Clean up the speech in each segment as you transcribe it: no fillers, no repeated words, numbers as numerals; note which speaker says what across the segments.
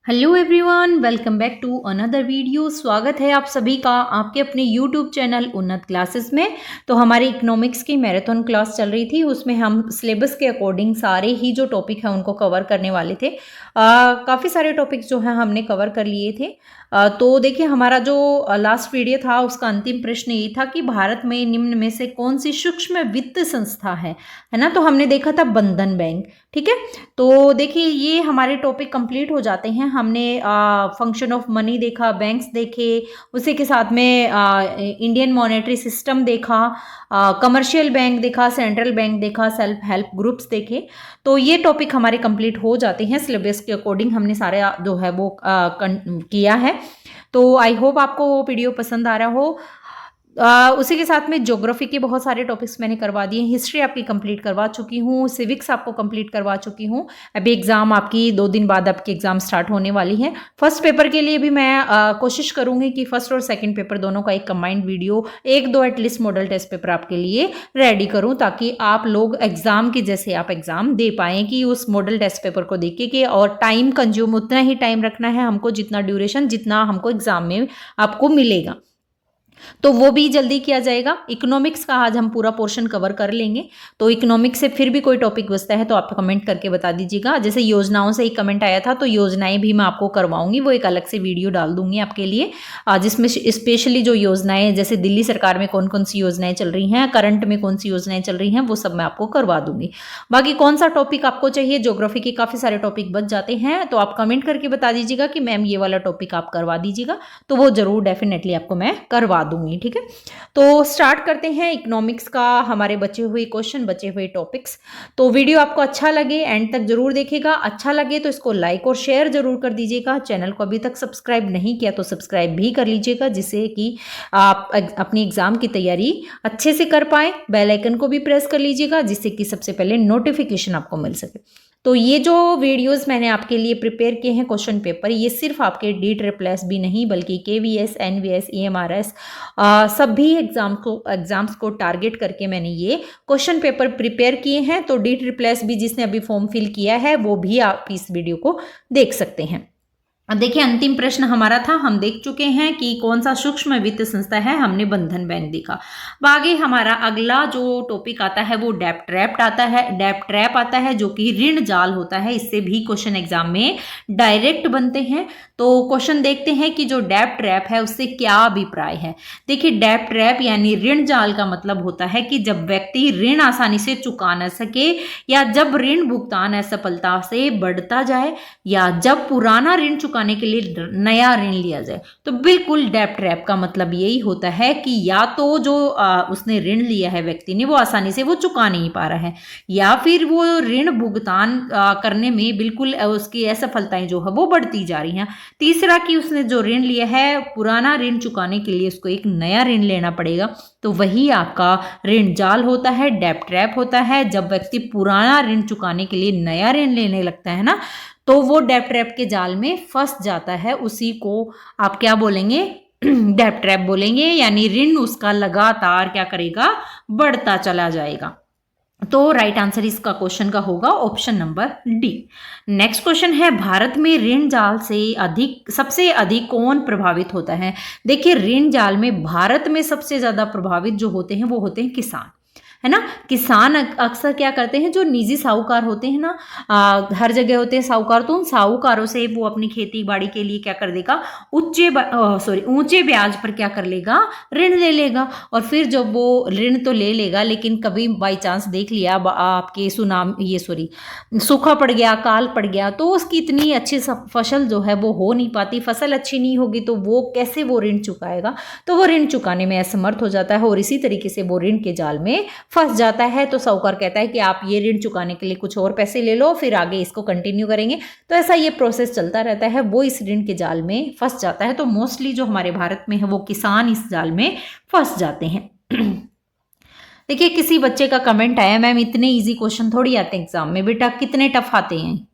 Speaker 1: Hello everyone, welcome back to another video. स्वागत है आप सभी का आपके अपने यूट्यूब चैनल उन्नत क्लासेस में। तो हमारी इकोनॉमिक्स की मैराथन क्लास चल रही थी, उसमें हम सिलेबस के अकॉर्डिंग सारे ही जो टॉपिक हैं उनको कवर करने वाले थे। काफ़ी सारे टॉपिक्स जो हैं हमने कवर कर लिए थे। तो देखिए, हमारा जो लास्ट वीडियो था उसका अंतिम प्रश्न ये था कि भारत में निम्न में से कौन सी सूक्ष्म वित्त संस्था है ना। तो हमने देखा था बंधन बैंक, ठीक है। तो देखिए, ये हमारे टॉपिक कंप्लीट हो जाते हैं। हमने फंक्शन ऑफ मनी देखा, बैंक्स देखे, उसी के साथ में इंडियन मॉनेटरी सिस्टम देखा, कमर्शियल बैंक देखा, सेंट्रल बैंक देखा, सेल्फ हेल्प ग्रुप्स देखे। तो ये टॉपिक हमारे कंप्लीट हो जाते हैं। सिलेबस के अकॉर्डिंग हमने सारा जो है वो किया है। तो आई होप आपको वो वीडियो पसंद आ रहा हो। उसी के साथ में ज्योग्राफी के बहुत सारे टॉपिक्स मैंने करवा दिए। हिस्ट्री आपकी कंप्लीट करवा चुकी हूँ, सिविक्स आपको कंप्लीट करवा चुकी हूँ। अभी एग्जाम आपकी 2 दिन बाद आपकी एग्जाम स्टार्ट होने वाली है। फर्स्ट पेपर के लिए भी मैं कोशिश करूंगी कि फर्स्ट और सेकंड पेपर दोनों का एक combined video, 1-2 at least model test paper आपके लिए रेडी करूं, ताकि आप लोग एग्जाम के जैसे आप एग्जाम दे पाएँ कि उस मॉडल टेस्ट पेपर को देख के। और टाइम कंज्यूम उतना ही टाइम रखना है हमको, जितना ड्यूरेशन जितना हमको एग्जाम में आपको मिलेगा, तो वो भी जल्दी किया जाएगा। इकोनॉमिक्स का आज हम पूरा पोर्शन कवर कर लेंगे। तो इकोनॉमिक्स से फिर भी कोई टॉपिक बचता है तो आप कमेंट करके बता दीजिएगा। जैसे योजनाओं से ही कमेंट आया था, तो योजनाएं भी मैं आपको करवाऊंगी, वो एक अलग से वीडियो डाल दूंगी आपके लिए, जिसमें स्पेशली जो योजनाएं, जैसे दिल्ली सरकार में कौन कौन सी योजनाएं चल रही हैं, करंट में कौन सी योजनाएं चल रही हैं, वो सब मैं आपको करवा दूंगी। बाकी कौन सा टॉपिक आपको चाहिए, ज्योग्राफी के काफी सारे टॉपिक बच जाते हैं, तो आप कमेंट करके बता दीजिएगा कि मैम ये वाला टॉपिक आप करवा दीजिएगा, तो वो जरूर डेफिनेटली आपको मैं करवा दूंगी, ठीक है। तो स्टार्ट करते हैं इकोनॉमिक्स का, हमारे बचे हुए क्वेश्चन, बचे हुए टॉपिक्स। तो वीडियो आपको अच्छा लगे एंड तक जरूर देखेगा। अच्छा लगे तो इसको लाइक और शेयर जरूर कर दीजिएगा। चैनल को अभी तक सब्सक्राइब नहीं किया तो सब्सक्राइब भी कर लीजिएगा, जिससे कि आप अपनी एग्जाम की तैयारी अच्छे से कर पाए। बेल आइकन को भी प्रेस कर लीजिएगा, जिससे कि सबसे पहले नोटिफिकेशन आपको मिल सके। तो ये जो वीडियोस मैंने आपके लिए प्रिपेयर किए हैं क्वेश्चन पेपर, ये सिर्फ आपके DSSS नहीं बल्कि KVS, NVS, EMRS सभी एग्जाम्स को टारगेट करके मैंने ये क्वेश्चन पेपर प्रिपेयर किए हैं। तो DSSS जिसने अभी फॉर्म फिल किया है वो भी आप इस वीडियो को देख सकते हैं। अब देखिए, अंतिम प्रश्न हमारा था, हम देख चुके हैं कि कौन सा सूक्ष्म वित्त संस्था है, हमने बंधन बैंक देखा। अब आगे हमारा अगला जो टॉपिक आता है वो डेब्ट ट्रैप आता है, जो कि ऋण जाल होता है। इससे भी क्वेश्चन एग्जाम में डायरेक्ट बनते हैं। तो क्वेश्चन देखते हैं कि जो डेब्ट ट्रैप है उससे क्या अभिप्राय है। देखिए, डेब्ट ट्रैप यानी ऋण जाल का मतलब होता है कि जब व्यक्ति ऋण आसानी से चुका न सके, या जब ऋण भुगतान असफलता से बढ़ता जाए, या जब पुराना ऋण चुकाने के लिए नया ऋण लिया जाए। तो बिल्कुल डेब्ट ट्रैप का मतलब यही होता है कि या तो जो उसने ऋण लिया है व्यक्ति ने, वो आसानी से वो चुका नहीं पा रहा है, या फिर वो ऋण भुगतान करने में बिल्कुल उसकी असफलताएं जो है वो बढ़ती जा रही हैं। तीसरा कि उसने जो ऋण लिया है, पुराना ऋण चुकाने के लिए उसको एक नया ऋण लेना पड़ेगा। तो वही आपका ऋण जाल होता है, डेब्ट ट्रैप होता है। जब व्यक्ति पुराना ऋण चुकाने के लिए नया ऋण लेने लगता है ना, तो वो डेब्ट ट्रैप के जाल में फंस जाता है। उसी को आप क्या बोलेंगे, डेब्ट ट्रैप बोलेंगे। यानी ऋण उसका लगातार क्या करेगा, बढ़ता चला जाएगा। तो राइट आंसर इसका क्वेश्चन का होगा option number D. Next question है, भारत में ऋण जाल से सबसे अधिक कौन प्रभावित होता है। देखिए, ऋण जाल में भारत में सबसे ज्यादा प्रभावित जो होते हैं वो होते हैं किसान, है ना। किसान अक्सर क्या करते हैं, जो निजी साहूकार होते हैं ना, हर जगह होते हैं साहूकार, तो उन साहूकारों से वो अपनी खेती बाड़ी के लिए क्या कर देगा, ऊंचे ब्याज पर क्या कर लेगा, ऋण ले लेगा। और फिर जब वो ऋण तो ले लेगा, लेकिन कभी बाई चांस देख लिया आपके सूखा पड़ गया, काल पड़ गया, तो उसकी इतनी अच्छी फसल जो है वो हो नहीं पाती। फसल अच्छी नहीं होगी तो वो कैसे वो ऋण चुकाएगा, तो वो ऋण चुकाने में असमर्थ हो जाता है, और इसी तरीके से वो ऋण के जाल में फंस जाता है। तो साहूकार कहता है कि आप ये ऋण चुकाने के लिए कुछ और पैसे ले लो, फिर आगे इसको कंटिन्यू करेंगे। तो ऐसा ये प्रोसेस चलता रहता है, वो इस ऋण के जाल में फंस जाता है। तो मोस्टली जो हमारे भारत में है वो किसान इस जाल में फंस जाते हैं। देखिए, किसी बच्चे का कमेंट आया, मैम इतने इजी क्वेश्चन थोड़ी आते हैं एग्जाम में, बेटा कितने टफ आते हैं।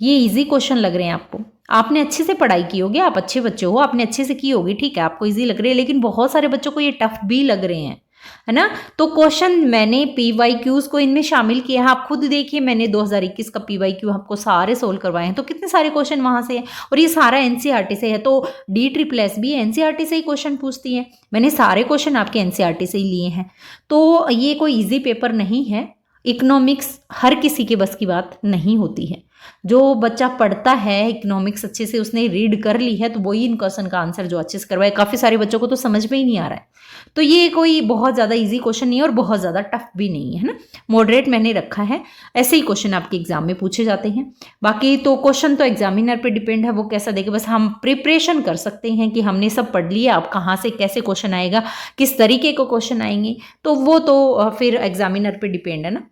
Speaker 1: ये इजी क्वेश्चन लग रहे हैं आपको, आपने अच्छे से पढ़ाई की होगी, आप अच्छे बच्चे हो, आपने अच्छे से की होगी, ठीक है, आपको इजी लग रहे हैं, लेकिन बहुत सारे बच्चों को ये टफ भी लग रहे हैं। है ना। तो क्वेश्चन मैंने PYQs को इनमें शामिल किया है। आप खुद देखिए, मैंने 2021 का PYQ आपको सारे सोल्व करवाए हैं, तो कितने सारे क्वेश्चन वहां से हैं, और ये सारा NCERT से है। तो DSSS भी NCERT से ही क्वेश्चन पूछती है। मैंने सारे क्वेश्चन आपके NCERT से ही लिए हैं, तो ये कोई ईजी पेपर नहीं है। इकोनॉमिक्स हर किसी के बस की बात नहीं होती है। जो बच्चा पढ़ता है इकोनॉमिक्स अच्छे से, उसने रीड कर ली है, तो वही इन क्वेश्चन का आंसर जो अच्छे से करवाए। काफ़ी सारे बच्चों को तो समझ में ही नहीं आ रहा है। तो ये कोई बहुत ज़्यादा इजी क्वेश्चन नहीं है और बहुत ज़्यादा टफ भी नहीं है ना, मॉडरेट मैंने रखा है। ऐसे ही क्वेश्चन आपके एग्जाम में पूछे जाते हैं। बाकी तो क्वेश्चन तो एग्जामिनर पे डिपेंड है, वो कैसा देखे। बस हम प्रिपरेशन कर सकते हैं कि हमने सब पढ़ लिया, अब कहाँ से कैसे क्वेश्चन आएगा, किस तरीके को क्वेश्चन आएंगे, तो वो तो फिर एग्जामिनर पे डिपेंड है ना।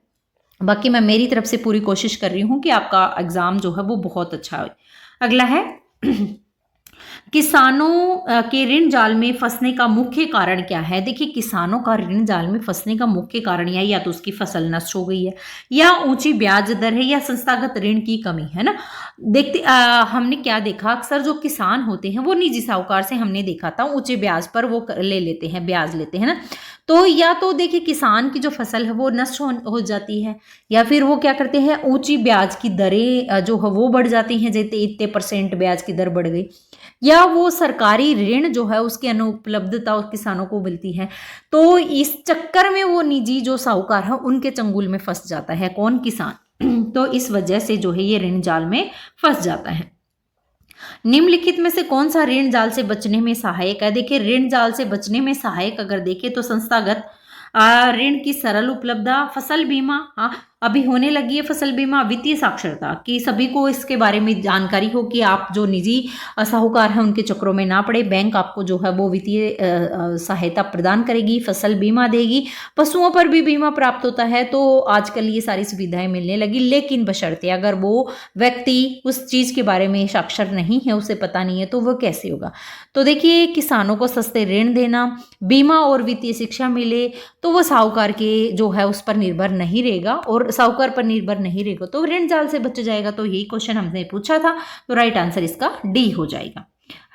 Speaker 1: बाकी मैं मेरी तरफ से पूरी कोशिश कर रही हूँ कि आपका एग्ज़ाम जो है वो बहुत अच्छा हो। अगला है किसानों के ऋण जाल में फंसने का मुख्य कारण क्या है। देखिए, किसानों का ऋण जाल में फंसने का मुख्य कारण या तो उसकी फसल नष्ट हो गई है, या ऊंची ब्याज दर है, या संस्थागत ऋण की कमी है ना। देखते हमने क्या देखा, अक्सर जो किसान होते हैं वो निजी साहूकार से हमने देखा था ऊंचे ब्याज पर वो ले लेते हैं, ब्याज लेते हैं ना। तो या तो देखिए किसान की जो फसल है वो नष्ट हो जाती है, या फिर वो क्या करते हैं, ऊंची ब्याज की दरें जो है वो बढ़ जाती हैं, जैसे इतने % ब्याज की दर बढ़ गई, या वो सरकारी ऋण जो है उसकी अनुपलब्धता किसानों को मिलती है। तो इस चक्कर में वो निजी जो साहूकार है उनके चंगुल में फंस जाता है, कौन, किसान। तो इस वजह से जो है ये ऋण जाल में फंस जाता है। निम्नलिखित में से कौन सा ऋण जाल से बचने में सहायक है। देखिए, ऋण जाल से बचने में सहायक अगर देखें तो संस्थागत ऋण की सरल उपलब्धता, फसल बीमा, हाँ अभी होने लगी है फसल बीमा, वित्तीय साक्षरता कि सभी को इसके बारे में जानकारी हो कि आप जो निजी साहूकार हैं उनके चक्रों में ना पड़े। बैंक आपको जो है वो वित्तीय सहायता प्रदान करेगी, फसल बीमा देगी, पशुओं पर भी बीमा प्राप्त होता है। तो आजकल ये सारी सुविधाएं मिलने लगी, लेकिन बशर्ते अगर वो व्यक्ति उस चीज़ के बारे में साक्षर नहीं है, उसे पता नहीं है, तो वो कैसे होगा। तो देखिए, किसानों को सस्ते ऋण देना, बीमा और वित्तीय शिक्षा मिले, तो वो साहूकार के जो है उस पर निर्भर नहीं रहेगा, और साहूकार पर निर्भर नहीं रहेगा तो ऋण जाल से बच जाएगा। तो यही क्वेश्चन हमने पूछा था, तो राइट आंसर इसका डी हो जाएगा।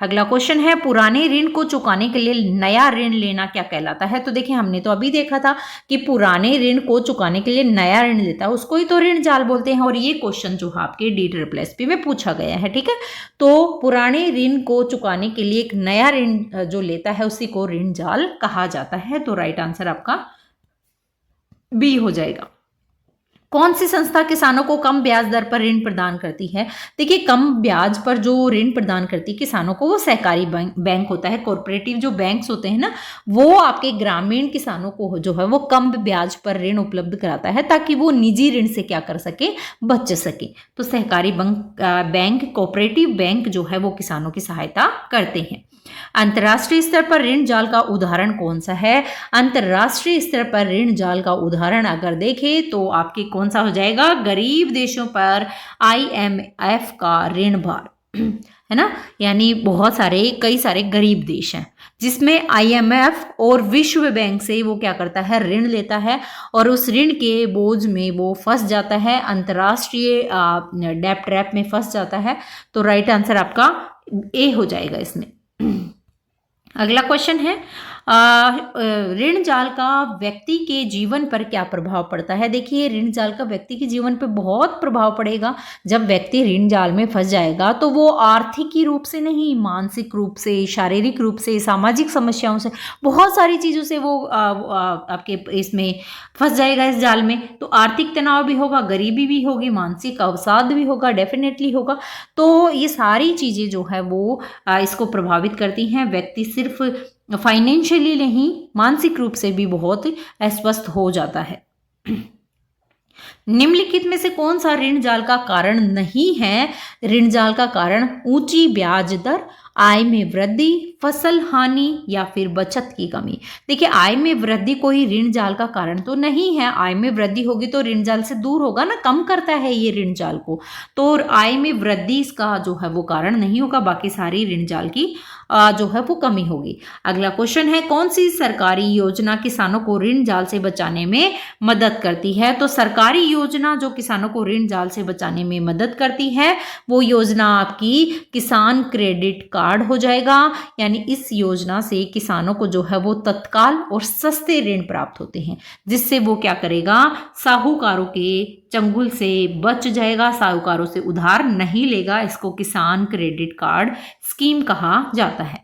Speaker 1: अगला क्वेश्चन है, पुराने ऋण को चुकाने के लिए नया ऋण लेना क्या कहलाता है। तो देखिए, हमने तो अभी देखा था कि पुराने ऋण को चुकाने के लिए नया ऋण लेता है उसको ही तो ऋण जाल बोलते हैं, और ये क्वेश्चन जो है आपके DSSS में पूछा गया है, ठीक है। तो पुराने ऋण को चुकाने के लिए एक नया ऋण जो लेता है उसी को ऋण जाल कहा जाता है। तो राइट आंसर आपका बी हो जाएगा। कौन सी संस्था किसानों को कम ब्याज दर पर ऋण प्रदान करती है। देखिए, कम ब्याज पर जो ऋण प्रदान करती है किसानों को वो सहकारी बैंक होता है। कॉर्पोरेटिव जो बैंक्स होते हैं ना, वो आपके ग्रामीण किसानों को जो है वो कम ब्याज पर ऋण उपलब्ध कराता है, ताकि वो निजी ऋण से क्या कर सके, बच सके। तो सहकारी बैंक, कॉर्पोरेटिव बैंक जो है वो किसानों की सहायता करते हैं। अंतर्राष्ट्रीय स्तर पर ऋण जाल का उदाहरण कौन सा है। अंतर्राष्ट्रीय स्तर पर ऋण जाल का उदाहरण अगर देखें तो आपके कौन सा हो जाएगा, गरीब देशों पर IMF का ऋण भार, है ना। यानी बहुत सारे, कई सारे गरीब देश हैं जिसमें IMF और विश्व बैंक से वो क्या करता है, ऋण लेता है, और उस ऋण के बोझ में वो फंस जाता है, अंतर्राष्ट्रीय डेब्ट ट्रैप में फंस जाता है। तो राइट आंसर आपका ए हो जाएगा इसमें। अगला क्वेश्चन है, ऋण जाल का व्यक्ति के जीवन पर क्या प्रभाव पड़ता है। देखिए, ऋण जाल का व्यक्ति के जीवन पर बहुत प्रभाव पड़ेगा। जब व्यक्ति ऋण जाल में फंस जाएगा तो वो आर्थिक रूप से नहीं, मानसिक रूप से, शारीरिक रूप से, सामाजिक समस्याओं से, बहुत सारी चीज़ों से वो आपके इसमें फंस जाएगा, इस जाल में। तो आर्थिक तनाव भी होगा, गरीबी भी होगी, मानसिक अवसाद भी होगा, डेफिनेटली होगा। तो ये सारी चीज़ें जो है वो इसको प्रभावित करती हैं। व्यक्ति सिर्फ फाइनेंशियली नहीं, मानसिक रूप से भी बहुत अस्वस्थ हो जाता है। निम्नलिखित में से कौन सा ऋण जाल का कारण नहीं है। ऋण जाल का कारण ऊंची ब्याज दर, आय में वृद्धि, फसल हानि, या फिर बचत की कमी। देखिए, आय में वृद्धि कोई ऋण जाल का कारण तो नहीं है। आय में वृद्धि होगी तो ऋण जाल से दूर होगा ना, कम करता है ये ऋण जाल को। तो आय में वृद्धि इसका जो है वो कारण नहीं होगा, बाकी सारी ऋण जाल की जो है वो कमी होगी। अगला क्वेश्चन है, कौन सी सरकारी योजना किसानों को ऋण जाल से बचाने में मदद करती है। तो सरकारी योजना जो किसानों को ऋण जाल से बचाने में मदद करती है वो योजना आपकी किसान क्रेडिट कार्ड हो जाएगा। यानी इस योजना से किसानों को जो है वो तत्काल और सस्ते ऋण प्राप्त होते हैं, जिससे वो क्या करेगा, साहूकारों के चंगुल से बच जाएगा, साहूकारों से उधार नहीं लेगा। इसको किसान क्रेडिट कार्ड स्कीम कहा जाता है।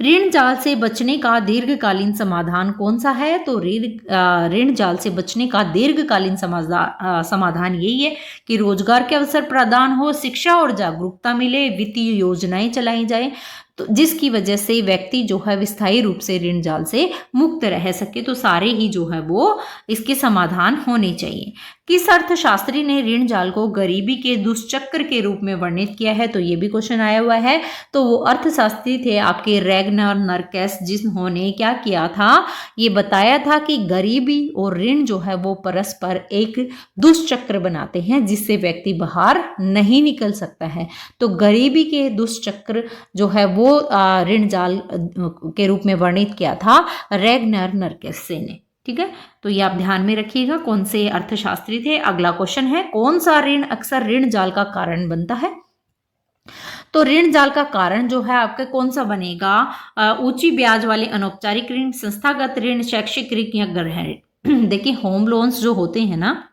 Speaker 1: ऋण जाल से बचने का दीर्घकालीन समाधान कौन सा है? तो ऋण जाल से बचने का दीर्घकालीन समाधान यही है कि रोजगार के अवसर प्रदान हो, शिक्षा और जागरूकता मिले, वित्तीय योजनाएं चलाई जाए, तो जिसकी वजह से व्यक्ति जो है विस्थायी रूप से ऋण जाल से मुक्त रह सके। तो सारे ही जो है वो इसके समाधान होने चाहिए। किस अर्थशास्त्री ने ऋण जाल को गरीबी के दुष्चक्र के रूप में वर्णित किया है? तो ये भी क्वेश्चन आया हुआ है। तो वो अर्थशास्त्री थे आपके रैगनर नरकेस, जिन्होंने क्या किया था, ये बताया था कि गरीबी और ऋण जो है वो परस्पर एक दुष्चक्र बनाते हैं जिससे व्यक्ति बाहर नहीं निकल सकता है। तो गरीबी के दुष्चक्र जो है वो ऋण जाल के रूप में वर्णित किया था रैगनर नरकेस ने। ठीक है, तो ये आप ध्यान में रखिएगा कौन से अर्थशास्त्री थे। अगला क्वेश्चन है, कौन सा ऋण अक्सर ऋण जाल का कारण बनता है? तो ऋण जाल का कारण जो है आपका कौन सा बनेगा? ऊंची ब्याज वाले अनौपचारिक ऋण, संस्थागत ऋण, शैक्षिक ऋण या गृह ऋण। देखिए होम लोन्स जो होते हैं ना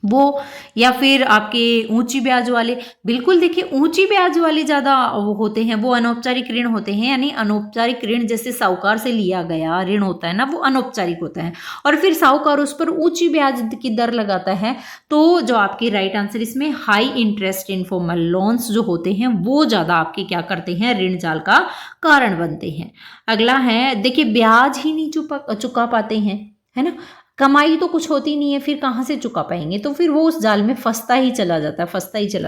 Speaker 1: वो, या फिर आपके ऊंची ब्याज वाले, बिल्कुल देखिए ऊंची ब्याज वाले ज़्यादा वो होते हैं, वो अनौपचारिक ऋण होते हैं। यानी अनौपचारिक ऋण जैसे साहूकार से लिया गया ऋण होता है ना, वो अनौपचारिक होता है और फिर साहूकार उस पर ऊंची ब्याज की दर लगाता है। तो जो आपकी राइट आंसर इसमें हाई इंटरेस्ट इनफॉर्मल लोन्स जो होते हैं वो ज़्यादा आपके क्या करते हैं, ऋण जाल का कारण बनते हैं। अगला है, देखिए ब्याज ही नहीं चुका पाते हैं, है ना, कमाई तो कुछ होती नहीं है, फिर कहाँ से चुका पाएंगे, तो फिर वो उस जाल में फंसता ही चला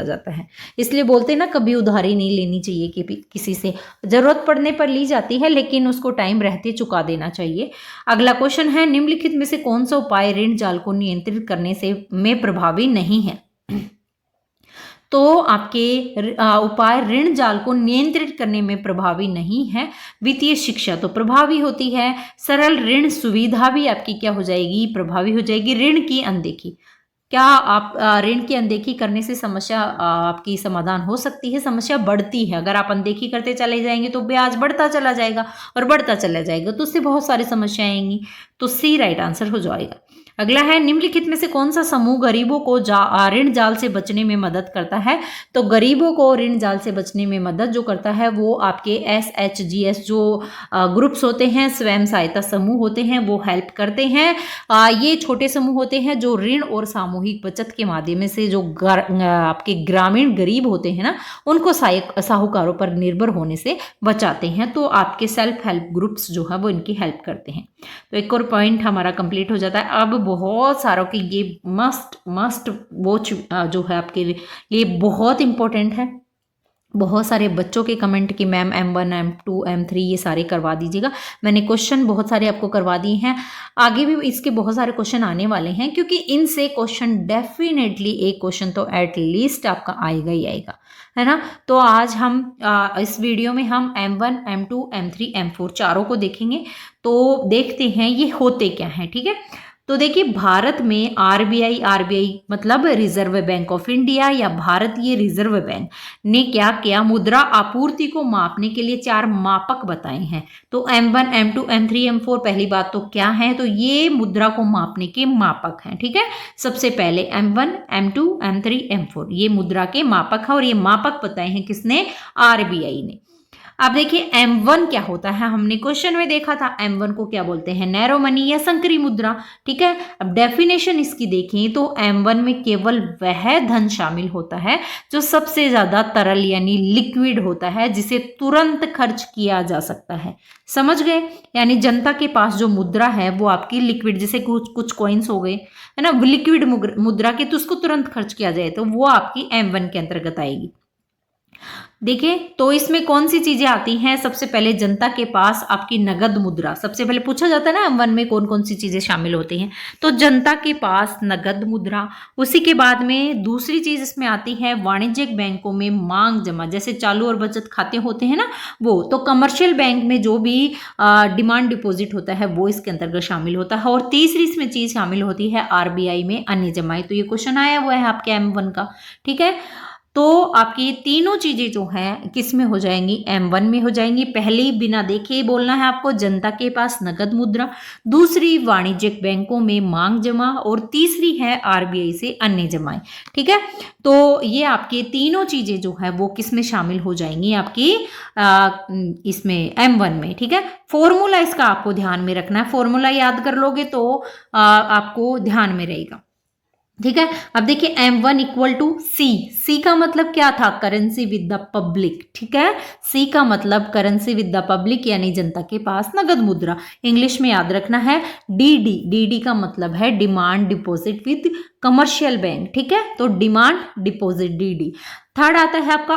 Speaker 1: जाता है। इसलिए बोलते हैं ना, कभी उधारी नहीं लेनी चाहिए कि किसी से, जरूरत पड़ने पर ली जाती है लेकिन उसको टाइम रहते चुका देना चाहिए। अगला क्वेश्चन है, निम्नलिखित में से कौन सा उपाय ऋण जाल को नियंत्रित करने से में प्रभावी नहीं है? तो आपके उपाय ऋण जाल को नियंत्रित करने में प्रभावी नहीं है। वित्तीय शिक्षा तो प्रभावी होती है। सरल ऋण सुविधा भी आपकी क्या हो जाएगी, प्रभावी हो जाएगी। ऋण की अनदेखी, क्या आप ऋण की अनदेखी करने से समस्या आपकी समाधान हो सकती है? समस्या बढ़ती है। अगर आप अनदेखी करते चले जाएंगे तो ब्याज बढ़ता चला जाएगा और बढ़ता चला जाएगा, तो उससे बहुत सारी समस्याएं आएंगी। तो सी राइट आंसर हो जाएगा। अगला है, निम्नलिखित में से कौन सा समूह गरीबों को ऋण जाल से बचने में मदद करता है? तो गरीबों को ऋण जाल से बचने में मदद जो करता है वो आपके SHGS जो ग्रुप्स होते हैं, स्वयं सहायता समूह होते हैं, वो हेल्प करते हैं। ये छोटे समूह होते हैं जो ऋण और सामूहिक बचत के माध्यम से जो आपके ग्रामीण गरीब होते हैं ना, उनको साहूकारों पर निर्भर होने से बचाते हैं। तो आपके सेल्फ हेल्प ग्रुप्स जो है वो इनकी हेल्प करते हैं। तो एक और पॉइंट हमारा कंप्लीट हो जाता है। अब बहुत सारों की ये मस्ट वॉच जो है आपके लिए बहुत इंपॉर्टेंट है। बहुत सारे बच्चों के कमेंट कि मैम M1 M2 M3 ये सारे करवा दीजिएगा। मैंने क्वेश्चन बहुत सारे आपको करवा दिए हैं, आगे भी इसके बहुत सारे क्वेश्चन आने वाले हैं, क्योंकि इनसे क्वेश्चन डेफिनेटली एक क्वेश्चन तो एट लीस्ट आपका आएगा ही आएगा, है ना। तो आज हम इस वीडियो में हम M1 M2 M3 M4 चारों को देखेंगे। तो देखते हैं ये होते क्या हैं, ठीक है। तो देखिए भारत में RBI मतलब रिजर्व बैंक ऑफ इंडिया या भारतीय रिजर्व बैंक ने क्या किया, मुद्रा आपूर्ति को मापने के लिए 4 मापक बताए हैं। तो M1 M2 M3 M4 पहली बात तो क्या है, तो ये मुद्रा को मापने के मापक हैं, ठीक है। सबसे पहले M1 M2 M3 M4 ये मुद्रा के मापक है और ये मापक बताए हैं किसने, RBI ने। अब देखिए M1 क्या होता है, हमने क्वेश्चन में देखा था M1 को क्या बोलते हैं, नैरो मनी या संकरी मुद्रा, ठीक है। अब डेफिनेशन इसकी देखें तो M1 में केवल वह धन शामिल होता है जो सबसे ज्यादा तरल यानी लिक्विड होता है, जिसे तुरंत खर्च किया जा सकता है। समझ गए, यानी जनता के पास जो मुद्रा है वो आपकी लिक्विड, जैसे कुछ कॉइन्स हो गए, है ना, लिक्विड मुद्रा के, तो उसको तुरंत खर्च किया जाए तो वो आपकी M1 के अंतर्गत आएगी। देखिए, तो इसमें कौन सी चीजें आती हैं? सबसे पहले जनता के पास आपकी नगद मुद्रा, सबसे पहले पूछा जाता है ना M1 में कौन कौन सी चीजें शामिल होती हैं, तो जनता के पास नगद मुद्रा। उसी के बाद में दूसरी चीज इसमें आती है वाणिज्यिक बैंकों में मांग जमा, जैसे चालू और बचत खाते होते हैं ना वो, तो कमर्शियल बैंक में जो भी डिमांड डिपॉजिट होता है वो इसके अंतर्गत शामिल होता है। और तीसरी इसमें चीज शामिल होती है RBI में अन्य जमाएं। तो ये क्वेश्चन आया हुआ है आपके M1 का, ठीक है। तो आपकी तीनों चीजें जो हैं किस में हो जाएंगी? M1 में हो जाएंगी। पहली बिना देखे ही बोलना है आपको, जनता के पास नगद मुद्रा, दूसरी वाणिज्यिक बैंकों में मांग जमा, और तीसरी है RBI से अन्य जमाएं, ठीक है। तो ये आपके तीनों चीजें जो है वो किस में शामिल हो जाएंगी? आपकी इसमें M1 में, ठीक है। फॉर्मूला इसका आपको ध्यान में रखना है, फॉर्मूला याद कर लोगे तो आपको ध्यान में रहेगा, ठीक है। अब देखिए M1 इक्वल टू सी का मतलब क्या था? करेंसी विद द पब्लिक, ठीक है। सी का मतलब करेंसी विद द पब्लिक यानी जनता के पास नगद मुद्रा। इंग्लिश में याद रखना है डी का मतलब है demand deposit with commercial bank, ठीक है। तो डिमांड डिपॉजिट डी। थर्ड आता है आपका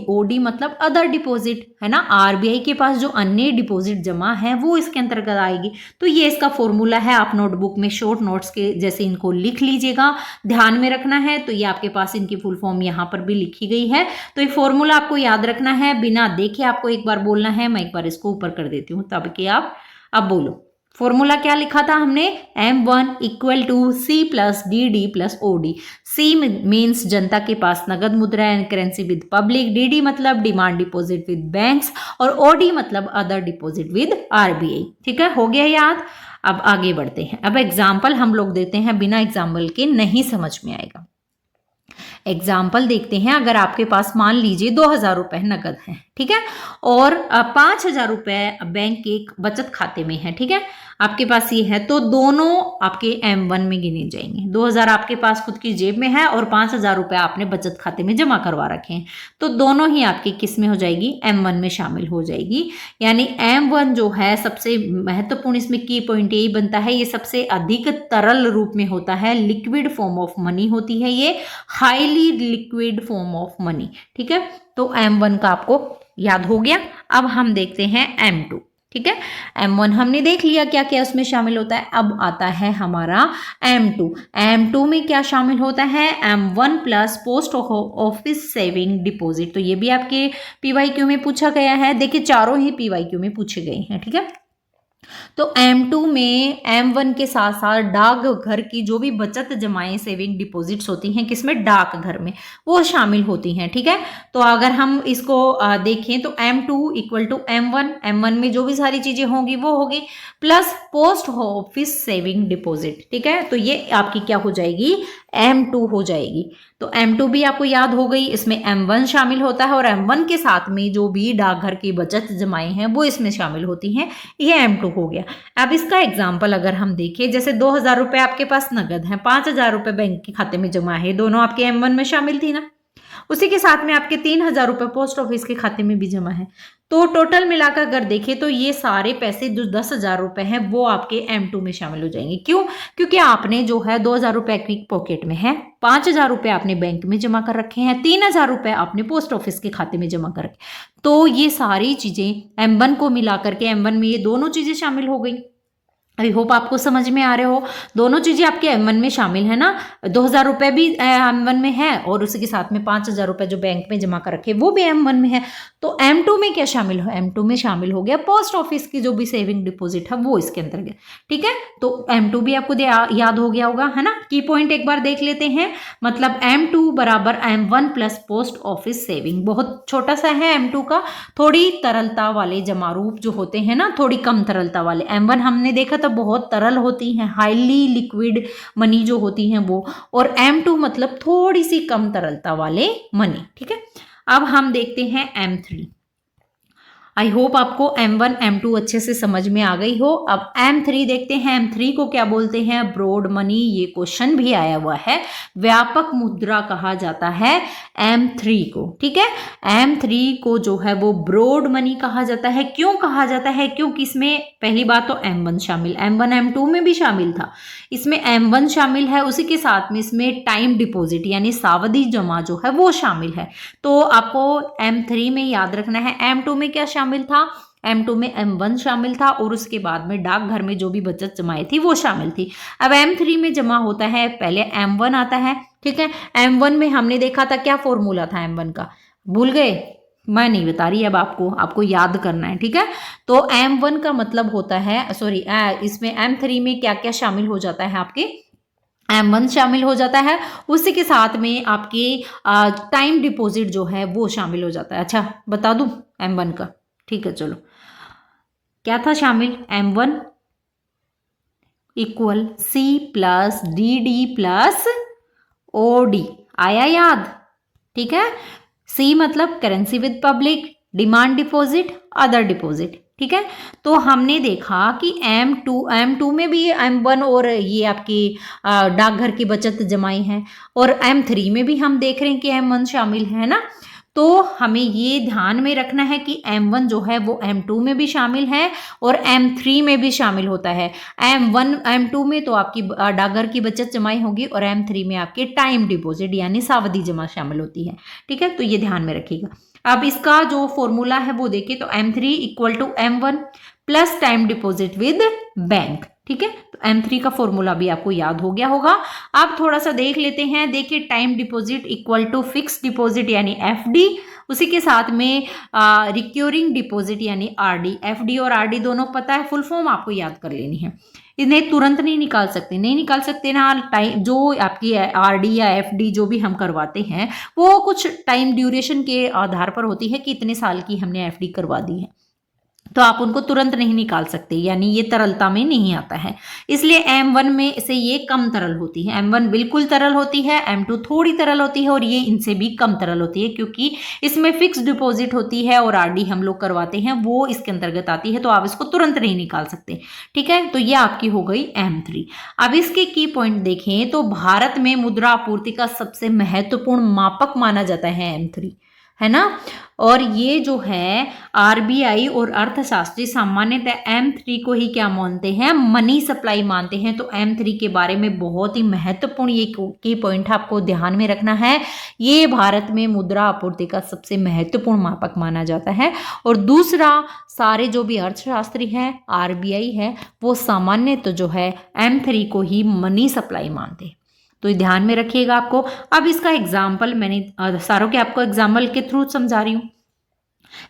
Speaker 1: ओडी मतलब अदर डिपॉजिट, है ना। RBI के पास जो अन्य डिपॉजिट जमा है वो इसके अंतर्गत आएगी। तो ये इसका फॉर्मूला है, आप नोटबुक में शॉर्ट नोट्स के जैसे इनको लिख लीजिएगा, ध्यान में रखना है। तो ये आपके पास इनकी फुल फॉर्म यहाँ पर भी लिखी गई है। तो ये फॉर्मूला आपको याद रखना है, बिना देखे आपको एक बार बोलना है। मैं एक बार इसको ऊपर कर देती हूँ तब कि आप अब बोलो। फॉर्मूला क्या लिखा था हमने? M1 equal to C plus D plus OD। C means जनता के पास नगद मुद्रा and currency with public, DD मतलब डिमांड डिपॉजिट विद बैंक्स, और OD मतलब अदर डिपॉजिट विद RBI, ठीक है। हो गया याद? अब आगे बढ़ते हैं। अब एग्जाम्पल हम लोग देते हैं, बिना एग्जाम्पल के नहीं समझ में आएगा। एग्जाम्पल देखते हैं। अगर आपके पास मान लीजिए 2000 रुपए नगद है, ठीक है, और 5000 रुपए बैंक के बचत खाते में है, ठीक है, आपके पास ये है, तो दोनों आपके M1 में गिने जाएंगे। 2000 आपके पास खुद की जेब में है और 5000 रुपए आपने बचत खाते में जमा करवा रखे हैं, तो दोनों ही आपकी किस में हो जाएगी? M1 में शामिल हो जाएगी। यानी M1 जो है सबसे महत्वपूर्ण, इसमें की पॉइंट यही बनता है, ये सबसे अधिक तरल रूप में होता है, लिक्विड फॉर्म ऑफ मनी होती है ये, highly liquid form of money, ठीक है। तो M1 का आपको याद हो गया। अब हम देखते हैं M2, ठीक है। M1 हमने देख लिया क्या क्या उसमें शामिल होता है। अब आता है हमारा M2 में क्या शामिल होता है? M1 plus post office saving deposit. तो ये भी आपके PYQ में पूछा गया है। देखिए चारों ही PYQ में पूछे गए हैं, ठीक है। तो M2 में M1 के साथ साथ डाक घर की जो भी बचत जमाएं सेविंग डिपॉजिट्स होती हैं, किसमें? डाक घर में, वो शामिल होती हैं, ठीक है। तो अगर हम इसको देखें तो M2 इक्वल टू M1 में जो भी सारी चीजें होंगी वो होगी, plus post office saving deposit, ठीक है। तो ये आपकी क्या हो जाएगी? M2 हो जाएगी। तो M2 भी आपको याद हो गई, इसमें M1 शामिल होता है और M1 के साथ में जो भी डाकघर की बचत जमाएं हैं वो इसमें शामिल होती हैं, ये M2 हो गया। अब इसका एग्जाम्पल अगर हम देखें, जैसे 2000 रुपए आपके पास नगद है, 5000 रुपए बैंक के खाते में जमा है, दोनों आपके M1 में शामिल थी ना। उसी के साथ में आपके 3000 रुपए पोस्ट ऑफिस के खाते में भी जमा है। तो टोटल मिलाकर अगर देखें तो ये सारे पैसे जो 10,000 रुपए हैं वो आपके M2 में शामिल हो जाएंगे। क्यों? क्योंकि आपने जो है 2000 रुपए क्विक पॉकेट में है, 5000 रुपए आपने बैंक में जमा कर रखे हैं, 3000 रुपए आपने पोस्ट ऑफिस के खाते में जमा कर रखे। तो ये सारी चीजें M1 को मिलाकर के M1 में ये दोनों चीजें शामिल हो गई। आई होप आपको समझ में आ रहे हो, दोनों चीजें आपके M1 में शामिल है ना। 2000 रुपए भी M1 में है और उसी के साथ में 5000 रुपए जो बैंक में जमा कर रखे वो भी M1 में है। तो M2 में क्या शामिल हो? M2 में शामिल हो गया पोस्ट ऑफिस की जो भी सेविंग डिपॉजिट है वो इसके अंतर्गत, ठीक है। तो M2 भी आपको याद हो गया होगा, है ना। की पॉइंट एक बार देख लेते हैं, मतलब M2 बराबर M1 plus post office saving. बहुत छोटा सा है M2 का, थोड़ी तरलता वाले जमा रूप जो होते हैं ना, थोड़ी कम तरलता वाले। M1 हमने देखा था बहुत तरल होती हैं, हाईली लिक्विड मनी जो होती हैं वो, और M2 मतलब थोड़ी सी कम तरलता वाले मनी, ठीक है। अब हम देखते हैं M3। आई होप आपको M1 M2 अच्छे से समझ में आ गई हो। अब M3 देखते हैं। M3 को क्या बोलते हैं? Broad money. ये क्वेश्चन भी आया हुआ है। व्यापक मुद्रा कहा जाता है M3 को। ठीक है, M3 को जो है वो ब्रॉड मनी कहा जाता है। क्यों कहा जाता है? क्योंकि इसमें पहली बात तो M1 शामिल, M1 M2 में भी शामिल था, इसमें M1 शामिल है, उसी के साथ में इसमें टाइम डिपॉजिट यानी सावधि जमा जो है वो शामिल है। तो आपको M3 में याद रखना है। M2 में क्या शामिल था? M2 में M1 शामिल था और उसके बाद में डाकघर में जो भी बचत जमाई थी वो शामिल थी। अब M3 में जमा होता है, पहले M1 आता है। ठीक है, M1 में हमने देखा था क्या फॉर्मूला था M1 का, भूल गए? मैं नहीं बता रही, अब आपको याद करना है। ठीक है, तो M1 का मतलब होता है, सॉरी, इसमें M3 में क्या क्या शामिल हो जाता है? आपके M1 शामिल हो जाता है, उसी के साथ में आपके टाइम डिपॉजिट जो है वो शामिल हो जाता है। अच्छा बता दूं M1 का? ठीक है, चलो क्या था शामिल? M1 इक्वल C+DD+OD, आया याद? ठीक है, C मतलब currency with public, demand deposit, other deposit. ठीक है, तो हमने देखा कि M2 में भी M1 और ये आपकी डाकघर की बचत जमाई है, और M3 में भी हम देख रहे हैं कि M1 शामिल है ना। तो हमें ये ध्यान में रखना है कि M1 जो है वो M2 में भी शामिल है और M3 में भी शामिल होता है। M2 में तो आपकी डाकघर की बचत जमाई होगी और M3 में आपके टाइम डिपॉजिट यानी सावधि जमा शामिल होती है। ठीक है, तो ये ध्यान में रखिएगा। अब इसका जो फॉर्मूला है वो देखिए, तो M3 equal to M1 plus time deposit with bank. ठीक है, तो M3 का फॉर्मूला भी आपको याद हो गया होगा। अब थोड़ा सा देख लेते हैं। देखिए, time deposit equal to fix deposit यानी FD, उसी के साथ में रिक्योरिंग डिपॉजिट यानी RD। FD और RD दोनों पता है, फुल फॉर्म आपको याद कर लेनी है। इन्हें तुरंत नहीं निकाल सकते ना। टाइम जो आपकी RD या FD जो भी हम करवाते हैं वो कुछ टाइम ड्यूरेशन के आधार पर होती है कि इतने साल की हमने FD करवा दी है, तो आप उनको तुरंत नहीं निकाल सकते, यानी ये तरलता में नहीं आता है। इसलिए M1 में से ये कम तरल होती है। M1 बिल्कुल तरल होती है, M2 थोड़ी तरल होती है और ये इनसे भी कम तरल होती है, क्योंकि इसमें फिक्स डिपॉजिट होती है और RD हम लोग करवाते हैं वो इसके अंतर्गत आती है, तो आप इसको तुरंत नहीं निकाल सकते। ठीक है, तो ये आपकी हो गई M3। अब इसके की पॉइंट देखें तो भारत में मुद्रा आपूर्ति का सबसे महत्वपूर्ण मापक माना जाता है M3, है ना। और ये जो है RBI और अर्थशास्त्री सामान्यतः M3 को ही क्या मानते हैं? मनी सप्लाई मानते हैं। तो M3 के बारे में बहुत ही महत्वपूर्ण ये की पॉइंट आपको ध्यान में रखना है। ये भारत में मुद्रा आपूर्ति का सबसे महत्वपूर्ण मापक माना जाता है। और दूसरा, सारे जो भी अर्थशास्त्री है, RBI है, वो सामान्य तो जो है M3 को ही मनी सप्लाई मानते हैं। तो ध्यान में रखिएगा आपको। अब इसका एग्जाम्पल मैंने सारों के आपको एग्जाम्पल के थ्रू समझा रही हूँ।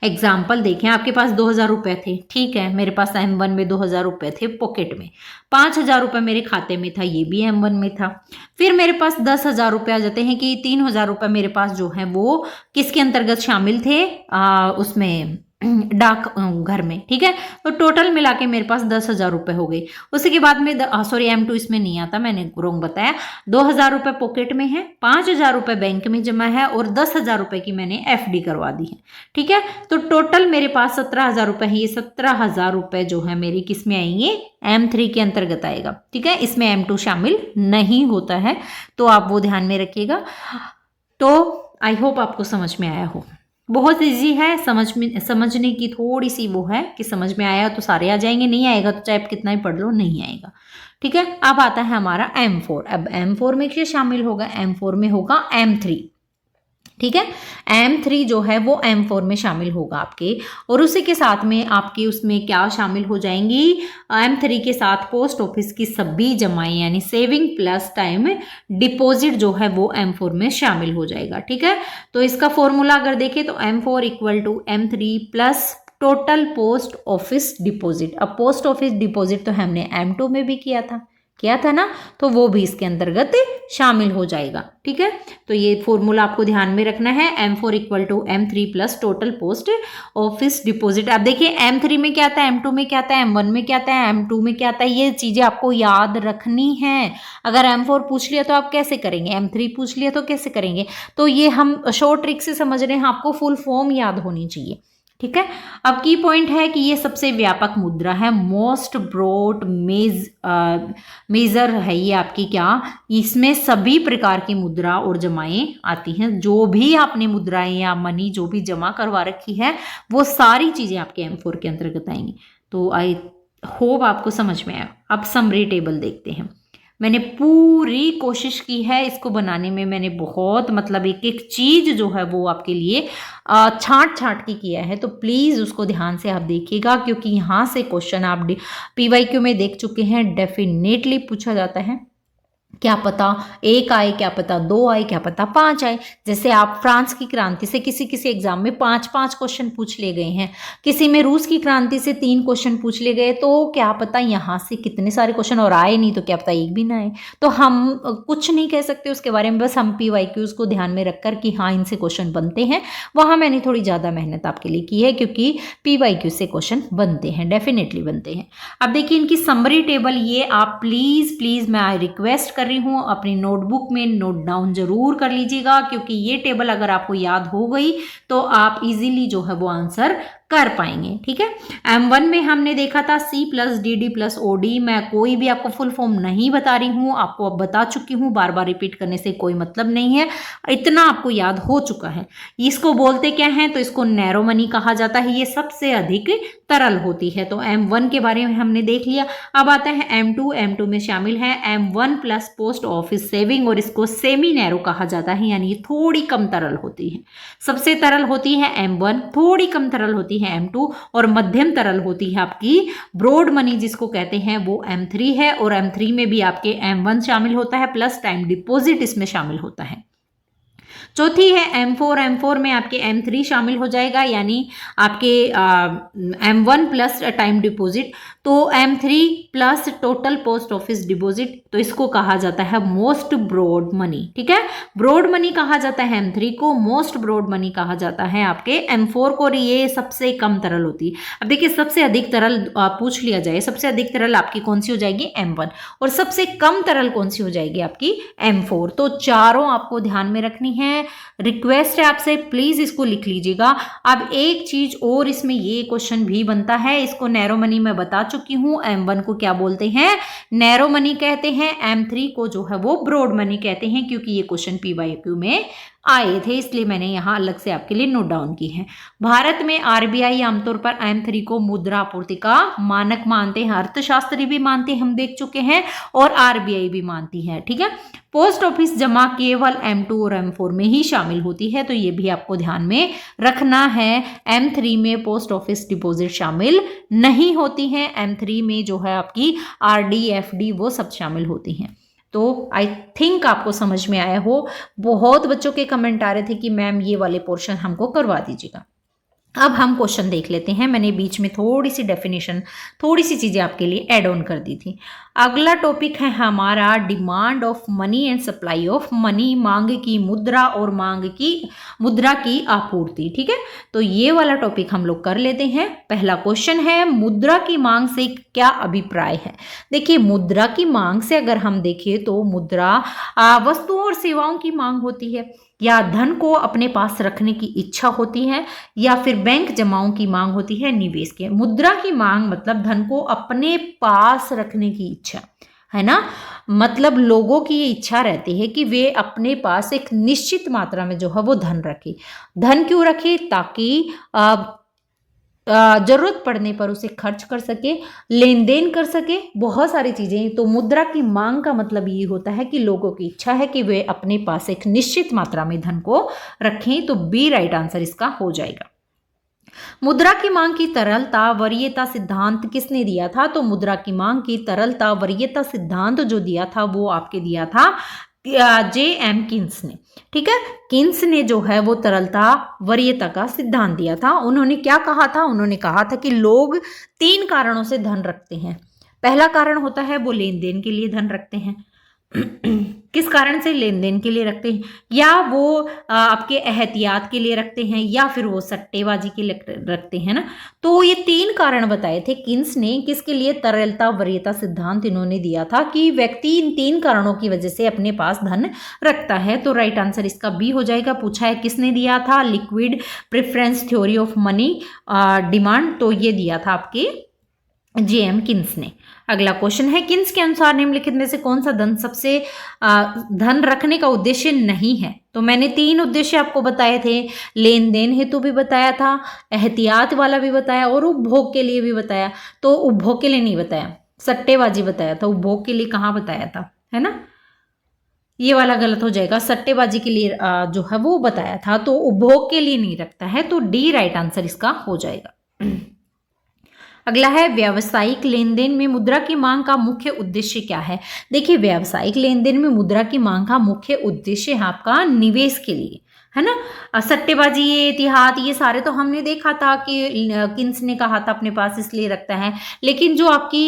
Speaker 1: एग्जाम्पल देखें, आपके पास 2000 रुपए थे। ठीक है, मेरे पास M1 में 2000 रुपए थे पॉकेट में, 5000 रुपए मेरे खाते में था, ये भी M1 में था। फिर मेरे पास 10,000 रुपए आ जाते हैं कि 3000 रुपए मेरे पास जो है वो किसके अंतर्गत शामिल थे? उसमें डाक घर में। ठीक है, तो टोटल मिला के मेरे पास 10,000 रुपए हो गए। उसी के बाद में सॉरी, M2 इसमें नहीं आता, मैंने रोंग बताया। 2000 रुपए पॉकेट में है, 5000 रुपए बैंक में जमा है और 10,000 रुपए की मैंने FD करवा दी है। ठीक है, तो टोटल मेरे पास 17,000 रुपए है। ये 17,000 रुपए जो है मेरे किस में आएंगे? M3 के अंतर्गत आएगा। ठीक है, इसमें M2 शामिल नहीं होता है, तो आप वो ध्यान में रखिएगा। तो आई होप आपको समझ में आया हो। बहुत इजी है, समझने की थोड़ी सी वो है कि समझ में आया तो सारे आ जाएंगे, नहीं आएगा तो चाहे आप कितना ही पढ़ लो नहीं आएगा। ठीक है, अब आता है हमारा M4। अब M4 में क्या शामिल होगा? M4 में होगा M3। ठीक है, M3 जो है वो M4 में शामिल होगा आपके, और उसी के साथ में आपके उसमें क्या शामिल हो जाएंगी? M3 के साथ पोस्ट ऑफिस की सभी जमाएं यानी सेविंग प्लस टाइम डिपॉजिट जो है वो M4 में शामिल हो जाएगा। ठीक है, तो इसका फॉर्मूला अगर देखें तो M4 equal to M3 plus total post office deposit. अब पोस्ट ऑफिस डिपॉजिट तो हमने M2 में भी किया था ना, तो वो भी इसके अंतर्गत शामिल हो जाएगा। ठीक है, तो ये फॉर्मूला आपको ध्यान में रखना है। M4 equal to M3 plus total post office deposit. अब देखिए, M3 में क्या आता है, M2 में क्या आता है, M1 में क्या आता है, M2 में क्या आता है, ये चीजें आपको याद रखनी है। अगर M4 पूछ लिया तो आप कैसे करेंगे, M3 पूछ लिया तो कैसे करेंगे? तो ये हम शॉर्ट ट्रिक से समझ रहे हैं, आपको फुल फॉर्म याद होनी चाहिए। ठीक है। अब की पॉइंट है कि ये सबसे व्यापक मुद्रा है, मोस्ट ब्रॉड मेजर है ये आपकी क्या, इसमें सभी प्रकार की मुद्रा और जमाएं आती हैं। जो भी आपने मुद्राएं या मनी जो भी जमा करवा रखी है वो सारी चीजें आपके M4 के अंतर्गत आएंगी। तो आई होप आपको समझ में आया। अब समरी टेबल देखते हैं। मैंने पूरी कोशिश की है इसको बनाने में, मैंने बहुत मतलब एक एक चीज जो है वो आपके लिए छांट छांट के किया है, तो प्लीज उसको ध्यान से आप देखिएगा, क्योंकि यहाँ से क्वेश्चन आप PYQ में देख चुके हैं, डेफिनेटली पूछा जाता है। क्या पता 1 आए, क्या पता 2 आए, क्या पता 5 आए। जैसे आप फ्रांस की क्रांति से किसी एग्जाम में 5-5 क्वेश्चन पूछ ले गए हैं, किसी में रूस की क्रांति से 3 क्वेश्चन पूछ ले गए, तो क्या पता यहाँ से कितने सारे क्वेश्चन और आए नहीं, तो क्या पता एक भी ना आए। तो हम कुछ नहीं कह सकते उसके बारे में, बस हम PYQs को ध्यान में रखकर कि हाँ इनसे क्वेश्चन बनते हैं, वहाँ मैंने थोड़ी ज़्यादा मेहनत आपके लिए की है, क्योंकि PYQ से क्वेश्चन बनते हैं, डेफिनेटली बनते हैं। अब देखिए इनकी समरी टेबल, ये आप प्लीज मैं रिक्वेस्ट कर रही हूँ अपनी नोटबुक में नोट डाउन जरूर कर लीजिएगा, क्योंकि ये टेबल अगर आपको याद हो गई तो आप इजीली जो है वो आंसर कर पाएंगे। ठीक है। M1 में हमने देखा था C + DD + OD। मैं कोई भी आपको फुल फॉर्म नहीं बता रही हूँ, आपको अब बता चुकी हूँ, बार बार रिपीट करने से कोई मतलब नहीं है, इतना आपको याद हो चुका है। इसको बोलते क्या है, तो इसको नैरो मनी कहा जाता है, ये सबसे अधिक तरल होती है। तो M1 के बारे में हमने देख लिया। अब आता है M2 में शामिल है M1 + पोस्ट ऑफिस सेविंग, और इसको सेमी नैरो कहा जाता है, यानी थोड़ी कम तरल होती है। सबसे तरल होती है M1, थोड़ी कम तरल होती है M2, और मध्यम तरल होती है आपकी ब्रॉड मनी जिसको कहते हैं वो M3 है, और M3 में भी आपके M1 शामिल होता है प्लस टाइम डिपॉजिट इसमें शामिल होता है। चौथी है M4 में आपके M3 शामिल हो जाएगा, यानी आपके M1 प्लस टाइम डिपॉजिट, तो M3 plus total post office deposit, तो इसको कहा जाता है मोस्ट ब्रॉड मनी। ठीक है, ब्रॉड मनी कहा जाता है M3 को, मोस्ट ब्रॉड मनी कहा जाता है आपके M4 को, और ये सबसे कम तरल होती है। अब देखिए सबसे अधिक तरल पूछ लिया जाए, सबसे अधिक तरल आपकी कौन सी हो जाएगी M1, और सबसे कम तरल कौन सी हो जाएगी आपकी M4। तो चारों आपको ध्यान में रखनी है, रिक्वेस्ट है आपसे प्लीज इसको लिख लीजिएगा। अब एक चीज और इसमें ये क्वेश्चन भी बनता है, इसको नैरो मनी में बता चुकी हूं, M1 को क्या बोलते हैं, नैरो मनी कहते हैं, M3 को जो है वो ब्रॉड मनी कहते हैं, क्योंकि ये क्वेश्चन PYQ में आए थे, इसलिए मैंने यहाँ अलग से आपके लिए नोट डाउन की है। भारत में RBI आमतौर पर M3 को मुद्रा आपूर्ति का मानक मानते हैं, अर्थशास्त्री भी मानते हैं, हम देख चुके हैं, और RBI भी मानती है। ठीक है, पोस्ट ऑफिस जमा केवल M2 और M4 में ही शामिल होती है, तो ये भी आपको ध्यान में रखना है। M3 में पोस्ट ऑफिस डिपॉजिट शामिल नहीं होती है, M3 में जो है आपकी RD FD वो सब शामिल होती हैं। तो आई थिंक आपको समझ में आया हो। बहुत बच्चों के कमेंट आ रहे थे कि मैम ये वाले पोर्शन हमको करवा दीजिएगा। अब हम क्वेश्चन देख लेते हैं, मैंने बीच में थोड़ी सी डेफिनेशन, थोड़ी सी चीज़ें आपके लिए ऐड ऑन कर दी थी। अगला टॉपिक है हमारा demand of money and supply of money, मांग की मुद्रा और मुद्रा की आपूर्ति। ठीक है, तो ये वाला टॉपिक हम लोग कर लेते हैं। पहला क्वेश्चन है, मुद्रा की मांग से क्या अभिप्राय है। देखिए मुद्रा की मांग से अगर हम देखें तो मुद्रा वस्तुओं और सेवाओं की मांग होती है, या धन को अपने पास रखने की इच्छा होती है, या फिर बैंक जमाओं की मांग होती है, निवेश की। मुद्रा की मांग मतलब धन को अपने पास रखने की इच्छा है ना, मतलब लोगों की ये इच्छा रहती है कि वे अपने पास एक निश्चित मात्रा में जो है वो धन रखे। धन क्यों रखे, ताकि जरूरत पड़ने पर उसे खर्च कर सके, लेन देन कर सके, बहुत सारी चीजें। तो मुद्रा की मांग का मतलब ये होता है कि लोगों की इच्छा है कि वे अपने पास एक निश्चित मात्रा में धन को रखें। तो बी राइट आंसर इसका हो जाएगा। मुद्रा की मांग की तरलता वरीयता सिद्धांत किसने दिया था, तो मुद्रा की मांग की तरलता वरीयता सिद्धांत जो दिया था वो आपके दिया था J.M. किन्स ने। ठीक है, किन्स ने जो है वो तरलता वरीयता का सिद्धांत दिया था। उन्होंने क्या कहा था, उन्होंने कहा था कि लोग 3 कारणों से धन रखते हैं। पहला कारण होता है वो लेन देन के लिए धन रखते हैं, किस कारण से लेन देन के लिए रखते हैं, या वो आपके एहतियात के लिए रखते हैं, या फिर वो सट्टेबाजी के लिए रखते हैं ना। तो ये 3 कारण बताए थे किन्स ने, किसके लिए तरलता वरीयता सिद्धांत इन्होंने दिया था कि व्यक्ति इन 3 कारणों की वजह से अपने पास धन रखता है। तो राइट आंसर इसका बी हो जाएगा। पूछा है किसने दिया था, liquid preference theory of money demand, तो ये दिया था आपके जेएम किन्स ने। अगला क्वेश्चन है, किन्स के अनुसार निम्नलिखित में से कौन सा धन सबसे धन रखने का उद्देश्य नहीं है। तो मैंने 3 उद्देश्य आपको बताए थे, लेन देन हेतु भी बताया था, एहतियात वाला भी बताया और उपभोग के लिए भी बताया। तो उपभोग के लिए नहीं बताया, सट्टेबाजी बताया था। उपभोग के लिए कहाँ बताया था, है ना, ये वाला गलत हो जाएगा। सट्टेबाजी के लिए जो है वो बताया था, तो उपभोग के लिए नहीं रखता है। तो डी राइट आंसर इसका हो जाएगा। अगला है, व्यावसायिक लेन देन में मुद्रा की मांग का मुख्य उद्देश्य क्या है। देखिए, व्यावसायिक लेन देन में मुद्रा की मांग का मुख्य उद्देश्य है आपका निवेश के लिए, है ना। सट्टेबाजी, ये एहतियात, ये सारे तो हमने देखा था कि किन्स ने कहा था अपने पास इसलिए रखता है। लेकिन जो आपकी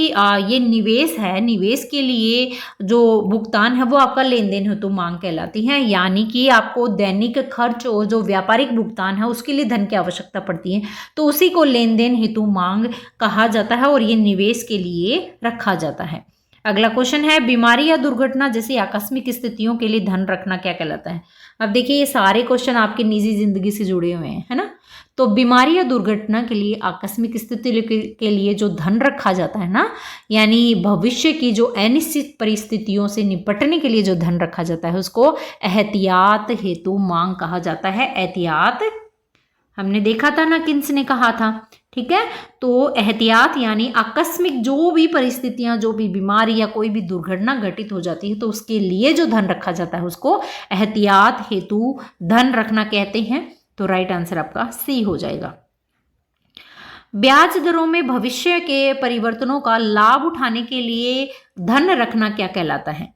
Speaker 1: ये निवेश है, निवेश के लिए जो भुगतान है वो आपका लेन देन हेतु मांग कहलाती है। यानी कि आपको दैनिक खर्च और जो व्यापारिक भुगतान है उसके लिए धन की आवश्यकता पड़ती है, तो उसी को लेन देन हेतु मांग कहा जाता है और ये निवेश के लिए रखा जाता है। अगला क्वेश्चन है, बीमारी या दुर्घटना जैसी आकस्मिक स्थितियों के लिए धन रखना क्या कहलाता है। अब देखिए, ये सारे क्वेश्चन आपकी निजी जिंदगी से जुड़े हुए हैं, है ना। तो बीमारी या दुर्घटना के लिए, आकस्मिक स्थिति के लिए जो धन रखा जाता है ना, यानी भविष्य की जो अनिश्चित परिस्थितियों से निपटने के लिए जो धन रखा जाता है उसको एहतियात हेतु मांग कहा जाता है। एहतियात हमने देखा था ना, किन्स ने कहा था, ठीक है। तो एहतियात यानी आकस्मिक जो भी परिस्थितियां, जो भी बीमारी या कोई भी दुर्घटना घटित हो जाती है तो उसके लिए जो धन रखा जाता है उसको एहतियात हेतु धन रखना कहते हैं। तो राइट आंसर आपका सी हो जाएगा। ब्याज दरों में भविष्य के परिवर्तनों का लाभ उठाने के लिए धन रखना क्या कहलाता है।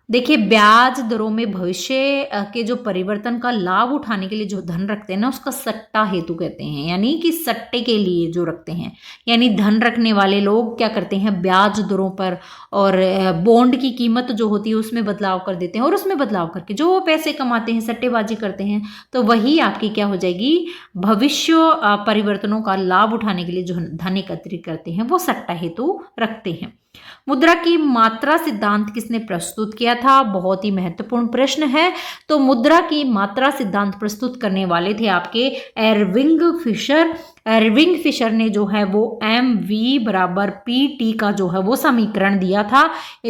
Speaker 1: देखिए, ब्याज दरों में भविष्य के जो परिवर्तन का लाभ उठाने के लिए जो धन रखते हैं ना उसका सट्टा हेतु कहते हैं, यानी कि सट्टे के लिए जो रखते हैं। यानी धन रखने वाले लोग क्या करते हैं, ब्याज दरों पर और बॉन्ड की कीमत जो होती है उसमें बदलाव कर देते हैं, और उसमें बदलाव करके जो पैसे कमाते हैं, सट्टेबाजी करते हैं, तो वही आपकी क्या हो जाएगी, भविष्य परिवर्तनों का लाभ उठाने के लिए जो धन एकत्रित करते हैं वो सट्टा हेतु रखते हैं। मुद्रा की मात्रा सिद्धांत किसने प्रस्तुत किया था, बहुत ही महत्वपूर्ण प्रश्न है। तो मुद्रा की मात्रा सिद्धांत प्रस्तुत करने वाले थे आपके एर्विंग फिशर। एर्विंग फिशर ने जो है वो MV बराबर PT का जो है वो समीकरण दिया था,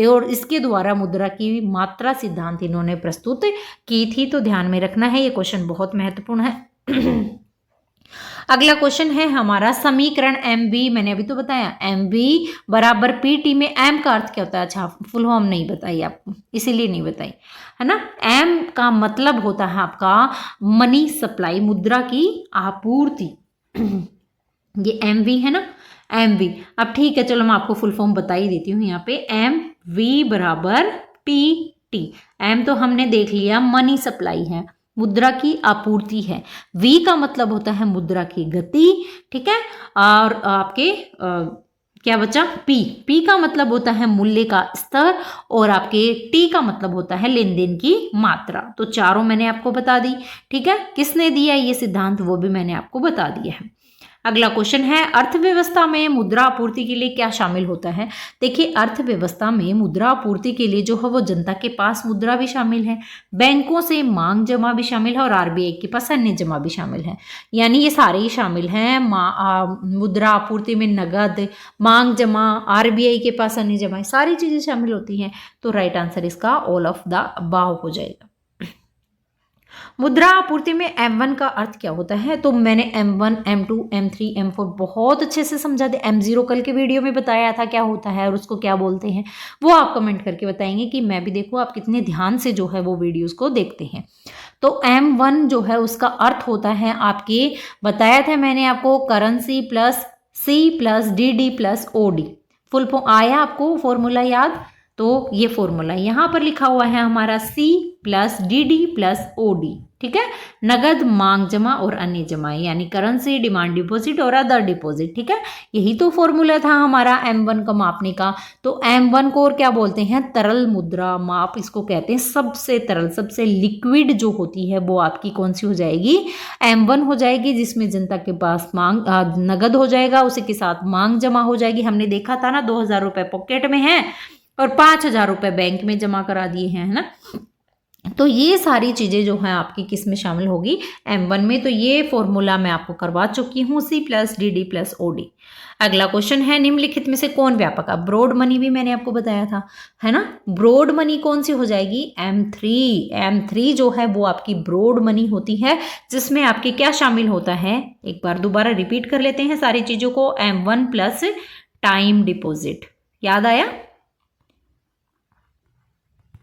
Speaker 1: और इसके द्वारा मुद्रा की मात्रा सिद्धांत इन्होंने प्रस्तुत की थी। तो ध्यान में रखना है, ये क्वेश्चन बहुत महत्वपूर्ण है। अगला क्वेश्चन है हमारा, समीकरण MV, मैंने अभी तो बताया MV बराबर PT में M का अर्थ क्या होता है। अच्छा, फुल फॉर्म नहीं बताई आपको, इसीलिए नहीं बताई, है ना। M का मतलब होता है आपका मनी सप्लाई, मुद्रा की आपूर्ति। ये MV है ना, MV। अब ठीक है, चलो मैं आपको फुल फॉर्म बता ही देती हूँ। यहाँ पे MV बराबर PT, M तो हमने देख लिया, मनी सप्लाई है, मुद्रा की आपूर्ति है। V का मतलब होता है मुद्रा की गति, ठीक है। और आपके क्या बचा, P का मतलब होता है मूल्य का स्तर, और आपके T का मतलब होता है लेन देन की मात्रा। तो चारों मैंने आपको बता दी, ठीक है। किसने दिया ये सिद्धांत वो भी मैंने आपको बता दिया है। अगला क्वेश्चन है, अर्थव्यवस्था में मुद्रा आपूर्ति के लिए क्या शामिल होता है। देखिए, अर्थव्यवस्था में मुद्रा आपूर्ति के लिए जो है वो जनता के पास मुद्रा भी शामिल है, बैंकों से मांग जमा भी शामिल है, और RBI के पास अन्य जमा भी शामिल है। यानी ये सारे ही शामिल हैं। मुद्रा आपूर्ति में नगद, मांग जमा, RBI के पास अन्य जमा, सारी चीजें शामिल होती हैं। तो राइट आंसर इसका ऑल ऑफ द अबव हो जाएगा। मुद्रा आपूर्ति में M1 का अर्थ क्या होता है। तो मैंने M1, M2, M3, M4 बहुत अच्छे से समझा दिया। M0 कल के वीडियो में बताया था क्या होता है और उसको क्या बोलते हैं, वो आप कमेंट करके बताएंगे कि मैं भी देखूँ आप कितने ध्यान से जो है वो वीडियोस को देखते हैं। तो M1 जो है उसका अर्थ होता है आपके, बताया था मैंने आपको, currency plus C plus DD plus OD। Full form आया आपको फॉर्मूला याद। तो ये फॉर्मूला यहाँ पर लिखा हुआ है हमारा C plus DD plus OD, ठीक है। नगद, मांग जमा और अन्य जमाएं, यानी करेंसी, डिमांड डिपॉजिट और अदर डिपॉजिट, ठीक है। यही तो फॉर्मूला था हमारा M1 का मापने का। तो M1 को और क्या बोलते हैं, तरल मुद्रा माप इसको कहते हैं। सबसे तरल, सबसे लिक्विड जो होती है वो आपकी कौन सी हो जाएगी, M1 हो जाएगी, जिसमें जनता के पास मांग नगद हो जाएगा, उसी के साथ मांग जमा हो जाएगी। हमने देखा था ना, 2000 रुपये पॉकेट में है और 5000 रुपये बैंक में जमा करा दिए हैं, है ना। तो ये सारी चीज़ें जो हैं आपकी किस में शामिल होगी, M1 में। तो ये फॉर्मूला मैं आपको करवा चुकी हूँ, C plus DD plus OD। अगला क्वेश्चन है, निम्नलिखित में से कौन व्यापक। अब ब्रॉड मनी भी मैंने आपको बताया था, है ना। ब्रॉड मनी कौन सी हो जाएगी, M3 जो है वो आपकी ब्रॉड मनी होती है, जिसमें आपके क्या शामिल होता है, एक बार दोबारा रिपीट कर लेते हैं सारी चीज़ों को। M1 प्लस टाइम डिपॉजिट, याद आया,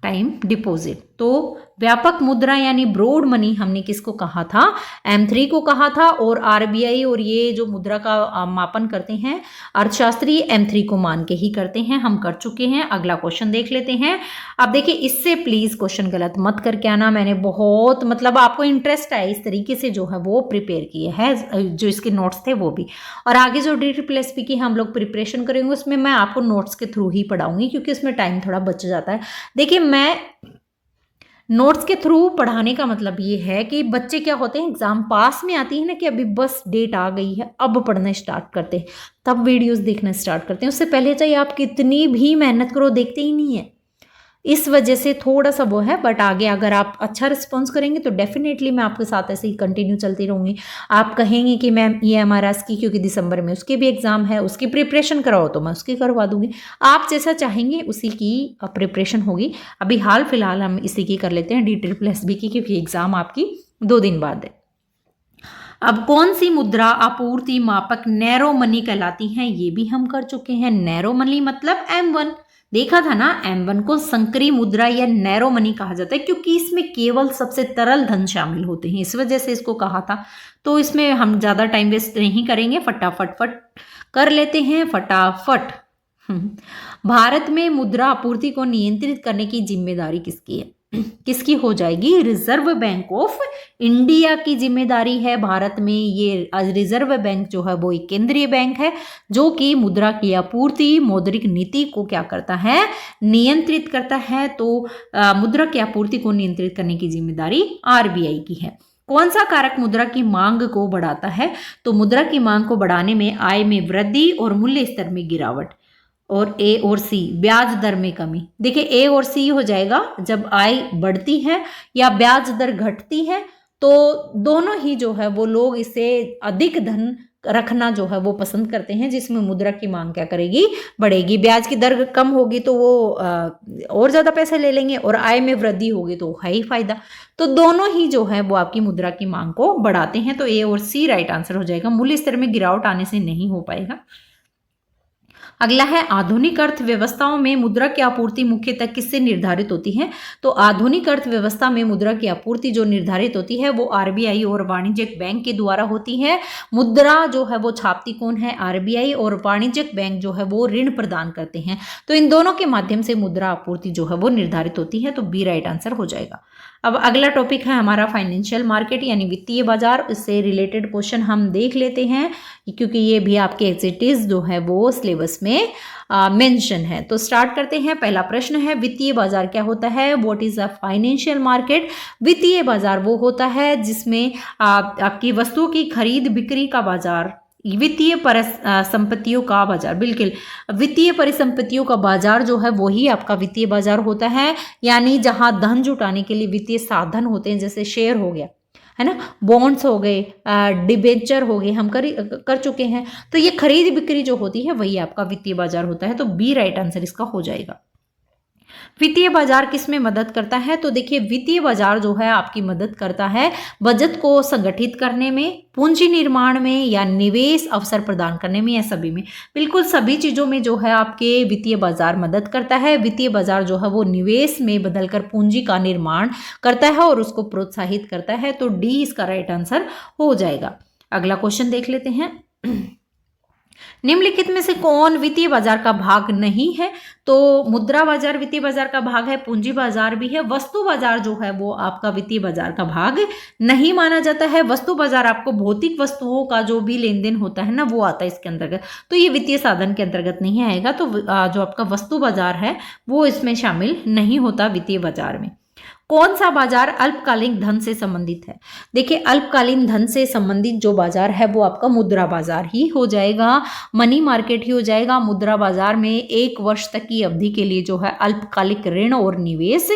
Speaker 1: टाइम डिपॉजिट। तो व्यापक मुद्रा यानी ब्रॉड मनी हमने किसको कहा था, M3 को कहा था। और RBI और ये जो मुद्रा का मापन करते हैं अर्थशास्त्री, M3 को मान के ही करते हैं, हम कर चुके हैं। अगला क्वेश्चन देख लेते हैं। अब देखिए, इससे प्लीज क्वेश्चन गलत मत करके आना, मैंने बहुत मतलब आपको इंटरेस्ट है इस तरीके से जो है वो प्रिपेयर किए हैं, जो इसके नोट्स थे वो भी। और आगे जो DSSP की हम लोग प्रिपरेशन करेंगे उसमें मैं आपको नोट्स के थ्रू ही पढ़ाऊंगी, क्योंकि उसमें टाइम थोड़ा बच जाता है। देखिए, मैं नोट्स के थ्रू पढ़ाने का मतलब ये है कि बच्चे क्या होते हैं, एग्जाम पास में आती है ना, कि अभी बस डेट आ गई है, अब पढ़ना स्टार्ट करते हैं, तब वीडियोस देखना स्टार्ट करते हैं। उससे पहले चाहे आप कितनी भी मेहनत करो, देखते ही नहीं है। इस वजह से थोड़ा सा वो है, बट आगे अगर आप अच्छा रिस्पॉन्स करेंगे तो डेफिनेटली मैं आपके साथ ऐसे ही कंटिन्यू चलती रहूँगी। आप कहेंगे कि मैम ये MRS की, क्योंकि दिसंबर में उसके भी एग्जाम है, उसकी प्रिपरेशन कराओ, तो मैं उसकी करवा दूंगी। आप जैसा चाहेंगे उसी की प्रिपरेशन होगी। अभी हाल फिलहाल हम इसी की कर लेते हैं, DSSB की, क्योंकि एग्जाम आपकी 2 दिन बाद है। अब कौन सी मुद्रा आपूर्ति मापक नैरो मनी कहलाती हैं, ये भी हम कर चुके हैं। नैरो मनी मतलब M1 देखा था ना, M1 को संकरी मुद्रा या नैरो मनी कहा जाता है, क्योंकि इसमें केवल सबसे तरल धन शामिल होते हैं, इस वजह से इसको कहा था। तो इसमें हम ज़्यादा टाइम वेस्ट नहीं करेंगे, फटाफट कर लेते हैं, फटाफट। भारत में मुद्रा आपूर्ति को नियंत्रित करने की जिम्मेदारी किसकी है, किसकी हो जाएगी, रिजर्व बैंक ऑफ इंडिया की जिम्मेदारी है। भारत में ये रिजर्व बैंक जो है वो एक केंद्रीय बैंक है, जो कि मुद्रा की आपूर्ति, मौद्रिक नीति को क्या करता है, नियंत्रित करता है। तो मुद्रा की आपूर्ति को नियंत्रित करने की जिम्मेदारी RBI की है। कौन सा कारक मुद्रा की मांग को बढ़ाता है, तो मुद्रा की मांग को बढ़ाने में आय में वृद्धि और मूल्य स्तर में गिरावट, और A और C ब्याज दर में कमी। देखिए, A और C हो जाएगा जब आय बढ़ती है या ब्याज दर घटती है, तो दोनों ही जो है वो लोग इससे अधिक धन रखना जो है वो पसंद करते हैं, जिसमें मुद्रा की मांग क्या करेगी, बढ़ेगी। ब्याज की दर कम होगी तो वो और ज़्यादा पैसे ले लेंगे, और आय में वृद्धि होगी तो है ही फायदा। तो दोनों ही जो है वो आपकी मुद्रा की मांग को बढ़ाते हैं। तो A और C राइट आंसर हो जाएगा। मूल्य स्तर में गिरावट आने से नहीं हो पाएगा। अगला है, आधुनिक अर्थव्यवस्थाओं में मुद्रा की आपूर्ति मुख्यतः किससे निर्धारित होती है, तो आधुनिक अर्थव्यवस्था में मुद्रा की आपूर्ति जो निर्धारित होती है वो RBI और वाणिज्यिक बैंक के द्वारा होती है। मुद्रा जो है वो छापती कौन है, RBI, और वाणिज्यिक बैंक जो है वो ऋण प्रदान करते हैं। तो इन दोनों के माध्यम से मुद्रा आपूर्ति जो है वो निर्धारित होती है। तो B राइट आंसर हो जाएगा। अब अगला टॉपिक है हमारा फाइनेंशियल मार्केट यानी वित्तीय बाजार। इससे रिलेटेड क्वेश्चन हम देख लेते हैं, क्योंकि ये भी आपके एज इट इज जो है वो सिलेबस में मेंशन है। तो स्टार्ट करते हैं। पहला प्रश्न है, वित्तीय बाजार क्या होता है, what is a financial market. वित्तीय बाजार वो होता है जिसमें आपकी वस्तुओं की खरीद बिक्री का बाजार, वित्तीय परिसंपत्तियों का बाजार, बिल्कुल वित्तीय परिसंपत्तियों का बाजार जो है वही आपका वित्तीय बाजार होता है। यानी जहां धन जुटाने के लिए वित्तीय साधन होते हैं, जैसे शेयर हो गया, है ना, बॉन्ड्स हो गए, डिबेंचर हो गए, हम कर चुके हैं। तो ये खरीद बिक्री जो होती है वही आपका वित्तीय बाजार होता है। तो B राइट आंसर इसका हो जाएगा। वित्तीय बाजार किसमें मदद करता है, तो देखिए वित्तीय बाजार जो है आपकी मदद करता है बजट को संगठित करने में, पूंजी निर्माण में, या निवेश अवसर प्रदान करने में, या सभी में। बिल्कुल सभी चीजों में जो है आपके वित्तीय बाजार मदद करता है। वित्तीय बाजार जो है वो निवेश में बदलकर पूंजी का निर्माण करता है और उसको प्रोत्साहित करता है। तो D इसका राइट आंसर हो जाएगा। अगला क्वेश्चन देख लेते हैं। निम्नलिखित में से कौन वित्तीय बाजार का भाग नहीं है? तो मुद्रा बाजार वित्तीय बाजार का भाग है, पूंजी बाजार भी है, वस्तु बाजार जो है वो आपका वित्तीय बाजार का भाग नहीं माना जाता है। वस्तु बाजार आपको भौतिक वस्तुओं का जो भी लेन देन होता है ना वो आता है इसके अंतर्गत, तो ये वित्तीय साधन के अंतर्गत नहीं आएगा। तो जो आपका वस्तु बाजार है वो इसमें शामिल नहीं होता वित्तीय बाजार में। कौन सा बाजार अल्पकालीन धन से संबंधित है? देखिए, अल्पकालीन धन से संबंधित जो बाजार है वो आपका मुद्रा बाजार ही हो जाएगा, मनी मार्केट ही हो जाएगा। मुद्रा बाजार में 1 वर्ष तक की अवधि के लिए जो है अल्पकालिक ऋण और निवेश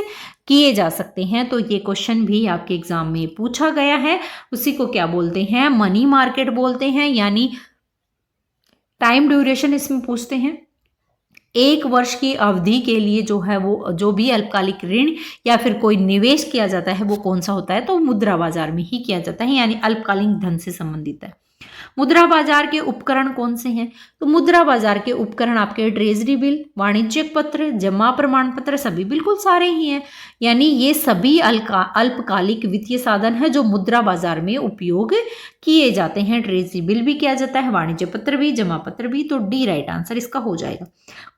Speaker 1: किए जा सकते हैं। तो ये क्वेश्चन भी आपके एग्जाम में पूछा गया है। उसी को क्या बोलते हैं? मनी मार्केट बोलते हैं, यानी टाइम ड्यूरेशन इसमें पूछते हैं। 1 वर्ष की अवधि के लिए जो है वो जो भी अल्पकालिक ऋण या फिर कोई निवेश किया जाता है वो कौन सा होता है? तो मुद्रा बाजार में ही किया जाता है, यानी अल्पकालीन धन से संबंधित है। मुद्रा बाजार के उपकरण कौन से हैं? तो मुद्रा बाजार के उपकरण आपके ट्रेजरी बिल, वाणिज्यिक पत्र, जमा प्रमाण पत्र सभी बिल्कुल सारे ही हैं, यानी ये सभी अल्पकालिक वित्तीय साधन है जो मुद्रा बाजार में उपयोग किए जाते हैं। ट्रेजरी बिल भी किया जाता है, वाणिज्य पत्र भी, जमा पत्र भी। तो डी राइट आंसर इसका हो जाएगा।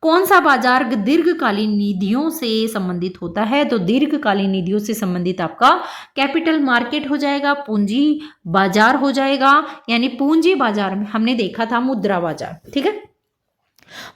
Speaker 1: कौन सा बाजार दीर्घकालीन निधियों से संबंधित होता है? तो दीर्घकालीन निधियों से संबंधित आपका कैपिटल मार्केट हो जाएगा, पूंजी बाजार हो जाएगा। यानी पूंजी बाजार में हमने देखा था मुद्रा बाजार, ठीक है।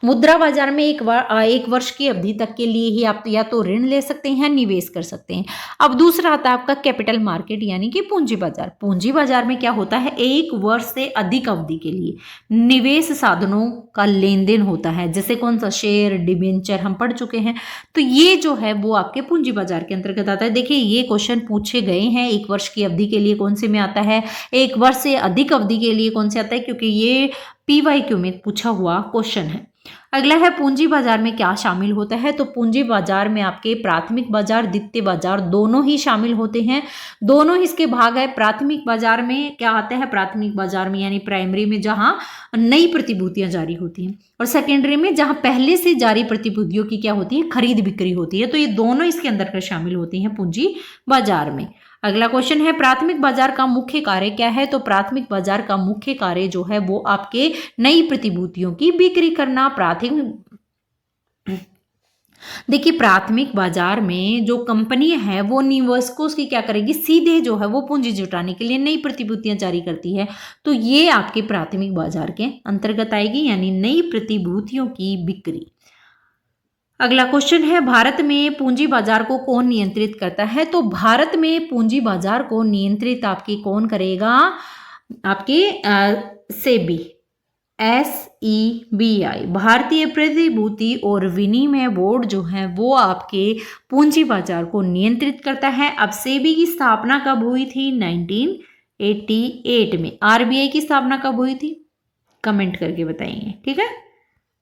Speaker 1: मुद्रा बाजार में 1 वर्ष की अवधि तक के लिए ही आप या तो ऋण ले सकते हैं, निवेश कर सकते हैं। अब दूसरा आता है आपका कैपिटल मार्केट, यानी कि पूंजी बाजार। पूंजी बाजार में क्या होता है? 1 वर्ष से अधिक अवधि के लिए निवेश साधनों का लेन देन होता है, जैसे कौन सा? शेयर, डिबेंचर हम पढ़ चुके हैं। तो ये जो है वो आपके पूंजी बाजार के अंतर्गत आता है। देखिए, ये क्वेश्चन पूछे गए हैं 1 वर्ष की अवधि के लिए कौन से में आता है, 1 वर्ष से अधिक अवधि के लिए कौन से आता है, क्योंकि ये PYQ में पूछा हुआ क्वेश्चन है। अगला है पूंजी बाजार में क्या शामिल होता है? तो पूंजी बाजार में आपके प्राथमिक बाजार, द्वितीय बाजार दोनों ही शामिल होते हैं, दोनों ही इसके भाग है। प्राथमिक बाजार में क्या आता है? प्राथमिक बाजार में यानी प्राइमरी में जहां नई प्रतिभूतियां जारी होती हैं, और सेकेंडरी में जहां पहले से जारी प्रतिभूतियों की क्या होती है? खरीद बिक्री होती है। तो ये दोनों इसके अंदर कर शामिल होती हैं पूंजी बाजार में। अगला क्वेश्चन है प्राथमिक बाजार का मुख्य कार्य क्या है? तो प्राथमिक बाजार का मुख्य कार्य जो है वो आपके नई प्रतिभूतियों की बिक्री करना। देखिए, प्राथमिक बाजार में जो कंपनी है वो निवेशकों की क्या करेगी? सीधे जो है वो पूंजी जुटाने के लिए नई प्रतिभूतियां जारी करती है। तो ये आपके प्राथमिक बाजार के अंतर्गत आएगी, यानी नई प्रतिभूतियों की बिक्री। अगला क्वेश्चन है भारत में पूंजी बाजार को कौन नियंत्रित करता है? तो भारत में पूंजी बाजार को नियंत्रित आपकी कौन करेगा? आपके सेबी, SEBI, भारतीय प्रतिभूति और विनिमय बोर्ड जो है वो आपके पूंजी बाजार को नियंत्रित करता है। अब सेबी की स्थापना कब हुई थी? 1988 में। RBI की स्थापना कब हुई थी? कमेंट करके बताइए, ठीक है।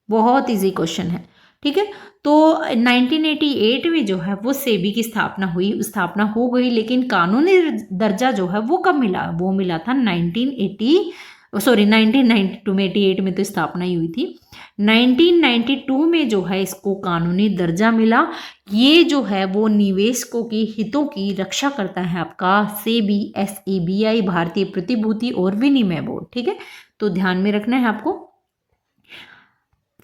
Speaker 1: बहुत इजी क्वेश्चन है, ठीक है। तो 1988 में जो है वो सेबी की स्थापना हो गई, लेकिन कानूनी दर्जा जो है वो कब मिला? वो मिला था 1992 में। 88 में तो स्थापना ही हुई थी। 1992 में जो है इसको कानूनी दर्जा मिला। ये जो है वो निवेशकों के हितों की रक्षा करता है आपका सेबी, SEBI, भारतीय प्रतिभूति और विनिमय बोर्ड, ठीक है। तो ध्यान में रखना है आपको।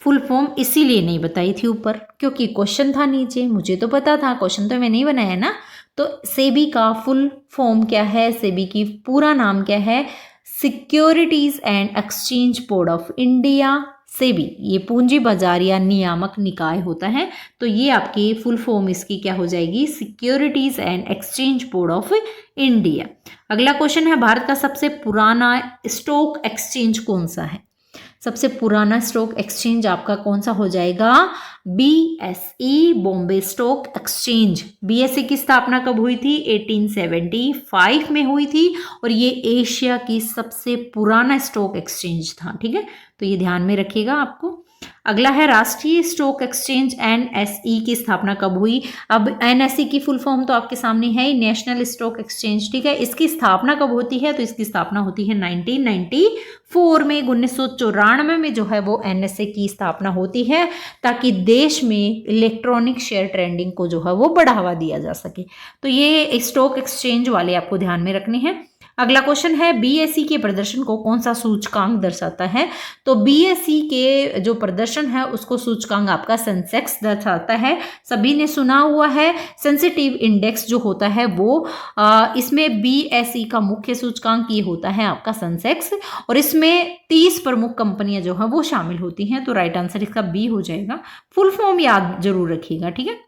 Speaker 1: फुल फॉर्म इसीलिए नहीं बताई थी ऊपर, क्योंकि क्वेश्चन था नीचे, मुझे तो पता था, क्वेश्चन तो मैं नहीं बनाया ना। तो सेबी का फुल फॉर्म क्या है? सेबी की पूरा नाम क्या है? Securities and exchange board of India. SEBI ये पूंजी बाजार या नियामक निकाय होता है। तो ये आपकी फुल फॉर्म इसकी क्या हो जाएगी? Securities and exchange board of India. अगला क्वेश्चन है भारत का सबसे पुराना स्टॉक एक्सचेंज कौन सा है? सबसे पुराना स्टॉक एक्सचेंज आपका कौन सा हो जाएगा? BSE, Bombay stock exchange. BSE की स्थापना कब हुई थी? 1875 में हुई थी, और ये एशिया की सबसे पुराना स्टॉक एक्सचेंज था, ठीक है। तो ये ध्यान में रखिएगा आपको। अगला है राष्ट्रीय स्टॉक एक्सचेंज NSE की स्थापना कब हुई? अब NSE की फुल फॉर्म तो आपके सामने है ही, नेशनल स्टॉक एक्सचेंज, ठीक है। इसकी स्थापना कब होती है? तो इसकी स्थापना होती है 1994 में। 1994 में जो है वो NSE की स्थापना होती है, ताकि देश में इलेक्ट्रॉनिक शेयर ट्रेडिंग को जो है वो बढ़ावा दिया जा सके। तो ये स्टॉक एक्सचेंज वाले आपको ध्यान में रखने हैं। अगला क्वेश्चन है बीएसई के प्रदर्शन को कौन सा सूचकांक दर्शाता है? तो बीएसई के जो प्रदर्शन है उसको सूचकांक आपका सेंसेक्स दर्शाता है। सभी ने सुना हुआ है सेंसिटिव इंडेक्स जो होता है वो इसमें बीएसई का मुख्य सूचकांक ये होता है आपका सेंसेक्स, और इसमें 30 प्रमुख कंपनियां जो है वो शामिल होती हैं। तो राइट आंसर इसका बी हो जाएगा। फुल फॉर्म याद जरूर रखिएगा, ठीक है।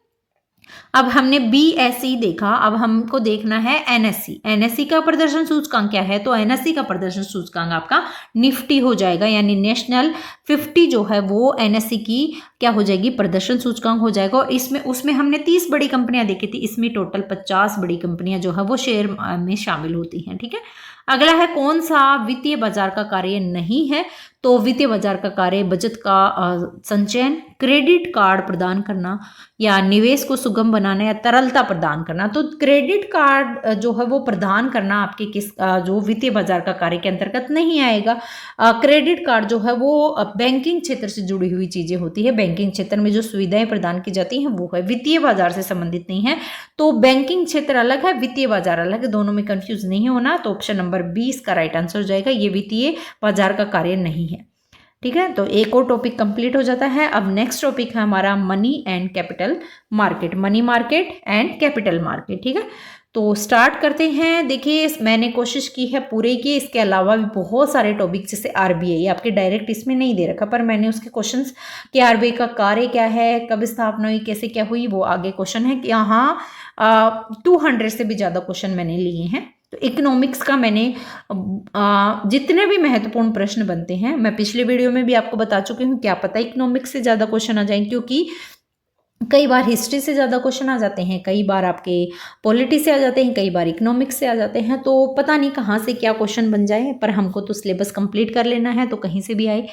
Speaker 1: अब हमने बीएसई देखा, अब हमको देखना है एनएससी। एनएससी का प्रदर्शन सूचकांक क्या है? तो एनएससी का प्रदर्शन सूचकांक आपका निफ्टी हो जाएगा, यानी नेशनल 50 जो है वो एनएससी की क्या हो जाएगी? प्रदर्शन सूचकांक हो जाएगा। और इसमें उसमें हमने 30 बड़ी कंपनियां देखी थी, इसमें टोटल 50 बड़ी कंपनियां जो है वो शेयर में शामिल होती हैं, ठीक है। अगला है कौन सा वित्तीय बाजार का कार्य नहीं है? तो वित्तीय बाजार का कार्य बचत का संचयन, क्रेडिट कार्ड प्रदान करना, या निवेश को सुगम बनाना, या तरलता प्रदान करना। तो क्रेडिट कार्ड जो है वो प्रदान करना आपके जो वित्तीय बाजार का कार्य के अंतर्गत नहीं आएगा। क्रेडिट कार्ड जो है वो बैंकिंग क्षेत्र से जुड़ी हुई चीजें होती है, बैंकिंग क्षेत्र में जो सुविधाएं प्रदान की जाती हैं वो है, वित्तीय बाजार से संबंधित नहीं है। तो बैंकिंग क्षेत्र अलग है, वित्तीय बाजार अलग है, दोनों में कंफ्यूज नहीं होना। तो ऑप्शन नंबर 20 का राइट आंसर हो जाएगा, ये वित्तीय बाजार का कार्य नहीं है, ठीक है। तो एक और टॉपिक कंप्लीट हो जाता है। अब नेक्स्ट टॉपिक है हमारा money and capital market, money market and capital market, ठीक है। तो स्टार्ट करते हैं। देखिए मैंने कोशिश की है पूरे की, इसके अलावा भी बहुत सारे टॉपिक जैसे आरबीआई आपके डायरेक्ट इसमें नहीं दे रखा, पर मैंने उसके क्वेश्चंस कि आरबीआई का कार्य क्या है, कब स्थापना हुई, कैसे क्या हुई, वो आगे क्वेश्चन है। यहाँ 200 से भी ज़्यादा क्वेश्चन मैंने लिए हैं। तो इकोनॉमिक्स का मैंने जितने भी महत्वपूर्ण प्रश्न बनते हैं, मैं पिछले वीडियो में भी आपको बता चुकी हूँ, क्या पता इकोनॉमिक्स से ज़्यादा क्वेश्चन आ जाएं, क्योंकि कई बार हिस्ट्री से ज़्यादा क्वेश्चन आ जाते हैं, कई बार आपके पॉलिटी से आ जाते हैं, कई बार इकोनॉमिक्स से आ जाते हैं। तो पता नहीं कहाँ से क्या क्वेश्चन बन जाए, पर हमको तो सिलेबस कंप्लीट कर लेना है, तो कहीं से भी आए।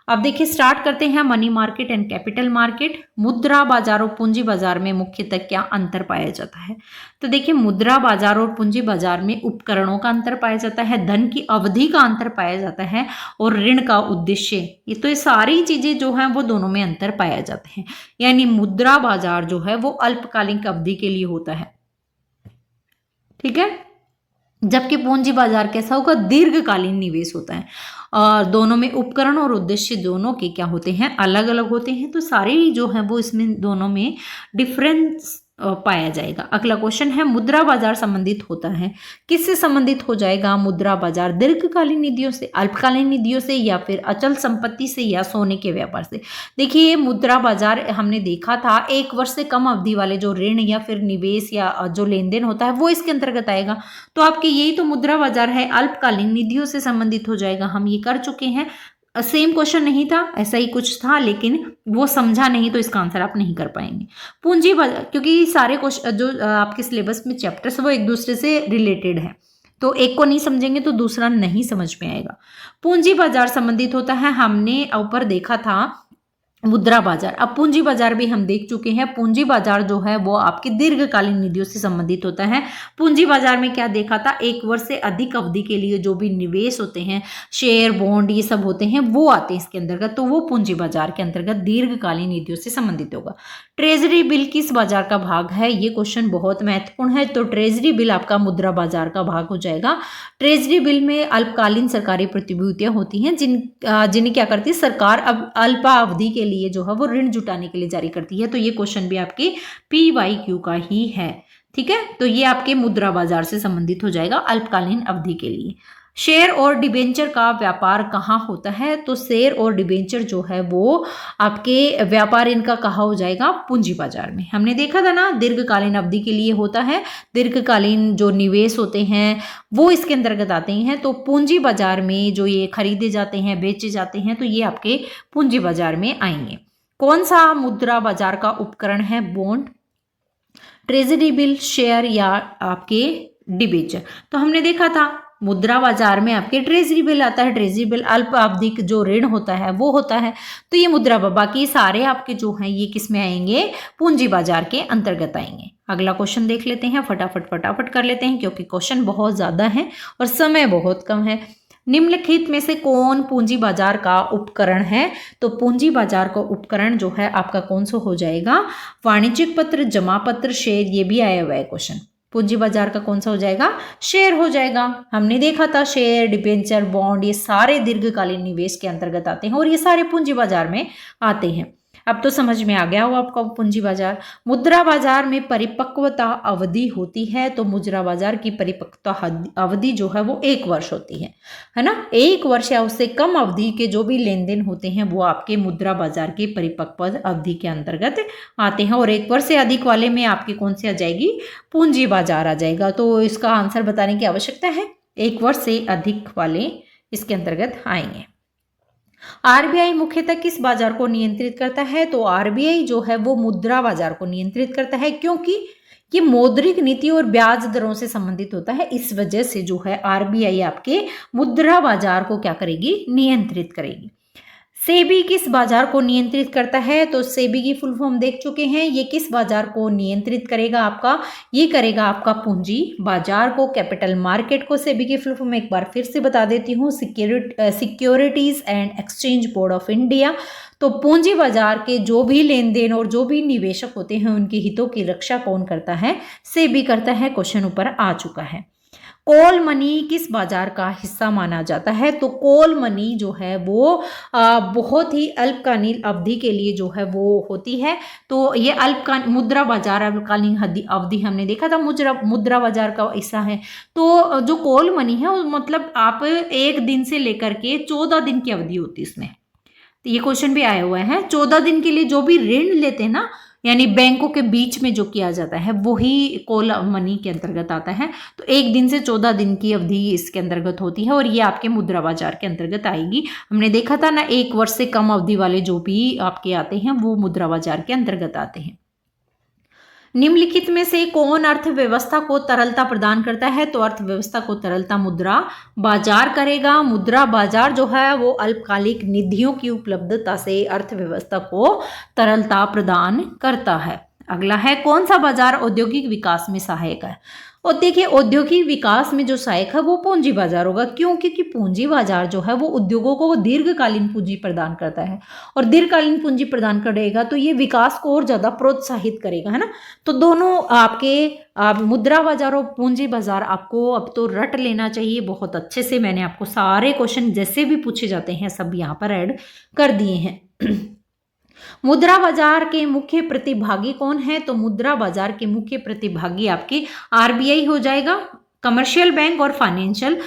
Speaker 1: अब देखिए स्टार्ट करते हैं money market and capital market. मुद्रा बाजार और पूंजी बाजार में मुख्यतः क्या अंतर पाया जाता है? तो देखिए मुद्रा बाजार और पूंजी बाजार में उपकरणों का अंतर पाया जाता है, धन की अवधि का अंतर पाया जाता है, और ऋण का उद्देश्य। ये सारी चीजें जो हैं वो दोनों में अंतर पाया जाता है। यानी मुद्रा बाजार जो है वो अल्पकालिक अवधि के लिए होता है, ठीक है, जबकि पूंजी बाजार कैसा होगा? दीर्घकालीन निवेश होता है। और दोनों में उपकरण और उद्देश्य दोनों के क्या होते हैं? अलग अलग होते हैं। तो सारे जो है वो इसमें दोनों में डिफरेंस पाया जाएगा। अगला क्वेश्चन है मुद्रा बाजार संबंधित होता है, किससे संबंधित हो जाएगा? मुद्रा बाजार दीर्घकालीन निधियों से, अल्पकालीन निधियों से, या फिर अचल संपत्ति से, या सोने के व्यापार से। देखिए मुद्रा बाजार हमने देखा था 1 वर्ष से कम अवधि वाले जो ऋण या फिर निवेश या जो लेन देन होता है वो इसके अंतर्गत आएगा। तो आपके यही तो मुद्रा बाजार है, अल्पकालीन निधियों से संबंधित हो जाएगा। हम ये कर चुके हैं, सेम क्वेश्चन नहीं था, ऐसा ही कुछ था, लेकिन वो समझा नहीं तो इसका आंसर आप नहीं कर पाएंगे। पूंजी बाजार, क्योंकि सारे क्वेश्चन जो आपके सिलेबस में चैप्टर्स वो एक दूसरे से रिलेटेड है, तो एक को नहीं समझेंगे तो दूसरा नहीं समझ में आएगा। पूंजी बाजार संबंधित होता है, हमने ऊपर देखा था मुद्रा बाजार। अब पूंजी बाजार भी हम देख चुके हैं। पूंजी बाजार जो है वो आपकी दीर्घकालीन निधियों से संबंधित होता है। पूंजी बाजार में क्या देखा था? 1 वर्ष से अधिक अवधि के लिए जो भी निवेश होते हैं, शेयर, बॉन्ड, ये सब होते हैं, वो आते हैं इसके अंतर्गत। तो वो पूंजी बाजार के अंतर्गत दीर्घकालीन निधियों से संबंधित होगा। ट्रेजरी बिल किस बाजार का भाग है? ये क्वेश्चन बहुत महत्वपूर्ण है। तो ट्रेजरी बिल आपका मुद्रा बाजार का भाग हो जाएगा। ट्रेजरी बिल में अल्पकालीन सरकारी प्रतिभूतियां होती हैं, जिन्हें क्या करती है सरकार अब अल्पावधि के लिए जो है वो ऋण जुटाने के लिए जारी करती है। तो ये क्वेश्चन भी आपके PYQ का ही है, ठीक है। तो ये आपके मुद्रा बाजार से संबंधित हो जाएगा अल्पकालीन अवधि के लिए। शेयर और डिबेंचर का व्यापार कहाँ होता है? तो शेयर और डिबेंचर जो है वो आपके व्यापार इनका कहाँ हो जाएगा? पूंजी बाजार में। हमने देखा था ना, दीर्घकालीन अवधि के लिए होता है, दीर्घकालीन जो निवेश होते हैं वो इसके अंतर्गत आते हैं। तो पूंजी बाजार में जो ये खरीदे जाते हैं, बेचे जाते हैं, तो ये आपके पूंजी बाजार में आएंगे। कौन सा मुद्रा बाजार का उपकरण है? बॉन्ड, ट्रेजरी बिल, शेयर, या आपके डिबेंचर। तो हमने देखा था मुद्रा बाजार में आपके ट्रेजरी बिल आता है। ट्रेजरी बिल अल्प अवधि जो ऋण होता है वो होता है। तो ये मुद्रा, बाकी सारे आपके जो हैं ये किस में आएंगे? पूंजी बाजार के अंतर्गत आएंगे। अगला क्वेश्चन देख लेते हैं, फटाफट कर लेते हैं, क्योंकि क्वेश्चन बहुत ज्यादा है और समय बहुत कम है। निम्नलिखित में से कौन पूंजी बाजार का उपकरण है? तो पूंजी बाजार का उपकरण जो है आपका कौन सा हो जाएगा? वाणिज्यिक पत्र, जमा पत्र, शेयर। ये भी आया हुआ है क्वेश्चन। पूंजी बाजार का कौन सा हो जाएगा, शेयर हो जाएगा। हमने देखा था शेयर, डिबेंचर, बॉन्ड ये सारे दीर्घकालीन निवेश के अंतर्गत आते हैं और ये सारे पूंजी बाजार में आते हैं। अब तो समझ में आ गया होगा आपको पूंजी बाजार। मुद्रा बाजार में परिपक्वता अवधि होती है, तो मुद्रा बाजार की परिपक्वता अवधि जो है वो 1 वर्ष होती है ना। 1 वर्ष या उससे कम अवधि के जो भी लेन देन होते हैं वो आपके मुद्रा बाजार के परिपक्व अवधि के अंतर्गत आते हैं, और 1 वर्ष से अधिक वाले में आपकी कौन सी आ जाएगी, पूंजी बाजार आ जाएगा। तो इसका आंसर बताने की आवश्यकता है, 1 वर्ष से अधिक वाले इसके अंतर्गत आएंगे। आरबीआई मुख्यतः किस बाजार को नियंत्रित करता है, तो आरबीआई जो है वो मुद्रा बाजार को नियंत्रित करता है, क्योंकि ये मौद्रिक नीति और ब्याज दरों से संबंधित होता है। इस वजह से जो है आरबीआई आपके मुद्रा बाजार को क्या करेगी, नियंत्रित करेगी। सेबी किस बाजार को नियंत्रित करता है, तो सेबी की फुल फॉर्म देख चुके हैं। ये किस बाजार को नियंत्रित करेगा आपका, ये करेगा आपका पूंजी बाजार को, कैपिटल मार्केट को। सेबी की फुल फॉर्म एक बार फिर से बता देती हूँ, securities and exchange board of India. तो पूंजी बाजार के जो भी लेन देन और जो भी निवेशक होते हैं उनके हितों की रक्षा कौन करता है, सेबी करता है। क्वेश्चन ऊपर आ चुका है। कॉल मनी किस बाजार का हिस्सा माना जाता है, तो कॉल मनी जो है वो बहुत ही अल्पकालीन अवधि के लिए जो है वो होती है। तो ये अल्पकालीन मुद्रा बाजार अल्पकालीन अवधि हमने देखा था मुद्रा बाजार का हिस्सा है। तो जो कॉल मनी है वो मतलब आप 1 दिन से लेकर के 14 दिन की अवधि होती है इसमें। तो ये क्वेश्चन भी आए हुए हैं, 14 दिन के लिए जो भी ऋण लेते हैं ना, यानी बैंकों के बीच में जो किया जाता है वही कॉल मनी के अंतर्गत आता है। तो 1 दिन से 14 दिन की अवधि इसके अंतर्गत होती है और ये आपके मुद्रा बाजार के अंतर्गत आएगी। हमने देखा था ना, 1 वर्ष से कम अवधि वाले जो भी आपके आते हैं वो मुद्रा बाजार के अंतर्गत आते हैं। निम्नलिखित में से कौन अर्थव्यवस्था को तरलता प्रदान करता है, तो अर्थव्यवस्था को तरलता मुद्रा बाजार करेगा। मुद्रा बाजार जो है वो अल्पकालिक निधियों की उपलब्धता से अर्थव्यवस्था को तरलता प्रदान करता है। अगला है, कौन सा बाजार औद्योगिक विकास में सहायक है, और देखिए औद्योगिक विकास में जो सहायक है वो पूंजी बाजार होगा। क्यों, क्योंकि पूंजी बाजार जो है वो उद्योगों को दीर्घकालीन पूंजी प्रदान करता है, और दीर्घकालीन पूंजी प्रदान करेगा तो ये विकास को और ज़्यादा प्रोत्साहित करेगा, है ना। तो दोनों आपके मुद्रा बाजार और पूंजी बाजार आपको अब तो रट लेना चाहिए बहुत अच्छे से। मैंने आपको सारे क्वेश्चन जैसे भी पूछे जाते हैं सब यहाँ पर ऐड कर दिए हैं। मुद्रा बाजार के मुख्य प्रतिभागी कौन है, तो मुद्रा बाजार के मुख्य प्रतिभागी आपके आरबीआई हो जाएगा। कमर्शियल बैंक और फाइनेंशियल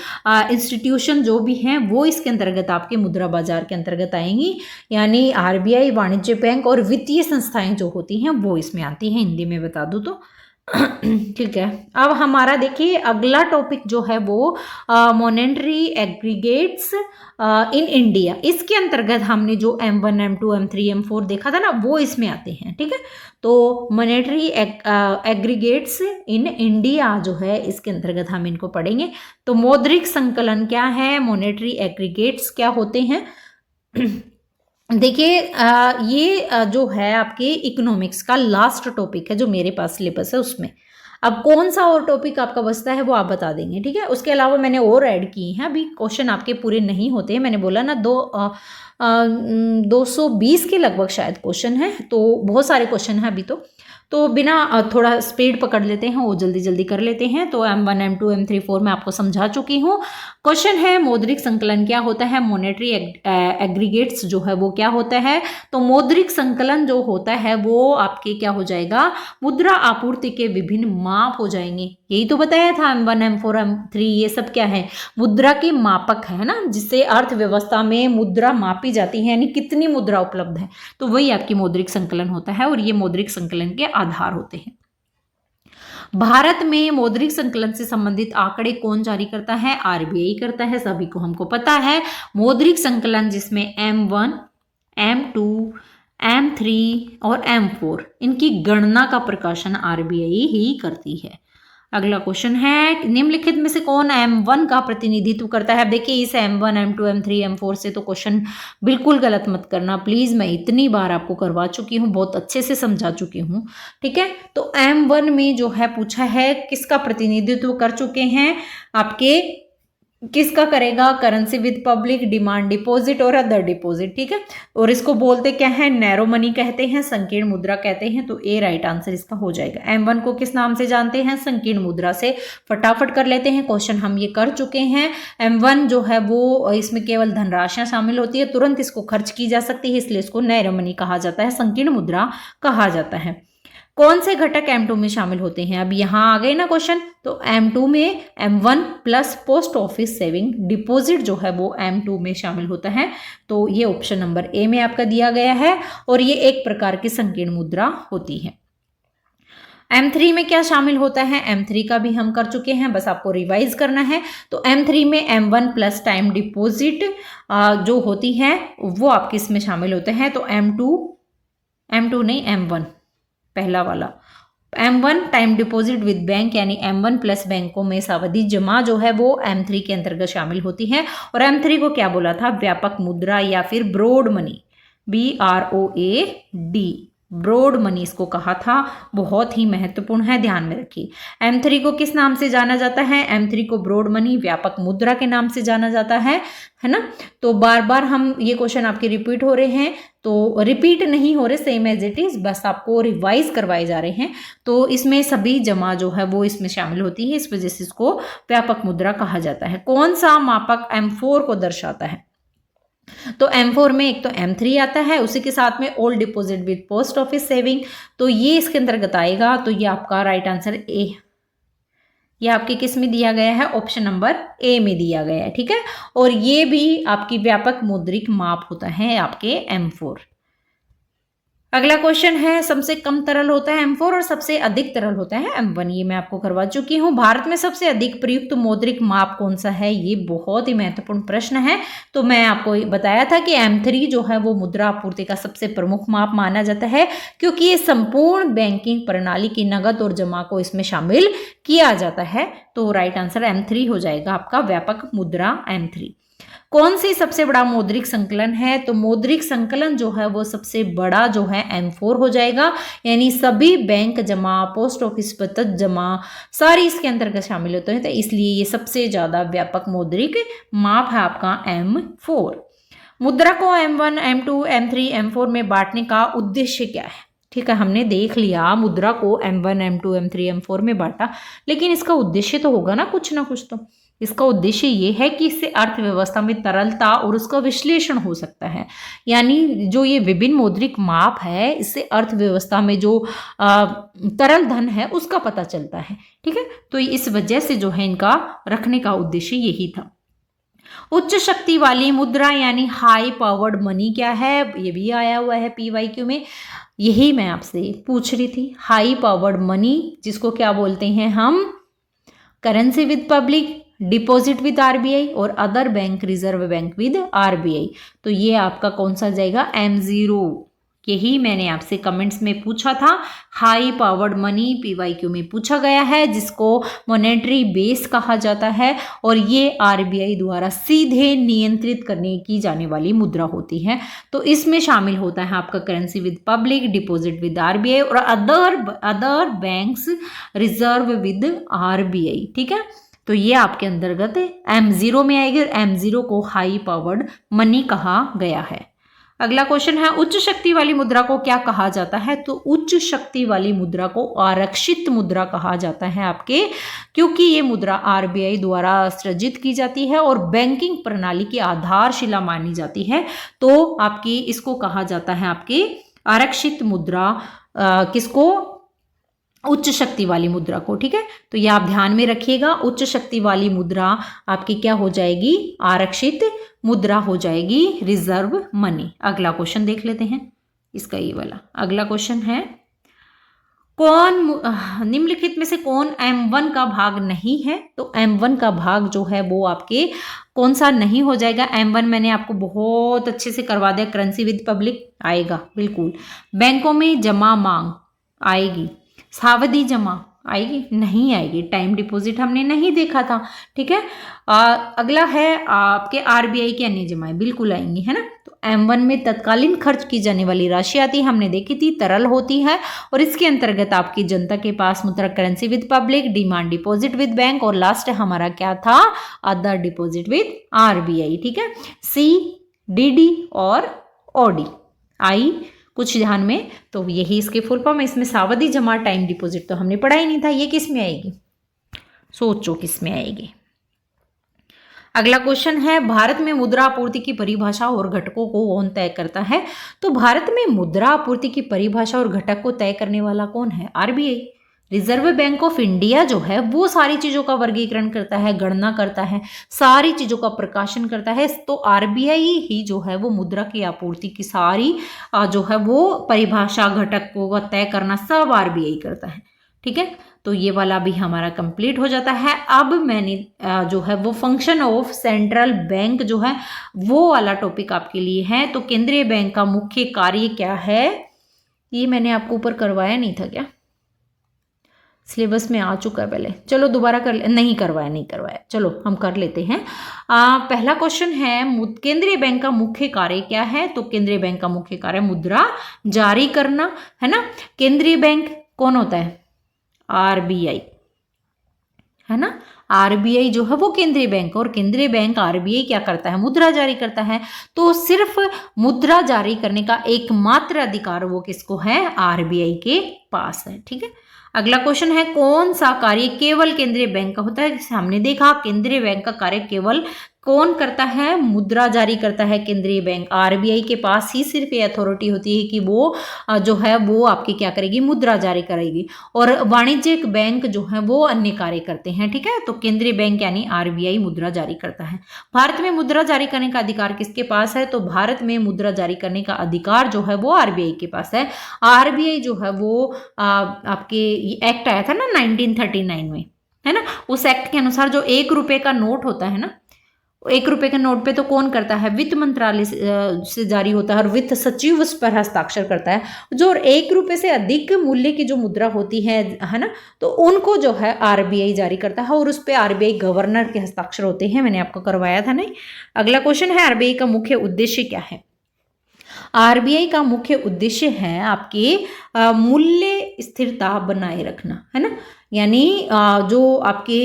Speaker 1: इंस्टीट्यूशन जो भी हैं वो इसके अंतर्गत आपके मुद्रा बाजार के अंतर्गत आएंगी, यानी आरबीआई, वाणिज्य बैंक और वित्तीय संस्थाएं जो होती हैं वो इसमें आती हैं। हिंदी में बता दूं तो ठीक है। अब हमारा देखिए अगला टॉपिक जो है वो मॉनेटरी एग्रीगेट्स इन इंडिया। इसके अंतर्गत हमने जो M1, M2, M3, M4 देखा था ना वो इसमें आते हैं, ठीक है। तो मॉनेटरी एग्रीगेट्स इन इंडिया जो है इसके अंतर्गत हम इनको पढ़ेंगे। तो मौद्रिक संकलन क्या है, मॉनेटरी एग्रीगेट्स क्या होते हैं। देखिए ये जो है आपके इकोनॉमिक्स का लास्ट टॉपिक है जो मेरे पास सिलेबस है उसमें। अब कौन सा और टॉपिक आपका बचता है वो आप बता देंगे, ठीक है। उसके अलावा मैंने और ऐड किए हैं, अभी क्वेश्चन आपके पूरे नहीं होते हैं। मैंने बोला ना 220 के लगभग शायद क्वेश्चन है, तो बहुत सारे क्वेश्चन हैं अभी तो बिना थोड़ा स्पीड पकड़ लेते हैं, वो जल्दी जल्दी कर लेते हैं। तो M1, M2, M3, 4 मैं आपको समझा चुकी हूँ। क्वेश्चन है मौद्रिक संकलन क्या होता है, मॉनेटरी एग्रीगेट्स जो है वो क्या होता है। तो मौद्रिक संकलन जो होता है वो आपके क्या हो जाएगा, मुद्रा आपूर्ति के विभिन्न माप हो जाएंगे। यही तो बताया था, M1, M4, M3 ये सब क्या है, मुद्रा के मापक है ना, जिससे अर्थव्यवस्था में मुद्रा मापी जाती है, यानी कितनी मुद्रा उपलब्ध है। तो वही आपकी मौद्रिक संकलन होता है और ये मौद्रिक संकलन के आधार होते हैं। भारत में मौद्रिक संकलन से संबंधित आंकड़े कौन जारी करता है, आरबीआई करता है, सभी को हमको पता है। मौद्रिक संकलन जिसमें M1, M2, M3 और M4 इनकी गणना का प्रकाशन आरबीआई ही करती है। अगला क्वेश्चन है, निम्नलिखित में से कौन M1 का प्रतिनिधित्व करता है। अब देखिए इस M1, M2, M3, M4 से तो क्वेश्चन बिल्कुल गलत मत करना प्लीज, मैं इतनी बार आपको करवा चुकी हूँ, बहुत अच्छे से समझा चुकी हूँ, ठीक है। तो M1 में जो है पूछा है किसका प्रतिनिधित्व कर चुके हैं, आपके किसका करेगा? Currency with public, demand deposit और अदर डिपॉजिट, ठीक है। और इसको बोलते क्या है? नैरो मनी कहते हैं, संकीर्ण मुद्रा कहते हैं। तो ए राइट आंसर इसका हो जाएगा। M1 को किस नाम से जानते हैं? संकीर्ण मुद्रा से। फटाफट कर लेते हैं, क्वेश्चन हम ये कर चुके हैं। M1 जो है वो इसमें केवल धनराशियां शामिल होती है, तुरंत इसको खर्च की जा सकती है, इसलिए इसको नैरो मनी कहा जाता है, संकीर्ण मुद्रा कहा जाता है। कौन से घटक M2 में शामिल होते हैं? अब यहाँ आ गए ना क्वेश्चन। तो M2 में M1 plus post office saving deposit जो है वो M2 में शामिल होता है। तो ये ऑप्शन नंबर ए में आपका दिया गया है और ये एक प्रकार की संकीर्ण मुद्रा होती है। M3 में क्या शामिल होता है? M3 का भी हम कर चुके हैं, बस आपको रिवाइज करना है। तो M3 में M1 प्लस टाइम डिपॉजिट जो होती है वो आपके इसमें शामिल होते हैं। तो M2 नहीं M1 पहला वाला, M1 time deposit with bank यानी M1 प्लस बैंकों में सावधि जमा जो है वो M3 के अंतर्गत शामिल होती है। और M3 को क्या बोला था? व्यापक मुद्रा या फिर broad money, BROAD, broad money इसको कहा था। बहुत ही महत्वपूर्ण है, ध्यान में रखिए। M3 को किस नाम से जाना जाता है? M3 को ब्रॉड मनी, व्यापक मुद्रा के नाम से जाना जाता है ना। तो बार बार हम ये क्वेश्चन आपके रिपीट हो रहे हैं, तो रिपीट नहीं हो रहे, सेम एज इट इज, बस आपको रिवाइज करवाए जा रहे हैं। तो इसमें सभी जमा जो है वो इसमें शामिल होती है, इस वजह से इसको व्यापक मुद्रा कहा जाता है। कौन सा मापक M4 को दर्शाता है? तो M4 में एक तो M3 आता है, उसी के साथ में old deposit with post office saving, तो ये इसके अंतर्गत आएगा। तो ये आपका राइट आंसर ए, ये आपके किस में दिया गया है? ऑप्शन नंबर ए में दिया गया है, ठीक है। और ये भी आपकी व्यापक मौद्रिक माप होता है आपके M4। अगला क्वेश्चन है, सबसे कम तरल होता है M4 और सबसे अधिक तरल होता है M1। ये मैं आपको करवा चुकी हूँ। भारत में सबसे अधिक प्रयुक्त मौद्रिक माप कौन सा है? ये बहुत ही महत्वपूर्ण प्रश्न है। तो मैं आपको बताया था कि M3 जो है वो मुद्रा आपूर्ति का सबसे प्रमुख माप माना जाता है, क्योंकि ये संपूर्ण बैंकिंग प्रणाली की नगद और जमा को इसमें शामिल किया जाता है। तो राइट आंसर M3 हो जाएगा आपका, व्यापक मुद्रा M3। कौन सी सबसे बड़ा मौद्रिक संकलन है? तो मौद्रिक संकलन जो है वो सबसे बड़ा जो है M4 हो जाएगा, यानी सभी बैंक जमा, पोस्ट ऑफिस बचत जमा सारी इसके अंतर्गत शामिल होते हैं। तो इसलिए ये सबसे ज्यादा व्यापक मौद्रिक माप है आपका M4। मुद्रा को M1, M2, M3, M4 में बांटने का उद्देश्य क्या है? ठीक है, हमने देख लिया मुद्रा को M1, M2, M3, M4 में बांटा, लेकिन इसका उद्देश्य तो होगा ना कुछ। तो इसका उद्देश्य ये है कि इससे अर्थव्यवस्था में तरलता और उसका विश्लेषण हो सकता है। यानी जो ये विभिन्न मौद्रिक माप है, इससे अर्थव्यवस्था में जो तरल धन है उसका पता चलता है, ठीक है। तो इस वजह से जो है इनका रखने का उद्देश्य यही था। उच्च शक्ति वाली मुद्रा यानी हाई पावर्ड मनी क्या है? ये भी आया हुआ है PYQ में, यही मैं आपसे पूछ रही थी। हाई पावर्ड मनी जिसको क्या बोलते हैं हम? Currency with public, deposit with RBI और other bank, reserve bank with RBI। तो ये आपका कौन सा जाएगा? M0। यही मैंने आपसे कमेंट्स में पूछा था। हाई पावर्ड मनी PYQ में पूछा गया है, जिसको मॉनेटरी बेस कहा जाता है और ये RBI द्वारा सीधे नियंत्रित करने की जाने वाली मुद्रा होती है। तो इसमें शामिल होता है आपका currency with public, deposit with RBI और other banks, reserve with RBI, ठीक है। तो ये आपके अंतर्गत M0 में आएगी। M0 को हाई पावर्ड मनी कहा गया है। अगला क्वेश्चन है, उच्च शक्ति वाली मुद्रा को क्या कहा जाता है? तो उच्च शक्ति वाली मुद्रा को आरक्षित मुद्रा कहा जाता है आपके, क्योंकि ये मुद्रा RBI द्वारा सृजित की जाती है और बैंकिंग प्रणाली की आधारशिला मानी जाती है। तो आपकी इसको कहा जाता है आपके आरक्षित मुद्रा। किसको? उच्च शक्ति वाली मुद्रा को, ठीक है। तो ये आप ध्यान में रखिएगा, उच्च शक्ति वाली मुद्रा आपकी क्या हो जाएगी? आरक्षित मुद्रा हो जाएगी, रिजर्व मनी। अगला क्वेश्चन देख लेते हैं, इसका ये वाला अगला क्वेश्चन है, कौन निम्नलिखित में से कौन M1 का भाग नहीं है? तो M1 का भाग जो है वो आपके कौन सा नहीं हो जाएगा? M1 मैंने आपको बहुत अच्छे से करवा दिया। करेंसी विद पब्लिक आएगा बिल्कुल, बैंकों में जमा मांग आएगी, सावधि जमा आएगी? नहीं आएगी। टाइम डिपॉजिट हमने नहीं देखा था, ठीक है। अगला है आपके RBI के अन्य जमाएं, बिल्कुल आएंगी, है ना। तो M1 में तत्कालीन खर्च की जाने वाली राशि आती है, हमने देखी थी तरल होती है, और इसके अंतर्गत आपकी जनता के पास मुद्रा currency with public, demand deposit with bank, और लास्ट हमारा क्या था, अदर डिपॉजिट विद RBI। ठीक है, C, DD और OD आई कुछ ध्यान में, तो यही इसके फुल फॉर्म है। इसमें सावधि जमा टाइम डिपॉजिट तो हमने पढ़ा ही नहीं था, ये किस में आएगी, सोचो किस में आएगी। अगला क्वेश्चन है, भारत में मुद्रा आपूर्ति की परिभाषा और घटकों को कौन तय करता है। तो भारत में मुद्रा आपूर्ति की परिभाषा और घटक को तय करने वाला कौन है, RBI। Reserve bank of India जो है वो सारी चीजों का वर्गीकरण करता है, गणना करता है, सारी चीजों का प्रकाशन करता है। तो RBI ही जो है वो मुद्रा की आपूर्ति की सारी जो है वो परिभाषा, घटक को तय करना सब RBI करता है। ठीक है, तो ये वाला भी हमारा कंप्लीट हो जाता है। अब मैंने जो है वो फंक्शन ऑफ सेंट्रल बैंक जो है वो वाला टॉपिक आपके लिए है। तो केंद्रीय बैंक का मुख्य कार्य क्या है, ये मैंने आपको ऊपर करवाया नहीं था क्या, सिलेबस में आ चुका है पहले, चलो दोबारा कर नहीं करवाया, चलो हम कर लेते हैं। पहला क्वेश्चन है, केंद्रीय बैंक का मुख्य कार्य क्या है। तो केंद्रीय बैंक का मुख्य कार्य मुद्रा जारी करना है ना। केंद्रीय बैंक कौन होता है, RBI है ना। RBI जो है वो केंद्रीय बैंक, और केंद्रीय बैंक RBI क्या करता है, मुद्रा जारी करता है। तो सिर्फ मुद्रा जारी करने का एकमात्र अधिकार वो किसको है, RBI के पास है। ठीक है, अगला क्वेश्चन है, कौन सा कार्य केवल केंद्रीय बैंक का होता है। हमने देखा केंद्रीय बैंक का कार्य केवल कौन करता है, मुद्रा जारी करता है केंद्रीय बैंक। RBI के पास ही सिर्फ ये अथॉरिटी होती है कि वो जो है वो आपकी क्या करेगी, मुद्रा जारी करेगी, और वाणिज्यिक बैंक जो है वो अन्य कार्य करते हैं। ठीक है, तो केंद्रीय बैंक यानी RBI मुद्रा जारी करता है। भारत में मुद्रा जारी करने का अधिकार किसके पास है। तो भारत में मुद्रा जारी करने का अधिकार जो है वो RBI के पास है। RBI जो है वो आपके एक्ट आया था ना 1939 में, है ना। उस एक्ट के अनुसार जो 1 रुपए का नोट होता है ना, 1 रुपए के नोट पे तो कौन करता है, वित्त मंत्रालय से जारी होता है, और वित्त सचिव उस पर हस्ताक्षर करता है। जो 1 रुपए से अधिक मूल्य की जो मुद्रा होती है ना, तो उनको जो है RBI जारी करता है, और उस पर RBI गवर्नर के हस्ताक्षर होते हैं, मैंने आपको करवाया था नहीं। अगला क्वेश्चन है, RBI का मुख्य उद्देश्य क्या है। RBI का मुख्य उद्देश्य है आपके मूल्य स्थिरता बनाए रखना, है ना। यानी जो आपके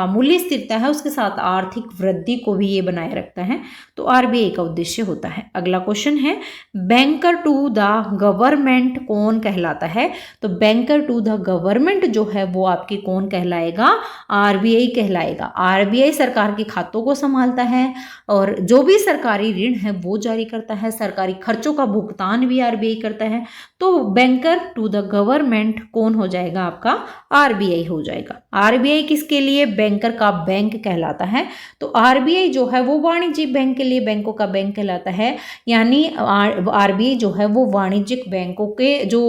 Speaker 1: मूल्य स्थिरता है उसके साथ आर्थिक वृद्धि को भी ये बनाए रखता है, तो RBI का उद्देश्य होता है। अगला क्वेश्चन है, बैंकर टू द गवर्नमेंट कौन कहलाता है। तो बैंकर टू द गवर्नमेंट जो है वो आपके कौन कहलाएगा, RBI कहलाएगा। RBI सरकार के खातों को संभालता है, और जो भी सरकारी ऋण है वो जारी करता है, सरकारी खर्चों का भुगतान भी RBI करता है। तो बैंकर टू द गवर्नमेंट कौन हो जाएगा, आपका RBI हो जाएगा। RBI किसके लिए, बैंकर का बैंक कहलाता है। तो RBI जो है वो वाणिज्यिक बैंक के लिए बैंकों का बैंक कहलाता है। यानी RBI जो है वो वाणिज्यिक बैंकों के जो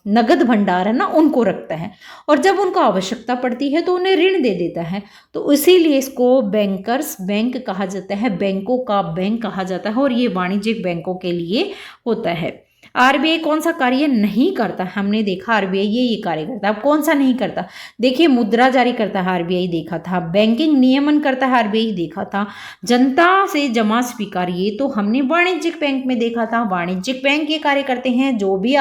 Speaker 1: नगद भंडार है ना उनको रखता है, और जब उनको आवश्यकता पड़ती है तो उन्हें ऋण दे देता है। तो इसीलिए इसको बैंकर्स बैंक कहा जाता है, बैंकों का बैंक कहा जाता है, और ये वाणिज्यिक बैंकों के लिए होता है। RBI कौन सा कार्य नहीं करता, हमने देखा RBI ये कार्य करता है। अब कौन सा नहीं करता, देखिए मुद्रा जारी करता है RBI देखा था, बैंकिंग नियमन करता है RBI देखा था, जनता से जमा स्वीकार ये तो हमने वाणिज्यिक बैंक में देखा था। वाणिज्यिक बैंक ये कार्य करते हैं, जो भी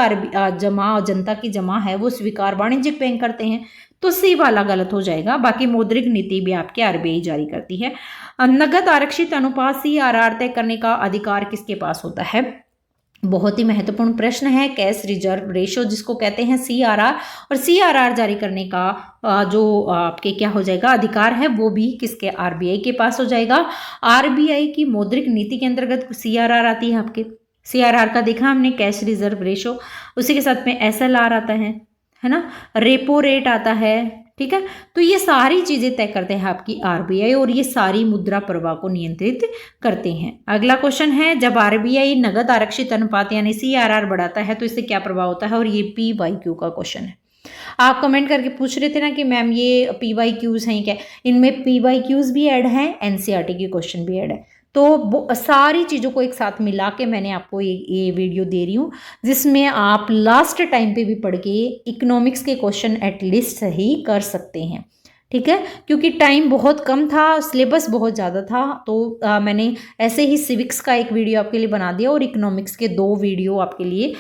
Speaker 1: जमा जनता की जमा है वो स्वीकार वाणिज्यिक बैंक करते हैं। तो सी वाला गलत हो जाएगा। बाकी मौद्रिक नीति भी आपके RBI जारी करती है। नगद आरक्षित अनुपात CRR तय करने का अधिकार किसके पास होता है, बहुत ही महत्वपूर्ण प्रश्न है। कैश रिजर्व रेशो जिसको कहते हैं CRR, और CRR जारी करने का जो आपके क्या हो जाएगा अधिकार है वो भी किसके, RBI के पास हो जाएगा। RBI की मौद्रिक नीति के अंतर्गत CRR आती है आपके। CRR का देखा हमने, कैश रिजर्व रेशो, उसी के साथ में SLR आता है ना, रेपो रेट आता है। ठीक है, तो ये सारी चीजें तय करते हैं आपकी RBI, और ये सारी मुद्रा प्रवाह को नियंत्रित करते हैं। अगला क्वेश्चन है, जब RBI नगद आरक्षित अनुपात यानी CRR बढ़ाता है तो इससे क्या प्रभाव होता है, और ये PYQ का क्वेश्चन है। आप कमेंट करके पूछ रहे थे ना कि मैम ये PYQs हैं क्या, इनमें PYQs भी ऐड हैं, NCERT के क्वेश्चन भी ऐड है। तो सारी चीज़ों को एक साथ मिला के मैंने आपको ये वीडियो दे रही हूँ, जिसमें आप लास्ट टाइम पे भी पढ़ के इकोनॉमिक्स के क्वेश्चन एटलीस्ट सही कर सकते हैं। ठीक है, क्योंकि टाइम बहुत कम था, सिलेबस बहुत ज़्यादा था, तो मैंने ऐसे ही सिविक्स का एक वीडियो आपके लिए बना दिया और इकोनॉमिक्स के 2 वीडियो आपके लिए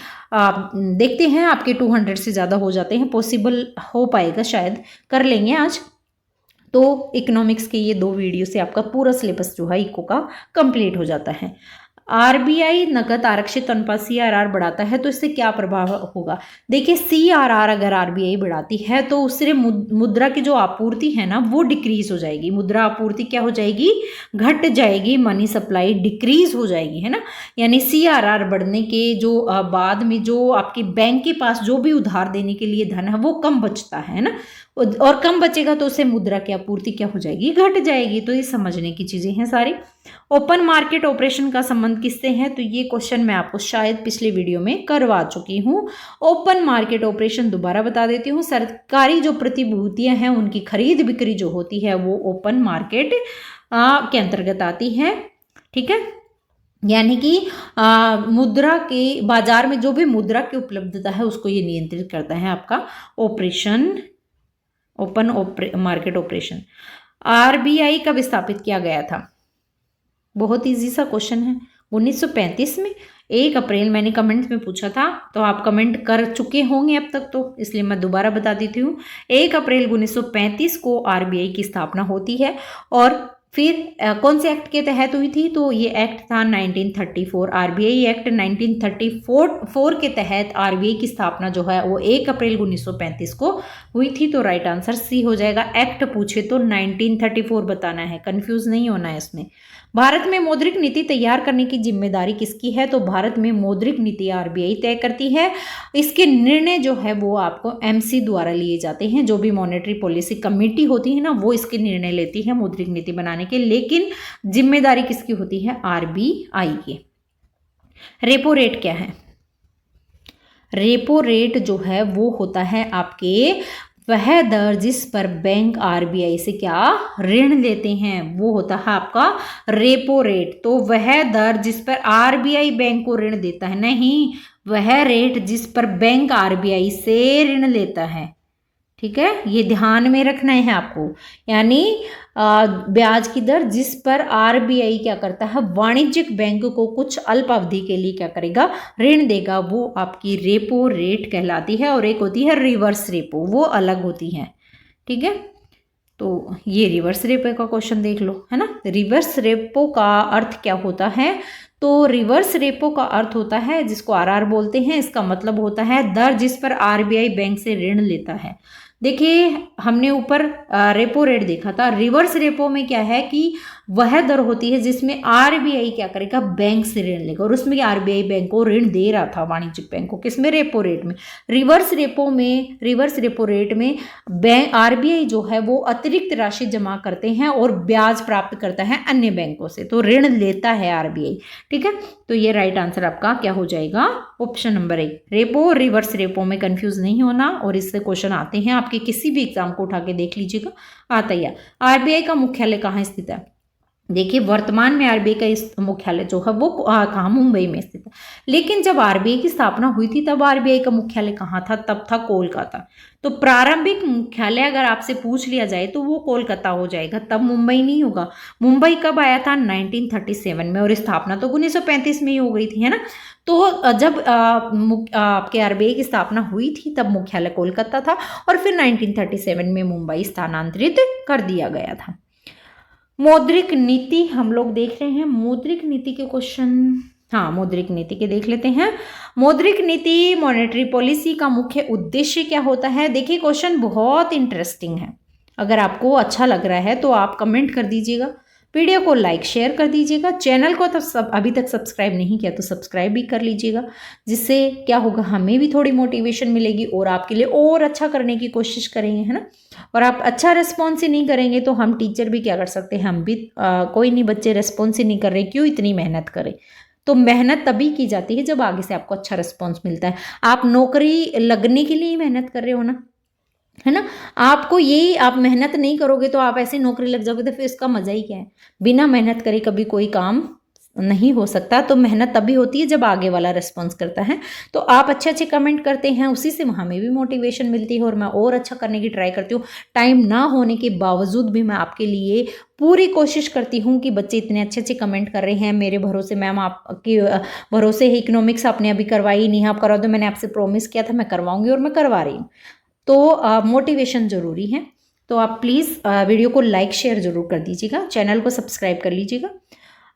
Speaker 1: देखते हैं। आपके 200 से ज़्यादा हो जाते हैं, पॉसिबल हो पाएगा, शायद कर लेंगे आज। तो इकोनॉमिक्स के ये 2 वीडियो से आपका पूरा सिलेबस जो है इको का कंप्लीट हो जाता है। आरबीआई नकद आरक्षित अनुपात सीआरआर बढ़ाता है तो इससे क्या प्रभाव होगा? देखिए, सीआरआर अगर आरबीआई बढ़ाती है तो उससे मुद्रा की जो आपूर्ति है ना वो डिक्रीज हो जाएगी। मुद्रा आपूर्ति क्या हो जाएगी? घट जाएगी, मनी सप्लाई डिक्रीज हो जाएगी, है ना। यानी सीआरआर बढ़ने के जो बाद में जो आपके बैंक के पास जो भी उधार देने के लिए धन है वो कम बचता है ना, और कम बचेगा तो उससे मुद्रा की आपूर्ति क्या हो जाएगी? घट जाएगी। तो ये समझने की चीजें हैं सारी। ओपन मार्केट ऑपरेशन का संबंध किससे है? तो ये क्वेश्चन मैं आपको शायद पिछले वीडियो में करवा चुकी हूँ। ओपन मार्केट ऑपरेशन दोबारा बता देती हूँ। सरकारी जो प्रतिभूतियां हैं उनकी खरीद बिक्री जो होती है वो ओपन मार्केट के अंतर्गत आती है। ठीक है, यानी कि मुद्रा के बाजार में जो भी मुद्रा की उपलब्धता है उसको ये नियंत्रित करता है आपका operation, open market operation. RBI कब स्थापित किया गया था? बहुत इजी सा क्वेश्चन है, 1935 में 1 अप्रैल। मैंने कमेंट में पूछा था तो आप कमेंट कर चुके होंगे अब तक, तो इसलिए मैं दोबारा बता देती हूँ। 1 अप्रैल 1935 को आरबीआई की स्थापना होती है। और फिर कौन से एक्ट के तहत हुई थी? तो ये एक्ट था 1934, आरबीआई एक्ट 1934 के तहत आरबीआई की स्थापना जो है वो 1 अप्रैल 1935 को हुई थी। तो राइट आंसर सी हो जाएगा। एक्ट पूछे तो 1934 बताना है, कंफ्यूज नहीं होना है इसमें। भारत में मौद्रिक नीति तैयार करने की जिम्मेदारी किसकी है? तो भारत में मौद्रिक नीति आरबीआई तय करती है। इसके निर्णय जो है वो आपको एमसी द्वारा लिए जाते हैं। जो भी मॉनेटरी पॉलिसी कमेटी होती है ना वो इसके निर्णय लेती है मौद्रिक नीति बनाने के, लेकिन जिम्मेदारी किसकी होती है? आरबीआई की। रेपो रेट क्या है? रेपो रेट जो है वो होता है आपके वह दर जिस पर बैंक आरबीआई से क्या ऋण लेते हैं, वो होता है आपका रेपो रेट। तो वह दर जिस पर आरबीआई बैंक को ऋण देता है, नहीं, वह रेट जिस पर बैंक आरबीआई से ऋण लेता है। ठीक है, ये ध्यान में रखना है आपको। यानी ब्याज की दर जिस पर आरबीआई क्या करता है, वाणिज्यिक बैंक को कुछ अल्प अवधि के लिए क्या करेगा? ऋण देगा, वो आपकी रेपो रेट कहलाती है। और एक होती है रिवर्स रेपो, वो अलग होती है। ठीक है, तो ये रिवर्स रेपो का क्वेश्चन देख लो, है ना। रिवर्स रेपो का अर्थ क्या होता है? तो रिवर्स रेपो का अर्थ होता है, जिसको आरआर बोलते हैं, इसका मतलब होता है दर जिस पर आरबीआई बैंक से ऋण लेता है। देखिए, हमने ऊपर रेपो रेट देखा था। रिवर्स रेपो में क्या है कि वह दर होती है जिसमें आरबीआई क्या करेगा? बैंक से ऋण लेगा, और उसमें आरबीआई बैंक को ऋण दे रहा था, वाणिज्यिक बैंक को, किसमें? रेपो रेट में। रिवर्स रेपो रेट में बैंक आरबीआई जो है वो अतिरिक्त राशि जमा करते हैं और ब्याज प्राप्त करता है अन्य बैंकों से, तो ऋण लेता है आरबीआई। ठीक है, तो ये राइट आंसर आपका क्या हो जाएगा? Option number 1, repo. Reverse repo में कंफ्यूज नहीं होना, और इससे क्वेश्चन आते हैं आपके किसी भी एग्जाम को उठा के देख लीजिएगा, आता ही है। आरबीआई का मुख्यालय कहाँ स्थित है? देखिए, वर्तमान में आरबीआई का मुख्यालय जो है वो कहाँ? मुंबई में स्थित है। लेकिन जब आरबीआई की स्थापना हुई थी तब आरबीआई का मुख्यालय कहाँ था? तब था कोलकाता। तो प्रारंभिक मुख्यालय अगर आपसे पूछ लिया जाए तो वो कोलकाता हो जाएगा, तब मुंबई नहीं होगा। मुंबई कब आया था? 1937 में, और स्थापना तो 1935 में ही हो गई थी, है ना। तो जब आपके आरबीआई की स्थापना हुई थी तब मुख्यालय कोलकाता था, और फिर 1937 में मुंबई स्थानांतरित कर दिया गया था। मौद्रिक नीति हम लोग देख रहे हैं। मौद्रिक नीति के क्वेश्चन, हाँ, मौद्रिक नीति के देख लेते हैं। मौद्रिक नीति मॉनेटरी पॉलिसी का मुख्य उद्देश्य क्या होता है? देखिए, क्वेश्चन बहुत इंटरेस्टिंग है। अगर आपको अच्छा लग रहा है तो आप कमेंट कर दीजिएगा, वीडियो को लाइक शेयर कर दीजिएगा, चैनल को तो अभी तक सब्सक्राइब नहीं किया तो सब्सक्राइब भी कर लीजिएगा। जिससे क्या होगा, हमें भी थोड़ी मोटिवेशन मिलेगी और आपके लिए और अच्छा करने की कोशिश करेंगे, है ना। और आप अच्छा रिस्पॉन्स ही नहीं करेंगे तो हम टीचर भी क्या कर सकते हैं? हम भी कोई नहीं, बच्चे रिस्पॉन्स ही नहीं कर रहे, क्यों इतनी मेहनत करें? तो मेहनत तभी की जाती है जब आगे से आपको अच्छा रिस्पॉन्स मिलता है। आप नौकरी लगने के लिए ही मेहनत कर रहे हो ना, है ना। आपको यही, आप मेहनत नहीं करोगे तो आप ऐसे नौकरी लग जाओगे तो फिर इसका मजा ही क्या है? बिना मेहनत करे कभी कोई काम नहीं हो सकता। तो मेहनत तभी होती है जब आगे वाला रिस्पॉन्स करता है। तो आप अच्छे अच्छे कमेंट करते हैं, उसी से हमें भी मोटिवेशन मिलती है और मैं और अच्छा करने की ट्राई करती हूँ। टाइम ना होने के बावजूद भी मैं आपके लिए पूरी कोशिश करती हूँ कि बच्चे इतने अच्छे अच्छे कमेंट कर रहे हैं। मेरे भरोसे मैम, आपके भरोसे है। इकोनॉमिक्स आपने अभी करवाई नहीं, आप करवा दो, मैंने आपसे प्रॉमिस किया था मैं करवाऊंगी और मैं करवा रही हूँ। तो मोटिवेशन ज़रूरी है। तो आप प्लीज़ वीडियो को लाइक शेयर ज़रूर कर दीजिएगा, चैनल को सब्सक्राइब कर लीजिएगा।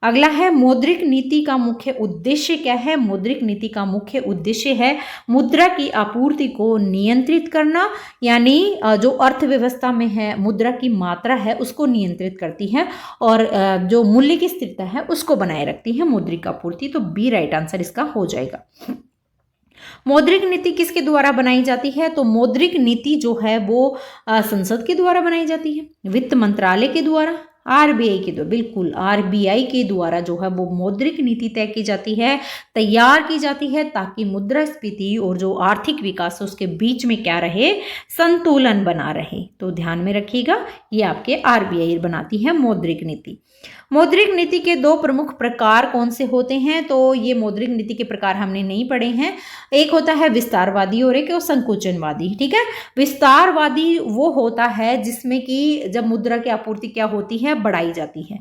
Speaker 1: अगला है मौद्रिक नीति का मुख्य उद्देश्य क्या है। मौद्रिक नीति का मुख्य उद्देश्य है मुद्रा की आपूर्ति को नियंत्रित करना, यानी जो अर्थव्यवस्था में है मुद्रा की मात्रा है उसको नियंत्रित करती है और जो मूल्य की स्थिरता है उसको बनाए रखती है मौद्रिक आपूर्ति। तो बी राइट आंसर इसका हो जाएगा। मौद्रिक नीति किसके द्वारा बनाई जाती है। तो मौद्रिक नीति जो है वो संसद के द्वारा बनाई जाती है, वित्त मंत्रालय के द्वारा, आरबीआई के द्वारा, बिल्कुल आरबीआई के द्वारा जो है वो मौद्रिक नीति तय की जाती है, तैयार की जाती है, ताकि मुद्रास्फीति और जो आर्थिक विकास है उसके बीच में क्या रहे, संतुलन बना रहे। तो ध्यान में रखिएगा, ये आपके आरबीआई बनाती है मौद्रिक नीति। मौद्रिक नीति के दो प्रमुख प्रकार कौन से होते हैं। तो ये मौद्रिक नीति के प्रकार हमने नहीं पढ़े हैं। एक होता है विस्तारवादी और एक संकुचनवादी। ठीक है, विस्तारवादी वो होता है जिसमें कि जब मुद्रा की आपूर्ति क्या होती है, बढ़ाई जाती है।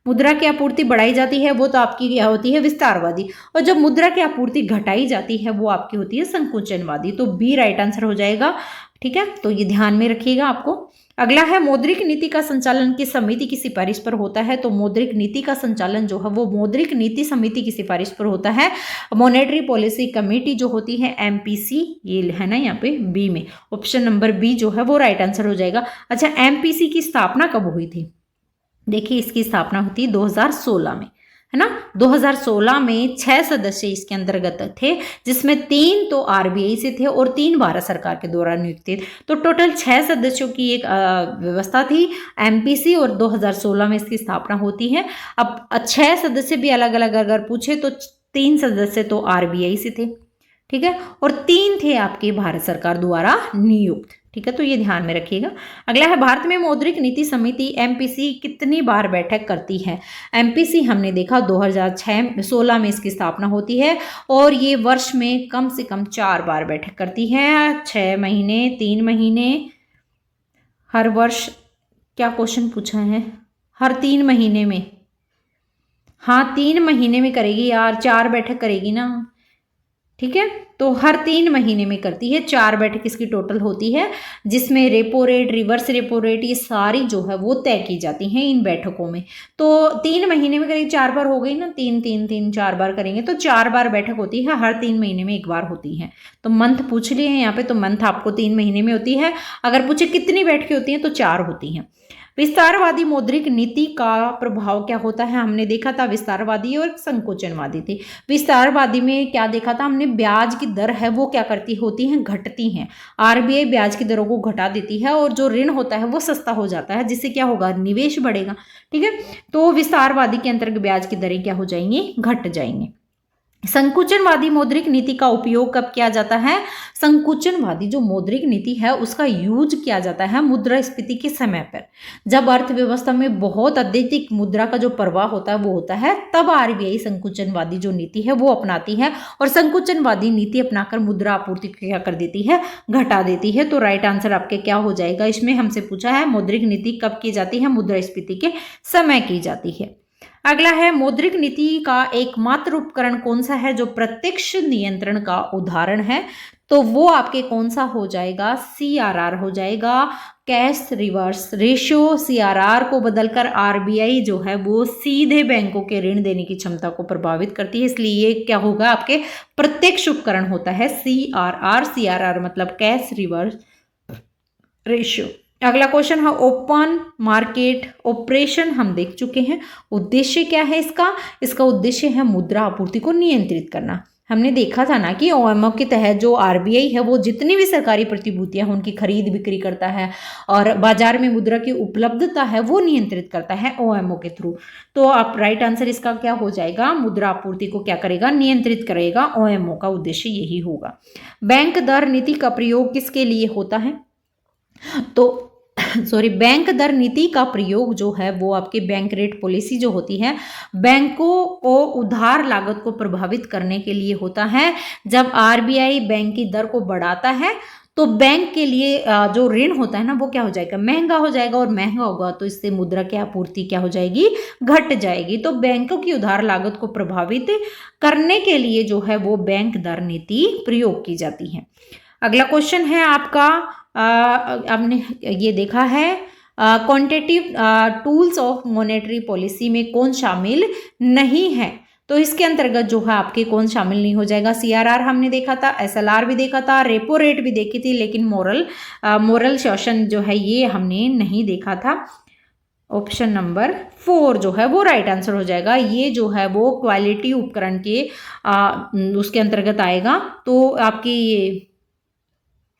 Speaker 1: मुद्रा की आपूर्ति बढ़ाई जाती है वो तो आपकी क्या होती है, विस्तारवादी। और जब मुद्रा की आपूर्ति घटाई जाती है वो आपकी होती है संकुचनवादी। तो बी राइट आंसर हो जाएगा। ठीक है, तो ये ध्यान में रखिएगा आपको। अगला है मौद्रिक नीति का संचालन किस समिति की सिफारिश पर होता है। तो मौद्रिक नीति का संचालन जो है वो मौद्रिक नीति समिति की सिफारिश पर होता है। मॉनेटरी पॉलिसी कमेटी जो होती है, एमपीसी, ये है ना यहाँ पे बी में, ऑप्शन नंबर बी जो है वो राइट आंसर हो जाएगा। अच्छा, एमपीसी की स्थापना कब हुई थी। देखिए, इसकी स्थापना होती है 2016 में, है ना। 2016 में 6 सदस्य इसके अंतर्गत थे, जिसमें 3 तो आरबीआई से थे और 3 भारत सरकार के द्वारा नियुक्त थे। तो टोटल 6 सदस्यों की एक व्यवस्था थी एमपीसी और 2016 में इसकी स्थापना होती है। अब 6 सदस्य भी अलग अलग अगर पूछे तो 3 सदस्य तो आरबीआई से थे, ठीक है, और 3 थे आपके भारत सरकार द्वारा नियुक्त। ठीक है, तो ये ध्यान में रखिएगा। अगला है भारत में मौद्रिक नीति समिति एमपीसी कितनी बार बैठक करती है। एमपीसी हमने देखा 2016 में इसकी स्थापना होती है और ये वर्ष में कम से कम 4 बार बैठक करती है। 6 महीने, 3 महीने, हर वर्ष। क्या क्वेश्चन पूछा है, हर 3 महीने में। हाँ, 3 महीने में करेगी यार, 4 बैठक करेगी ना। ठीक है, तो हर 3 महीने में करती है। 4 बैठक इसकी टोटल होती है, जिसमें repo rate, reverse repo rate, ये सारी जो है वो तय की जाती हैं इन बैठकों में। तो 3 महीने में करेंगे, 4 बार हो गई ना, 3 4 बार करेंगे तो 4 बार बैठक होती है, हर 3 महीने में 1 बार होती है। तो मंथ पूछ लिए हैं यहाँ पे, तो मंथ आपको 3 महीने में होती है। अगर पूछे कितनी बैठकें होती हैं तो 4 होती हैं। विस्तारवादी मौद्रिक नीति का प्रभाव क्या होता है, हमने देखा था विस्तारवादी और संकोचनवादी थी। विस्तारवादी में क्या देखा था हमने, ब्याज की दर है वो क्या करती होती है, घटती हैं। आरबीआई ब्याज की दरों को घटा देती है और जो ऋण होता है वो सस्ता हो जाता है, जिससे क्या होगा, निवेश बढ़ेगा। ठीक है, तो विस्तारवादी के अंतर्गत ब्याज की दरें क्या हो जाएंगी, घट जाएंगी। संकुचनवादी मौद्रिक नीति का उपयोग कब किया जाता है। संकुचनवादी जो मौद्रिक नीति है उसका यूज किया जाता है मुद्रास्फीति के समय पर, जब अर्थव्यवस्था में बहुत अत्यधिक मुद्रा का जो प्रवाह होता है वो होता है, तब आरबीआई संकुचनवादी जो नीति है वो अपनाती है और संकुचनवादी नीति अपनाकर मुद्रा आपूर्ति क्या कर देती है, घटा देती है। तो राइट आंसर आपके क्या हो जाएगा, इसमें हमसे पूछा है मौद्रिक नीति कब की जाती है, मुद्रास्फीति के समय की जाती है। अगला है मौद्रिक नीति का एकमात्र उपकरण कौन सा है जो प्रत्यक्ष नियंत्रण का उदाहरण है। तो वो आपके कौन सा हो जाएगा, सीआरआर हो जाएगा, कैश रिवर्स रेशियो। सीआरआर को बदलकर आरबीआई जो है वो सीधे बैंकों के ऋण देने की क्षमता को प्रभावित करती है, इसलिए ये क्या होगा, आपके प्रत्यक्ष उपकरण होता है सीआरआर। सीआरआर मतलब कैश रिवर्स रेशियो। अगला क्वेश्चन है ओपन मार्केट ऑपरेशन, हम देख चुके हैं। उद्देश्य क्या है इसका, इसका उद्देश्य है मुद्रा आपूर्ति को नियंत्रित करना। हमने देखा था ना कि ओएमओ के तहत जो आरबीआई है वो जितनी भी सरकारी प्रतिभूतियां हैं उनकी खरीद बिक्री करता है और बाजार में मुद्रा की उपलब्धता है वो नियंत्रित करता है ओएमओ के थ्रू। तो आप राइट आंसर इसका क्या हो जाएगा, मुद्रा आपूर्ति को क्या करेगा, नियंत्रित करेगा। ओएमओ का उद्देश्य यही होगा। बैंक दर नीति का प्रयोग किसके लिए होता है। तो सॉरी बैंक दर नीति का प्रयोग जो है वो आपके बैंक रेट पॉलिसी जो होती है बैंकों को उधार लागत को प्रभावित करने के लिए होता है। जब आरबीआई बैंक की दर को बढ़ाता है तो बैंक के लिए जो ऋण होता है ना वो क्या हो जाएगा, महंगा हो जाएगा, और महंगा होगा तो इससे मुद्रा की आपूर्ति क्या हो जाएगी, घट जाएगी। तो बैंकों की उधार लागत को प्रभावित करने के लिए जो है वो बैंक दर नीति प्रयोग की जाती है। अगला क्वेश्चन है आपका, आपने ये देखा है quantitative tools of monetary policy में कौन शामिल नहीं है। तो इसके अंतर्गत जो है आपके कौन शामिल नहीं हो जाएगा, सीआरआर हमने देखा था, एसएलआर भी देखा था, रेपो रेट भी देखी थी, लेकिन मोरल शोषण जो है ये हमने नहीं देखा था। ऑप्शन नंबर 4 जो है वो राइट आंसर हो जाएगा। ये जो है वो क्वालिटी उपकरण के उसके अंतर्गत आएगा, तो आपकी ये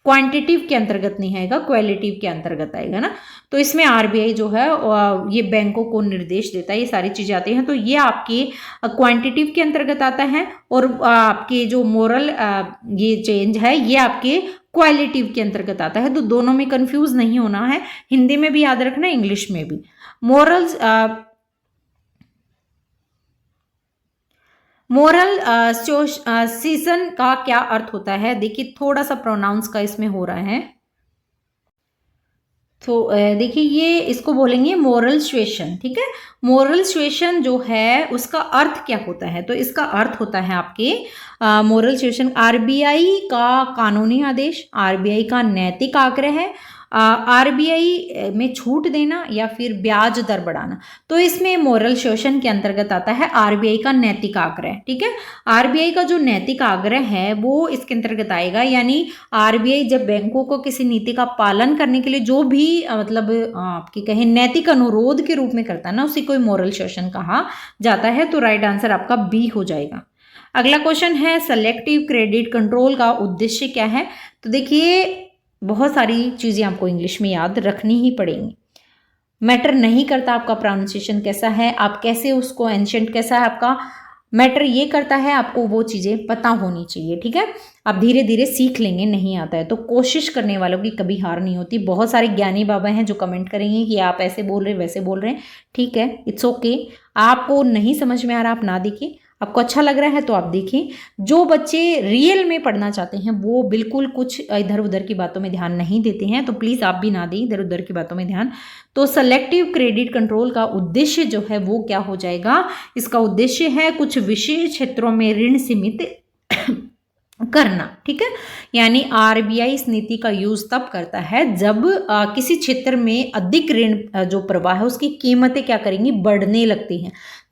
Speaker 1: क्वांटिटिव के अंतर्गत नहीं आएगा, क्वालिटिव के अंतर्गत आएगा ना। तो इसमें आरबीआई जो है ये बैंकों को निर्देश देता है, ये सारी चीजें आती हैं, तो ये आपके क्वांटिटिव के अंतर्गत आता है, और आपके जो मोरल ये चेंज है ये आपके क्वालिटिव के अंतर्गत आता है। तो दोनों में कंफ्यूज नहीं होना है, हिंदी में भी याद रखना, इंग्लिश में भी। मोरल सीजन का क्या अर्थ होता है, देखिए थोड़ा सा प्रोनाउंस का इसमें हो रहा है, तो देखिए ये इसको बोलेंगे मोरल सुएशन, ठीक है। मोरल सुएशन जो है उसका अर्थ क्या होता है, तो इसका अर्थ होता है आपके मोरल सुएशन आरबीआई का कानूनी आदेश, आरबीआई का नैतिक आग्रह है, आरबीआई में छूट देना या फिर ब्याज दर बढ़ाना। तो इसमें मोरल शोषण के अंतर्गत आता है आरबीआई का नैतिक आग्रह, ठीक है। आरबीआई का जो नैतिक आग्रह है वो इसके अंतर्गत आएगा, यानी आरबीआई जब बैंकों को किसी नीति का पालन करने के लिए जो भी मतलब आपकी कहें नैतिक अनुरोध के रूप में करता है ना, उसी को मोरल शोषण कहा जाता है। तो राइट आंसर आपका बी हो जाएगा। अगला क्वेश्चन है सेलेक्टिव क्रेडिट कंट्रोल का उद्देश्य क्या है। तो देखिए बहुत सारी चीज़ें आपको इंग्लिश में याद रखनी ही पड़ेंगी। मैटर नहीं करता आपका प्रोनाउंसिएशन कैसा है, आप कैसे उसको एंशेंट कैसा है आपका, मैटर ये करता है आपको वो चीज़ें पता होनी चाहिए, ठीक है। आप धीरे धीरे सीख लेंगे, नहीं आता है तो कोशिश करने वालों की कभी हार नहीं होती। बहुत सारे ज्ञानी बाबा हैं जो कमेंट करेंगे कि आप ऐसे बोल रहे वैसे बोल रहे हैं, ठीक है, इट्स ओके। आपको नहीं समझ में आ रहा आप ना देखिए, आपको अच्छा लग रहा है तो आप देखें। जो बच्चे रियल में पढ़ना चाहते हैं वो बिल्कुल कुछ इधर उधर की बातों में ध्यान नहीं देते हैं, तो प्लीज़ आप भी ना दें इधर उधर की बातों में ध्यान। तो सेलेक्टिव क्रेडिट कंट्रोल का उद्देश्य जो है वो क्या हो जाएगा, इसका उद्देश्य है कुछ विशेष क्षेत्रों में ऋण सीमित करना, ठीक है। यानी आरबीआई इस नीति का यूज तब करता है जब किसी क्षेत्र में अधिक ऋण जो प्रवाह है उसकी कीमतें क्या करेंगी, बढ़ने लगती हैं,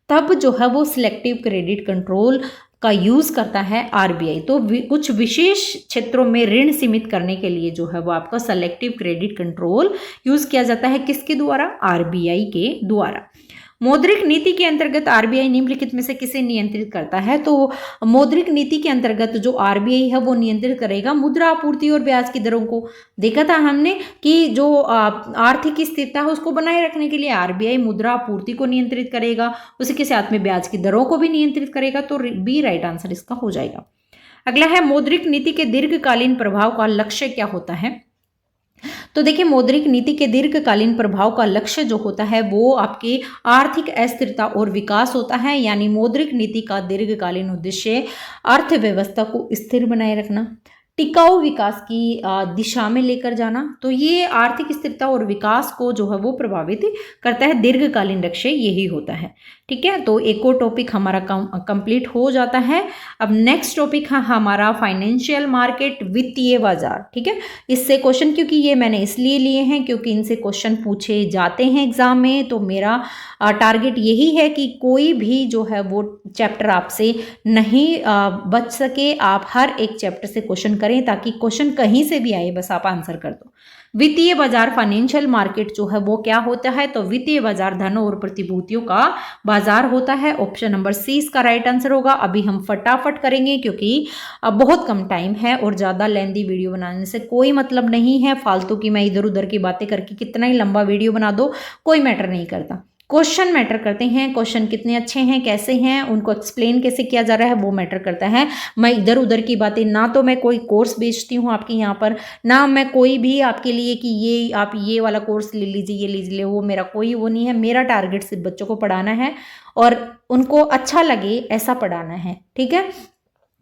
Speaker 1: तब जो है वो सिलेक्टिव क्रेडिट कंट्रोल का यूज करता है आरबीआई। तो कुछ विशेष क्षेत्रों में ऋण सीमित करने के लिए जो है वो आपका सेलेक्टिव क्रेडिट कंट्रोल यूज किया जाता है, किसके द्वारा, आरबीआई के द्वारा। मौद्रिक नीति के अंतर्गत आरबीआई निम्नलिखित में से किसे नियंत्रित करता है। तो मौद्रिक नीति के अंतर्गत जो आरबीआई है वो नियंत्रित करेगा मुद्रा आपूर्ति और ब्याज की दरों को। देखा था हमने कि जो आर्थिक स्थिरता है उसको बनाए रखने के लिए आरबीआई मुद्रा आपूर्ति को नियंत्रित करेगा, उसी के साथ में ब्याज की दरों को भी नियंत्रित करेगा। तो बी राइट आंसर इसका हो जाएगा। अगला है मौद्रिक नीति के दीर्घकालीन प्रभाव का लक्ष्य क्या होता है। तो देखिए मौद्रिक नीति के दीर्घकालीन प्रभाव का लक्ष्य जो होता है वो आपकी आर्थिक अस्थिरता और विकास होता है। यानी मौद्रिक नीति का दीर्घकालीन उद्देश्य अर्थव्यवस्था को स्थिर बनाए रखना, टिकाऊ विकास की दिशा में लेकर जाना। तो ये आर्थिक स्थिरता और विकास को जो है वो प्रभावित करता है, दीर्घकालीन लक्ष्य यही होता है, ठीक है। तो एक और टॉपिक हमारा कंप्लीट हो जाता है। अब नेक्स्ट टॉपिक है हमारा फाइनेंशियल मार्केट, वित्तीय बाजार, ठीक है। इससे क्वेश्चन क्योंकि ये मैंने इसलिए लिए हैं क्योंकि इनसे क्वेश्चन पूछे जाते हैं एग्जाम में, तो मेरा टारगेट यही है कि कोई भी जो है वो चैप्टर आपसे नहीं बच सके। आप हर एक चैप्टर से क्वेश्चन करें ताकि क्वेश्चन कहीं से भी आए बस आप आंसर कर दो। वित्तीय बाजार फाइनेंशियल मार्केट जो है वो क्या होता है, तो वित्तीय बाजार धन और प्रतिभूतियों का बाजार होता है। ऑप्शन नंबर सी इसका राइट आंसर होगा। अभी हम फटाफट करेंगे क्योंकि अब बहुत कम टाइम है और ज़्यादा लेंदी वीडियो बनाने से कोई मतलब नहीं है। फालतू की मैं इधर उधर की बातें करके कितना ही लंबा वीडियो बना दो कोई मैटर नहीं करता। क्वेश्चन मैटर करते हैं, क्वेश्चन कितने अच्छे हैं, कैसे हैं, उनको एक्सप्लेन कैसे किया जा रहा है वो मैटर करता है। मैं इधर उधर की बातें, ना तो मैं कोई कोर्स बेचती हूँ आपके यहाँ पर, ना मैं कोई भी आपके लिए कि ये आप ये वाला कोर्स ले लीजिए, ये लीजिए, वो मेरा कोई वो नहीं है। मेरा टारगेट सिर्फ बच्चों को पढ़ाना है और उनको अच्छा लगे ऐसा पढ़ाना है, ठीक है।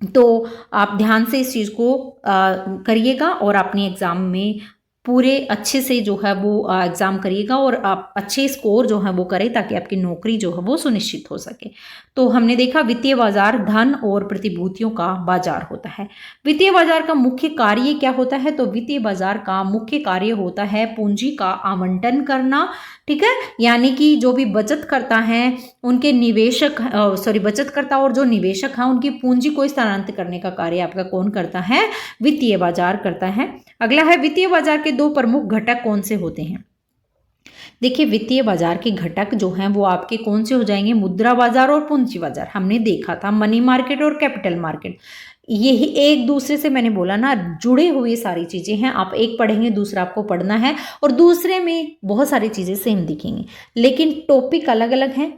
Speaker 1: तो आप ध्यान से इस चीज़ को करिएगा और अपने एग्ज़ाम में पूरे अच्छे से जो है वो एग्ज़ाम करिएगा और आप अच्छे स्कोर जो है वो करें ताकि आपकी नौकरी जो है वो सुनिश्चित हो सके। तो हमने देखा वित्तीय बाजार धन और प्रतिभूतियों का बाजार होता है। वित्तीय बाजार का मुख्य कार्य क्या होता है? तो वित्तीय बाजार का मुख्य कार्य होता है पूंजी का आवंटन करना, ठीक है। यानी कि जो भी बचतकर्ता हैं उनके निवेशक बचतकर्ता और जो निवेशक हैं उनकी पूंजी को स्थानांतरित करने का कार्य आपका कौन करता है? वित्तीय बाजार करता है। अगला है वित्तीय बाजार के दो प्रमुख घटक कौन से होते हैं? देखिए वित्तीय बाजार के घटक जो हैं वो आपके कौन से हो जाएंगे? मुद्रा बाजार और पूंजी बाजार। हमने देखा था मनी मार्केट और कैपिटल मार्केट, यही एक दूसरे से मैंने बोला ना जुड़े हुए सारी चीज़ें हैं। आप एक पढ़ेंगे दूसरा आपको पढ़ना है और दूसरे में बहुत सारी चीज़ें सेम दिखेंगी लेकिन टॉपिक अलग अलग हैं।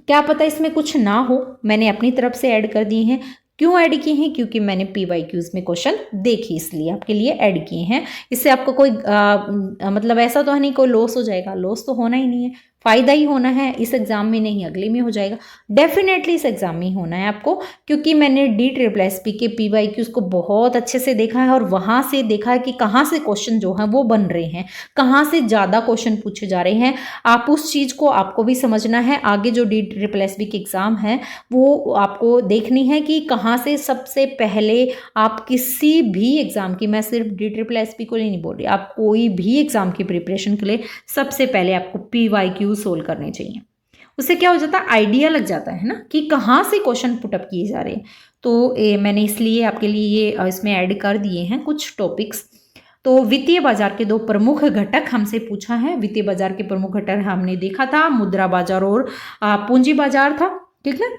Speaker 1: क्या पता इसमें कुछ ना हो, मैंने अपनी तरफ से ऐड कर दिए हैं। क्यों ऐड किए हैं? क्योंकि मैंने PYQs में क्वेश्चन देखे इसलिए आपके लिए ऐड किए हैं। इससे आपको कोई मतलब ऐसा तो है नहीं कोई लॉस हो जाएगा, लॉस तो होना ही नहीं है, फ़ायदा ही होना है। इस एग्ज़ाम में नहीं अगले में हो जाएगा, डेफिनेटली इस एग्ज़ाम में ही होना है आपको, क्योंकि मैंने DSSP के PYQs को बहुत अच्छे से देखा है और वहाँ से देखा है कि कहाँ से क्वेश्चन जो है वो बन रहे हैं, कहाँ से ज़्यादा क्वेश्चन पूछे जा रहे हैं। आप उस चीज़ को आपको भी समझना है। आगे जो DSSP के एग्ज़ाम है वो आपको देखनी है कि कहाँ से सबसे पहले आप किसी भी एग्ज़ाम की, मैं सिर्फ DSSP को नहीं बोल रही, आप कोई भी एग्ज़ाम की प्रिपरेशन के लिए सबसे पहले आपको PYQ सोल्व करने चाहिए। उससे क्या हो जाता है? आइडिया लग जाता है ना कि कहाँ से क्वेश्चन पुटअप किए जा रहे हैं। तो मैंने इसलिए आपके लिए ये इसमें ऐड कर दिए हैं कुछ टॉपिक्स। तो वित्तीय बाजार के दो प्रमुख घटक हमसे पूछा है। वित्तीय बाजार के प्रमुख घटक हमने देखा था मुद्रा बाजार और पूंजी बाजार था, ठीक है।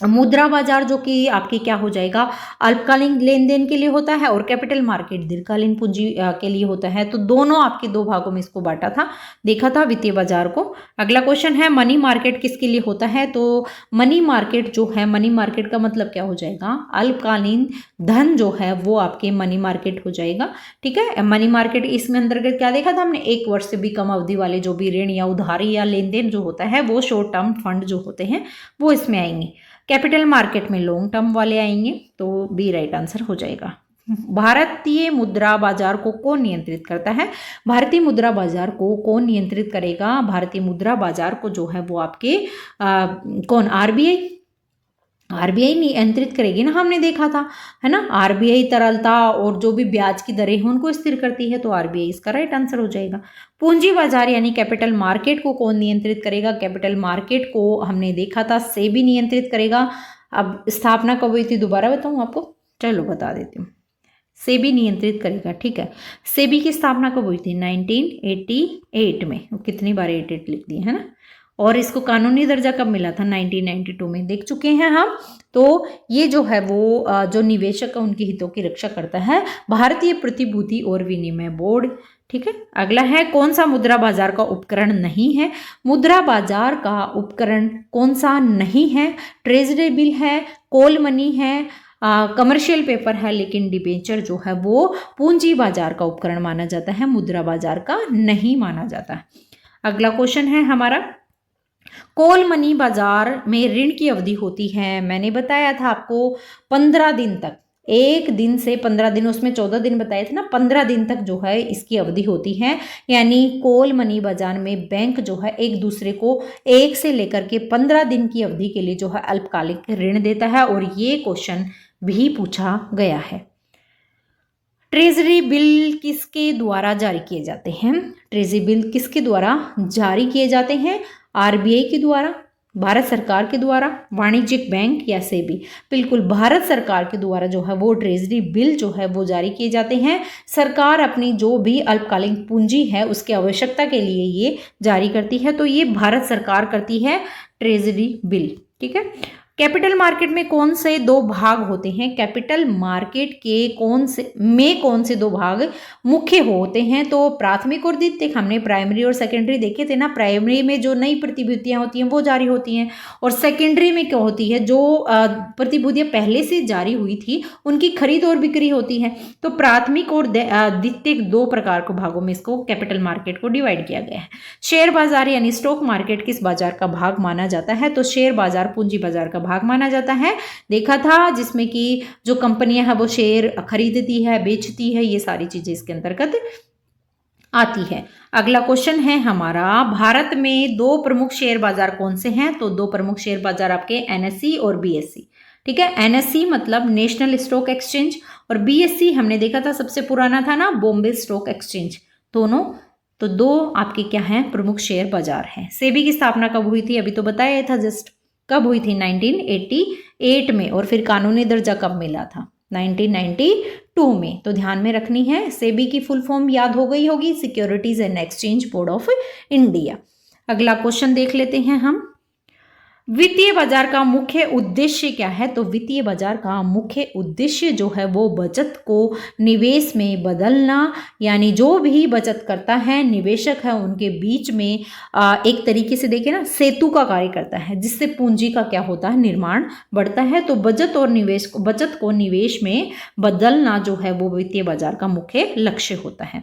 Speaker 1: मुद्रा बाजार जो कि आपके क्या हो जाएगा? अल्पकालीन लेन देन के लिए होता है और कैपिटल मार्केट दीर्घकालीन पूंजी के लिए होता है। तो दोनों आपके दो भागों में इसको बांटा था, देखा था वित्तीय बाजार को। अगला क्वेश्चन है मनी मार्केट किसके लिए होता है? तो मनी मार्केट जो है, मनी मार्केट का मतलब क्या हो जाएगा? अल्पकालीन धन जो है वो आपके मनी मार्केट हो जाएगा, ठीक है। मनी मार्केट इसमें अंतर्गत क्या देखा था हमने? 1 वर्ष से भी कम अवधि वाले जो भी ऋण या उधारी या लेन देन जो होता है वो शॉर्ट टर्म फंड जो होते हैं वो इसमें आएंगे। कैपिटल मार्केट में लॉन्ग टर्म वाले आएंगे, तो बी राइट आंसर हो जाएगा। भारतीय मुद्रा बाजार को कौन नियंत्रित करता है? भारतीय मुद्रा बाजार को कौन नियंत्रित करेगा? भारतीय मुद्रा बाजार को जो है वो आपके कौन? आरबीआई नियंत्रित करेगी ना, हमने देखा था, है ना। आरबीआई तरलता और जो भी ब्याज की दरें हैं उनको स्थिर करती है, तो आरबीआई इसका राइट आंसर हो जाएगा। पूंजी बाजार यानी कैपिटल मार्केट को कौन नियंत्रित करेगा? कैपिटल मार्केट को हमने देखा था सेबी नियंत्रित करेगा। अब स्थापना कब हुई थी दोबारा बताऊं आपको? चलो बता देती हूँ। सेबी नियंत्रित करेगा, ठीक है। सेबी की स्थापना कब हुई थी? 1988 में। कितनी बार 88 लिख दी है ना। और इसको कानूनी दर्जा कब मिला था? 1992 में, देख चुके हैं हम। तो ये जो है वो जो निवेशक है उनके हितों की रक्षा करता है भारतीय प्रतिभूति और विनिमय बोर्ड, ठीक है। अगला है कौन सा मुद्रा बाजार का उपकरण नहीं है? मुद्रा बाजार का उपकरण कौन सा नहीं है? ट्रेजरी बिल है, कॉल मनी है, कमर्शियल पेपर है, लेकिन डिबेंचर जो है वो पूंजी बाजार का उपकरण माना जाता है, मुद्रा बाजार का नहीं माना जाता। अगला क्वेश्चन है हमारा, कॉल मनी बाजार में ऋण की अवधि होती है, मैंने बताया था आपको 15 दिन तक, 1 दिन से 15 दिन, उसमें 14 दिन बताए थे ना, 15 दिन तक जो है इसकी अवधि होती है। यानी कॉल मनी बाजार में बैंक जो है एक दूसरे को 1 से लेकर के 15 दिन की अवधि के लिए जो है अल्पकालिक ऋण देता है, और ये क्वेश्चन भी पूछा गया है। ट्रेजरी बिल किसके द्वारा जारी किए जाते हैं? ट्रेजरी बिल किसके द्वारा जारी किए जाते हैं? आरबीआई के द्वारा, भारत सरकार के द्वारा, वाणिज्यिक बैंक या सेबी? बिल्कुल भारत सरकार के द्वारा जो है वो ट्रेजरी बिल जो है वो जारी किए जाते हैं। सरकार अपनी जो भी अल्पकालीन पूंजी है उसकी आवश्यकता के लिए ये जारी करती है, तो ये भारत सरकार करती है ट्रेजरी बिल, ठीक है। कैपिटल मार्केट में कौन से दो भाग होते हैं? कैपिटल मार्केट के कौन से दो भाग मुख्य होते हैं? तो प्राथमिक और द्वितीयक, हमने प्राइमरी और सेकेंडरी देखे थे ना। प्राइमरी में जो नई प्रतिभूतियां होती हैं वो जारी होती हैं, और सेकेंडरी में क्या होती है, जो प्रतिभूतियां पहले से जारी हुई थी उनकी खरीद और बिक्री होती है। तो प्राथमिक और द्वितीयक दो प्रकार के भागों में इसको कैपिटल मार्केट को डिवाइड किया गया है। शेयर बाजार यानी स्टॉक मार्केट किस बाजार का भाग माना जाता है? तो शेयर बाजार पूंजी बाजार का भाग माना जाता है, देखा था, जिसमें कि जो कंपनियां हैं वो शेयर खरीदती है, बेचती है, ये सारी चीजें इसके अंतर्गत आती है। अगला क्वेश्चन है हमारा, भारत में दो प्रमुख शेयर बाजार कौन से हैं? तो दो प्रमुख शेयर बाजार आपके एनएसई और बीएसई। ठीक है, एनएसई मतलब नेशनल स्टॉक एक्सचेंज, और बीएसई हमने देखा था सबसे पुराना था ना, बॉम्बे स्टॉक एक्सचेंज। दोनों, तो दो आपके क्या हैं, प्रमुख शेयर बाजार हैं। सेबी की स्थापना कब हुई थी? अभी तो बताया था जस्ट, कब हुई थी? 1988 में। और फिर कानूनी दर्जा कब मिला था? 1992 में। तो ध्यान में रखनी है। सेबी की फुल फॉर्म याद हो गई होगी, securities and exchange board of India. अगला क्वेश्चन देख लेते हैं हम, वित्तीय बाजार का मुख्य उद्देश्य क्या है? तो वित्तीय बाजार का मुख्य उद्देश्य जो है वो बचत को निवेश में बदलना, यानी जो भी बचत करता है, निवेशक है, उनके बीच में एक तरीके से देखें ना, सेतु का कार्य करता है, जिससे पूंजी का क्या होता है, निर्माण बढ़ता है। तो बचत को निवेश में बदलना जो है वो वित्तीय बाजार का मुख्य लक्ष्य होता है।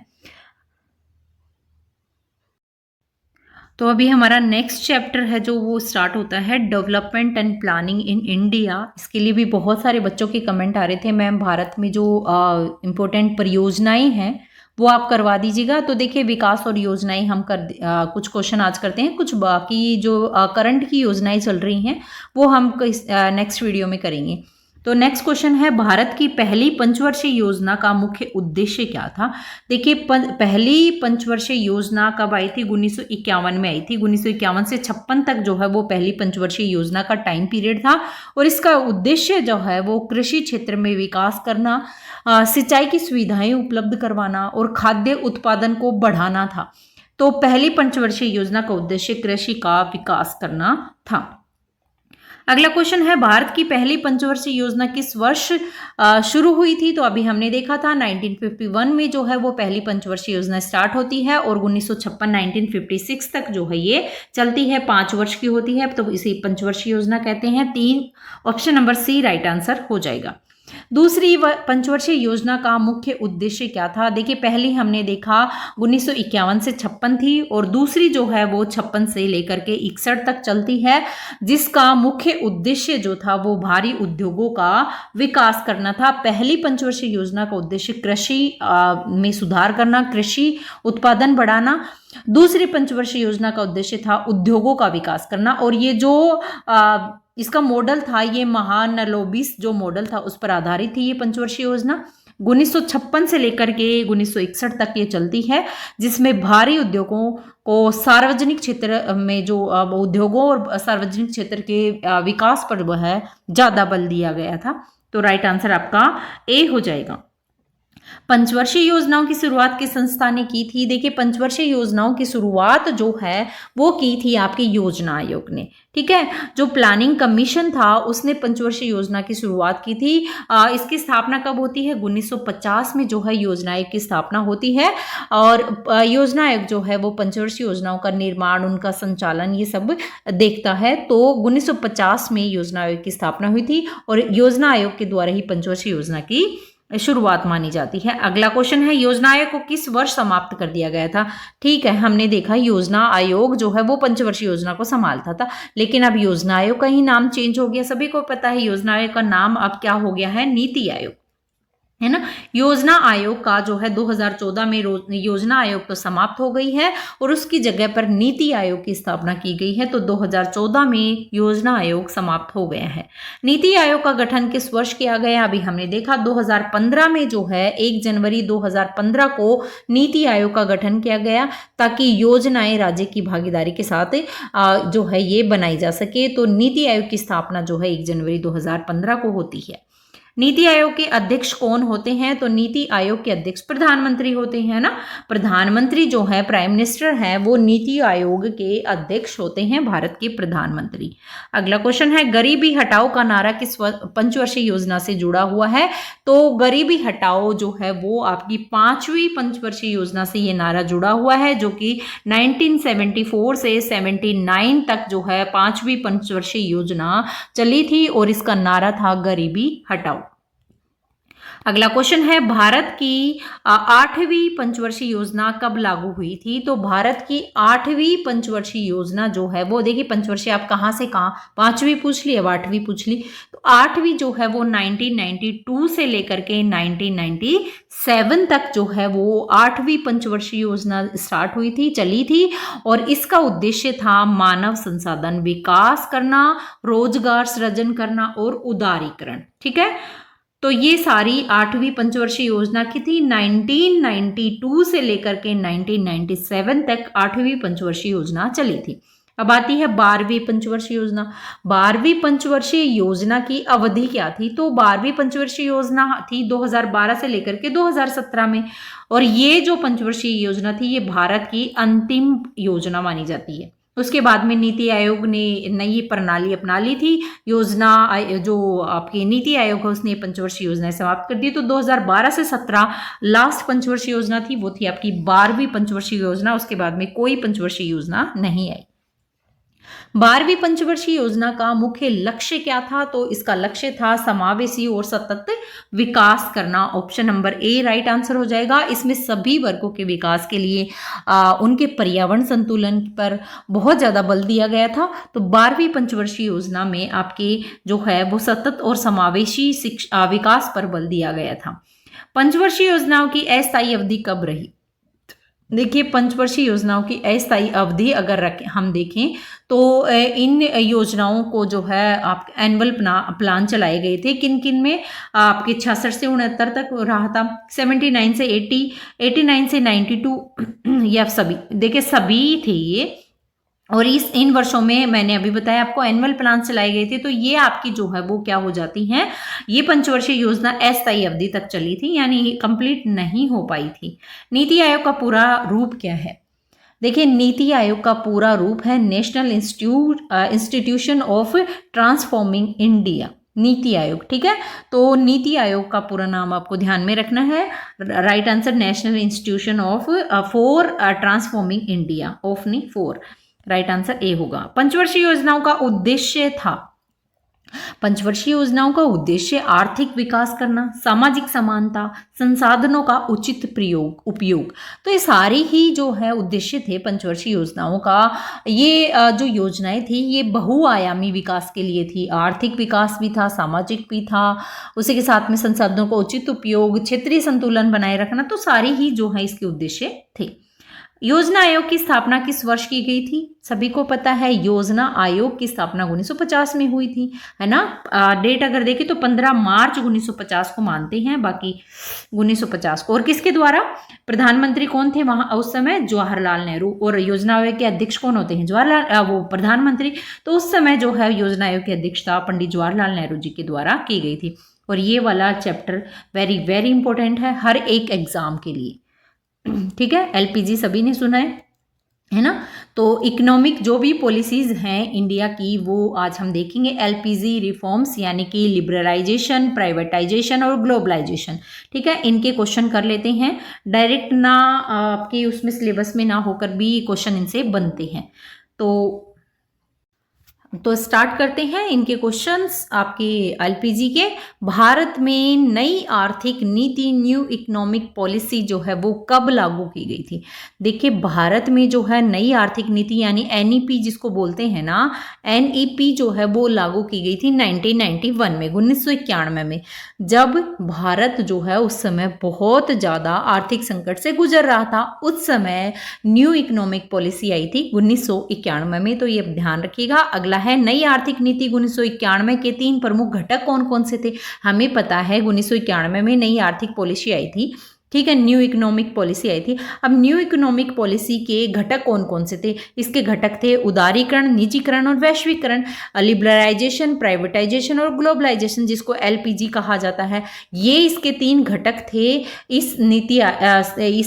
Speaker 1: तो अभी हमारा नेक्स्ट चैप्टर है जो वो स्टार्ट होता है development and planning in India. इसके लिए भी बहुत सारे बच्चों के कमेंट आ रहे थे, मैम भारत में जो इम्पोर्टेंट परियोजनाएं हैं वो आप करवा दीजिएगा। तो देखिए, विकास और योजनाएं हम कुछ क्वेश्चन आज करते हैं, कुछ बाकी जो करंट की योजनाएं चल रही हैं वो हम नेक्स्ट वीडियो में करेंगे। तो नेक्स्ट क्वेश्चन है, भारत की पहली पंचवर्षीय योजना का मुख्य उद्देश्य क्या था? देखिए, पहली पंचवर्षीय योजना कब आई थी? 1951 में आई थी। 1951 से 56 तक जो है वो पहली पंचवर्षीय योजना का टाइम पीरियड था, और इसका उद्देश्य जो है वो कृषि क्षेत्र में विकास करना, सिंचाई की सुविधाएं उपलब्ध करवाना और खाद्य उत्पादन को बढ़ाना था। तो पहली पंचवर्षीय योजना का उद्देश्य कृषि का विकास करना था। अगला क्वेश्चन है, भारत की पहली पंचवर्षीय योजना किस वर्ष शुरू हुई थी? तो अभी हमने देखा था 1951 में जो है वो पहली पंचवर्षीय योजना स्टार्ट होती है, और 1956 तक जो है ये चलती है, 5 वर्ष की होती है, तो इसे पंचवर्षीय योजना कहते हैं। 3 option number C right answer हो जाएगा। दूसरी पंचवर्षीय योजना का मुख्य उद्देश्य क्या था? देखिए, पहली हमने देखा 1951 से 56 थी, और दूसरी जो है वो 56 से लेकर के 61 तक चलती है, जिसका मुख्य उद्देश्य जो था वो भारी उद्योगों का विकास करना था। पहली पंचवर्षीय योजना का उद्देश्य कृषि में सुधार करना, कृषि उत्पादन बढ़ाना। दूसरी पंचवर्षीय योजना का उद्देश्य था उद्योगों का विकास करना, और ये जो इसका मॉडल था, ये महानलोबिस जो मॉडल था उस पर आधारित थी ये पंचवर्षीय योजना। 1956 से लेकर के 1961 तक ये चलती है, जिसमें भारी उद्योगों को सार्वजनिक क्षेत्र में जो उद्योगों और सार्वजनिक क्षेत्र के विकास पर वह है ज्यादा बल दिया गया था। तो राइट आंसर आपका ए हो जाएगा। पंचवर्षीय योजनाओं की शुरुआत किस संस्था ने की थी? देखिए, पंचवर्षीय योजनाओं की शुरुआत जो है वो की थी आपके योजना आयोग ने। ठीक है, जो प्लानिंग कमीशन था उसने पंचवर्षीय योजना की शुरुआत की थी। इसकी स्थापना कब होती है? 1950 में जो है योजना आयोग की स्थापना होती है, और योजना आयोग जो है वो पंचवर्षीय योजनाओं का निर्माण, उनका संचालन, ये सब देखता है। तो 1950 में योजना आयोग की स्थापना हुई थी, और योजना आयोग के द्वारा ही पंचवर्षीय योजना की शुरुआत मानी जाती है। अगला क्वेश्चन है, योजना आयोग को किस वर्ष समाप्त कर दिया गया था? ठीक है, हमने देखा योजना आयोग जो है वो पंचवर्षीय योजना को संभालता था, लेकिन अब योजना आयोग का ही नाम चेंज हो गया। सभी को पता है योजना आयोग का नाम अब क्या हो गया है? नीति आयोग, है ना। योजना आयोग का जो है 2014 में योजना आयोग तो समाप्त हो गई है, और उसकी जगह पर नीति आयोग की स्थापना की गई है। तो 2014 में योजना आयोग समाप्त हो गया है। नीति आयोग का गठन किस वर्ष किया गया? अभी हमने देखा 2015 में जो है 1 जनवरी 2015 को नीति आयोग का गठन किया गया, ताकि योजनाएं राज्य की भागीदारी के साथ जो है ये बनाई जा सके। तो नीति आयोग की स्थापना जो है 1 जनवरी 2015 को होती है। नीति आयोग के अध्यक्ष कौन होते हैं? तो नीति आयोग के अध्यक्ष प्रधानमंत्री होते हैं ना। प्रधानमंत्री जो है, प्राइम मिनिस्टर है, वो नीति आयोग के अध्यक्ष होते हैं, भारत के प्रधानमंत्री। अगला क्वेश्चन है, गरीबी हटाओ का नारा किस पंचवर्षीय योजना से जुड़ा हुआ है? तो गरीबी हटाओ जो है वो आपकी 5वीं पंचवर्षीय योजना से ये नारा जुड़ा हुआ है, जो कि 1974 से 79 तक जो है 5वीं पंचवर्षीय योजना चली थी और इसका नारा था गरीबी हटाओ। अगला क्वेश्चन है, भारत की 8वीं पंचवर्षीय योजना कब लागू हुई थी? तो भारत की 8वीं पंचवर्षीय योजना जो है वो, देखिए पंचवर्षीय आप कहाँ से कहाँ, 5वीं पूछ ली, अब 8वीं पूछ ली, तो 8वीं जो है वो 1992 से लेकर के 1997 तक जो है वो 8वीं पंचवर्षीय योजना स्टार्ट हुई थी, चली थी। और इसका उद्देश्य था मानव संसाधन विकास करना, रोजगार सृजन करना और उदारीकरण। ठीक है, तो ये सारी 8वीं पंचवर्षीय योजना की थी। 1992 से लेकर के 1997 तक 8वीं पंचवर्षीय योजना चली थी। अब आती है 12वीं पंचवर्षीय योजना। 12वीं पंचवर्षीय योजना की अवधि क्या थी? तो 12वीं पंचवर्षीय योजना थी 2012 से लेकर के 2017 में, और ये जो पंचवर्षीय योजना थी ये भारत की अंतिम योजना मानी जाती है। उसके बाद में नीति आयोग ने नई प्रणाली अपना ली थी। योजना जो आपकी नीति आयोग है उसने पंचवर्षीय योजना समाप्त कर दी। तो 2012 से 17 लास्ट पंचवर्षीय योजना थी, वो थी आपकी 12वीं पंचवर्षीय योजना। उसके बाद में कोई पंचवर्षीय योजना नहीं आई। 12वीं पंचवर्षीय योजना का मुख्य लक्ष्य क्या था? तो इसका लक्ष्य था समावेशी और सतत विकास करना। Option number A right answer हो जाएगा। इसमें सभी वर्गों के विकास के लिए उनके पर्यावरण संतुलन पर बहुत ज्यादा बल दिया गया था। तो 12वीं पंचवर्षीय योजना में आपके जो है वो सतत और समावेशी विकास पर बल दिया गया था। पंचवर्षीय योजनाओं की अस्थायी अवधि कब रही? देखिए, पंचवर्षीय योजनाओं की अस्थायी अवधि अगर हम देखें तो इन योजनाओं को जो है आप एनुअल प्लान चलाए गए थे। किन किन में? आपके 66 से 69 तक रहा था, 79 से 80, 89 से 92, या सभी, देखिए सभी थे ये। और इन वर्षों में मैंने अभी बताया आपको एनुअल प्लान चलाए गए थे। तो ये आपकी जो है वो क्या हो जाती हैं, ये पंचवर्षीय योजना अस्थायी अवधि तक चली थी, यानी कंप्लीट नहीं हो पाई थी। नीति आयोग का पूरा रूप क्या है? देखिए, नीति आयोग का पूरा रूप है national institution of transforming India, NITI Aayog. ठीक है, तो नीति आयोग का पूरा नाम आपको ध्यान में रखना है। Right answer national institution of for transforming India, of नहीं फॉर, राइट आंसर ए होगा। पंचवर्षीय योजनाओं का उद्देश्य था, पंचवर्षीय योजनाओं का उद्देश्य आर्थिक विकास करना, सामाजिक समानता, संसाधनों का उचित उपयोग। तो ये सारी ही जो है उद्देश्य थे पंचवर्षीय योजनाओं का। ये जो योजनाएं थी ये बहुआयामी विकास के लिए थी। आर्थिक विकास भी था, सामाजिक भी था, उसी के साथ में संसाधनों का उचित उपयोग, क्षेत्रीय संतुलन बनाए रखना, तो सारी ही जो है इसके उद्देश्य थे। योजना आयोग की स्थापना किस वर्ष की गई थी? सभी को पता है योजना आयोग की स्थापना 1950 में हुई थी, है ना। डेट अगर देखें तो 15 मार्च 1950 को मानते हैं, बाकी 1950 को। और किसके द्वारा? प्रधानमंत्री कौन थे वहां उस समय? जवाहरलाल नेहरू। और योजना आयोग के अध्यक्ष कौन होते हैं? जवाहरलाल, वो प्रधानमंत्री। तो उस समय जो है योजना आयोग की अध्यक्षता पंडित जवाहरलाल नेहरू जी के द्वारा की गई थी। और ये वाला चैप्टर वेरी वेरी इंपॉर्टेंट है हर एक एग्जाम के लिए। ठीक है, एलपीजी सभी ने सुना है ना। तो इकोनॉमिक जो भी पॉलिसीज हैं इंडिया की वो आज हम देखेंगे। एलपीजी रिफॉर्म्स यानी कि लिबरलाइजेशन, प्राइवेटाइजेशन और ग्लोबलाइजेशन। ठीक है, इनके क्वेश्चन कर लेते हैं। डायरेक्ट ना आपके उसमें सिलेबस में ना होकर भी क्वेश्चन इनसे बनते हैं। तो स्टार्ट करते हैं इनके क्वेश्चंस आपके एलपीजी के। भारत में नई आर्थिक नीति, न्यू इकोनॉमिक पॉलिसी जो है वो कब लागू की गई थी? देखिए, भारत में जो है नई आर्थिक नीति यानी एनईपी जिसको बोलते हैं ना, एनईपी जो है वो लागू की गई थी 1991 में, 1991 में, जब भारत जो है उस समय बहुत ज़्यादा आर्थिक संकट से गुजर रहा था। उस समय न्यू इकोनॉमिक पॉलिसी आई थी 1991 में। तो ये ध्यान रखिएगा। अगला है नई आर्थिक नीति 1991 के 3 प्रमुख घटक कौन कौन से थे? हमें पता है 1991 में नई आर्थिक पॉलिसी आई थी ठीक है, न्यू इकोनॉमिक पॉलिसी आई थी। अब न्यू इकोनॉमिक पॉलिसी के घटक कौन कौन से थे? इसके घटक थे उदारीकरण, निजीकरण और वैश्वीकरण, लिबरलाइजेशन, प्राइवेटाइजेशन और ग्लोबलाइजेशन, जिसको LPG कहा जाता है। ये इसके 3 घटक थे। इस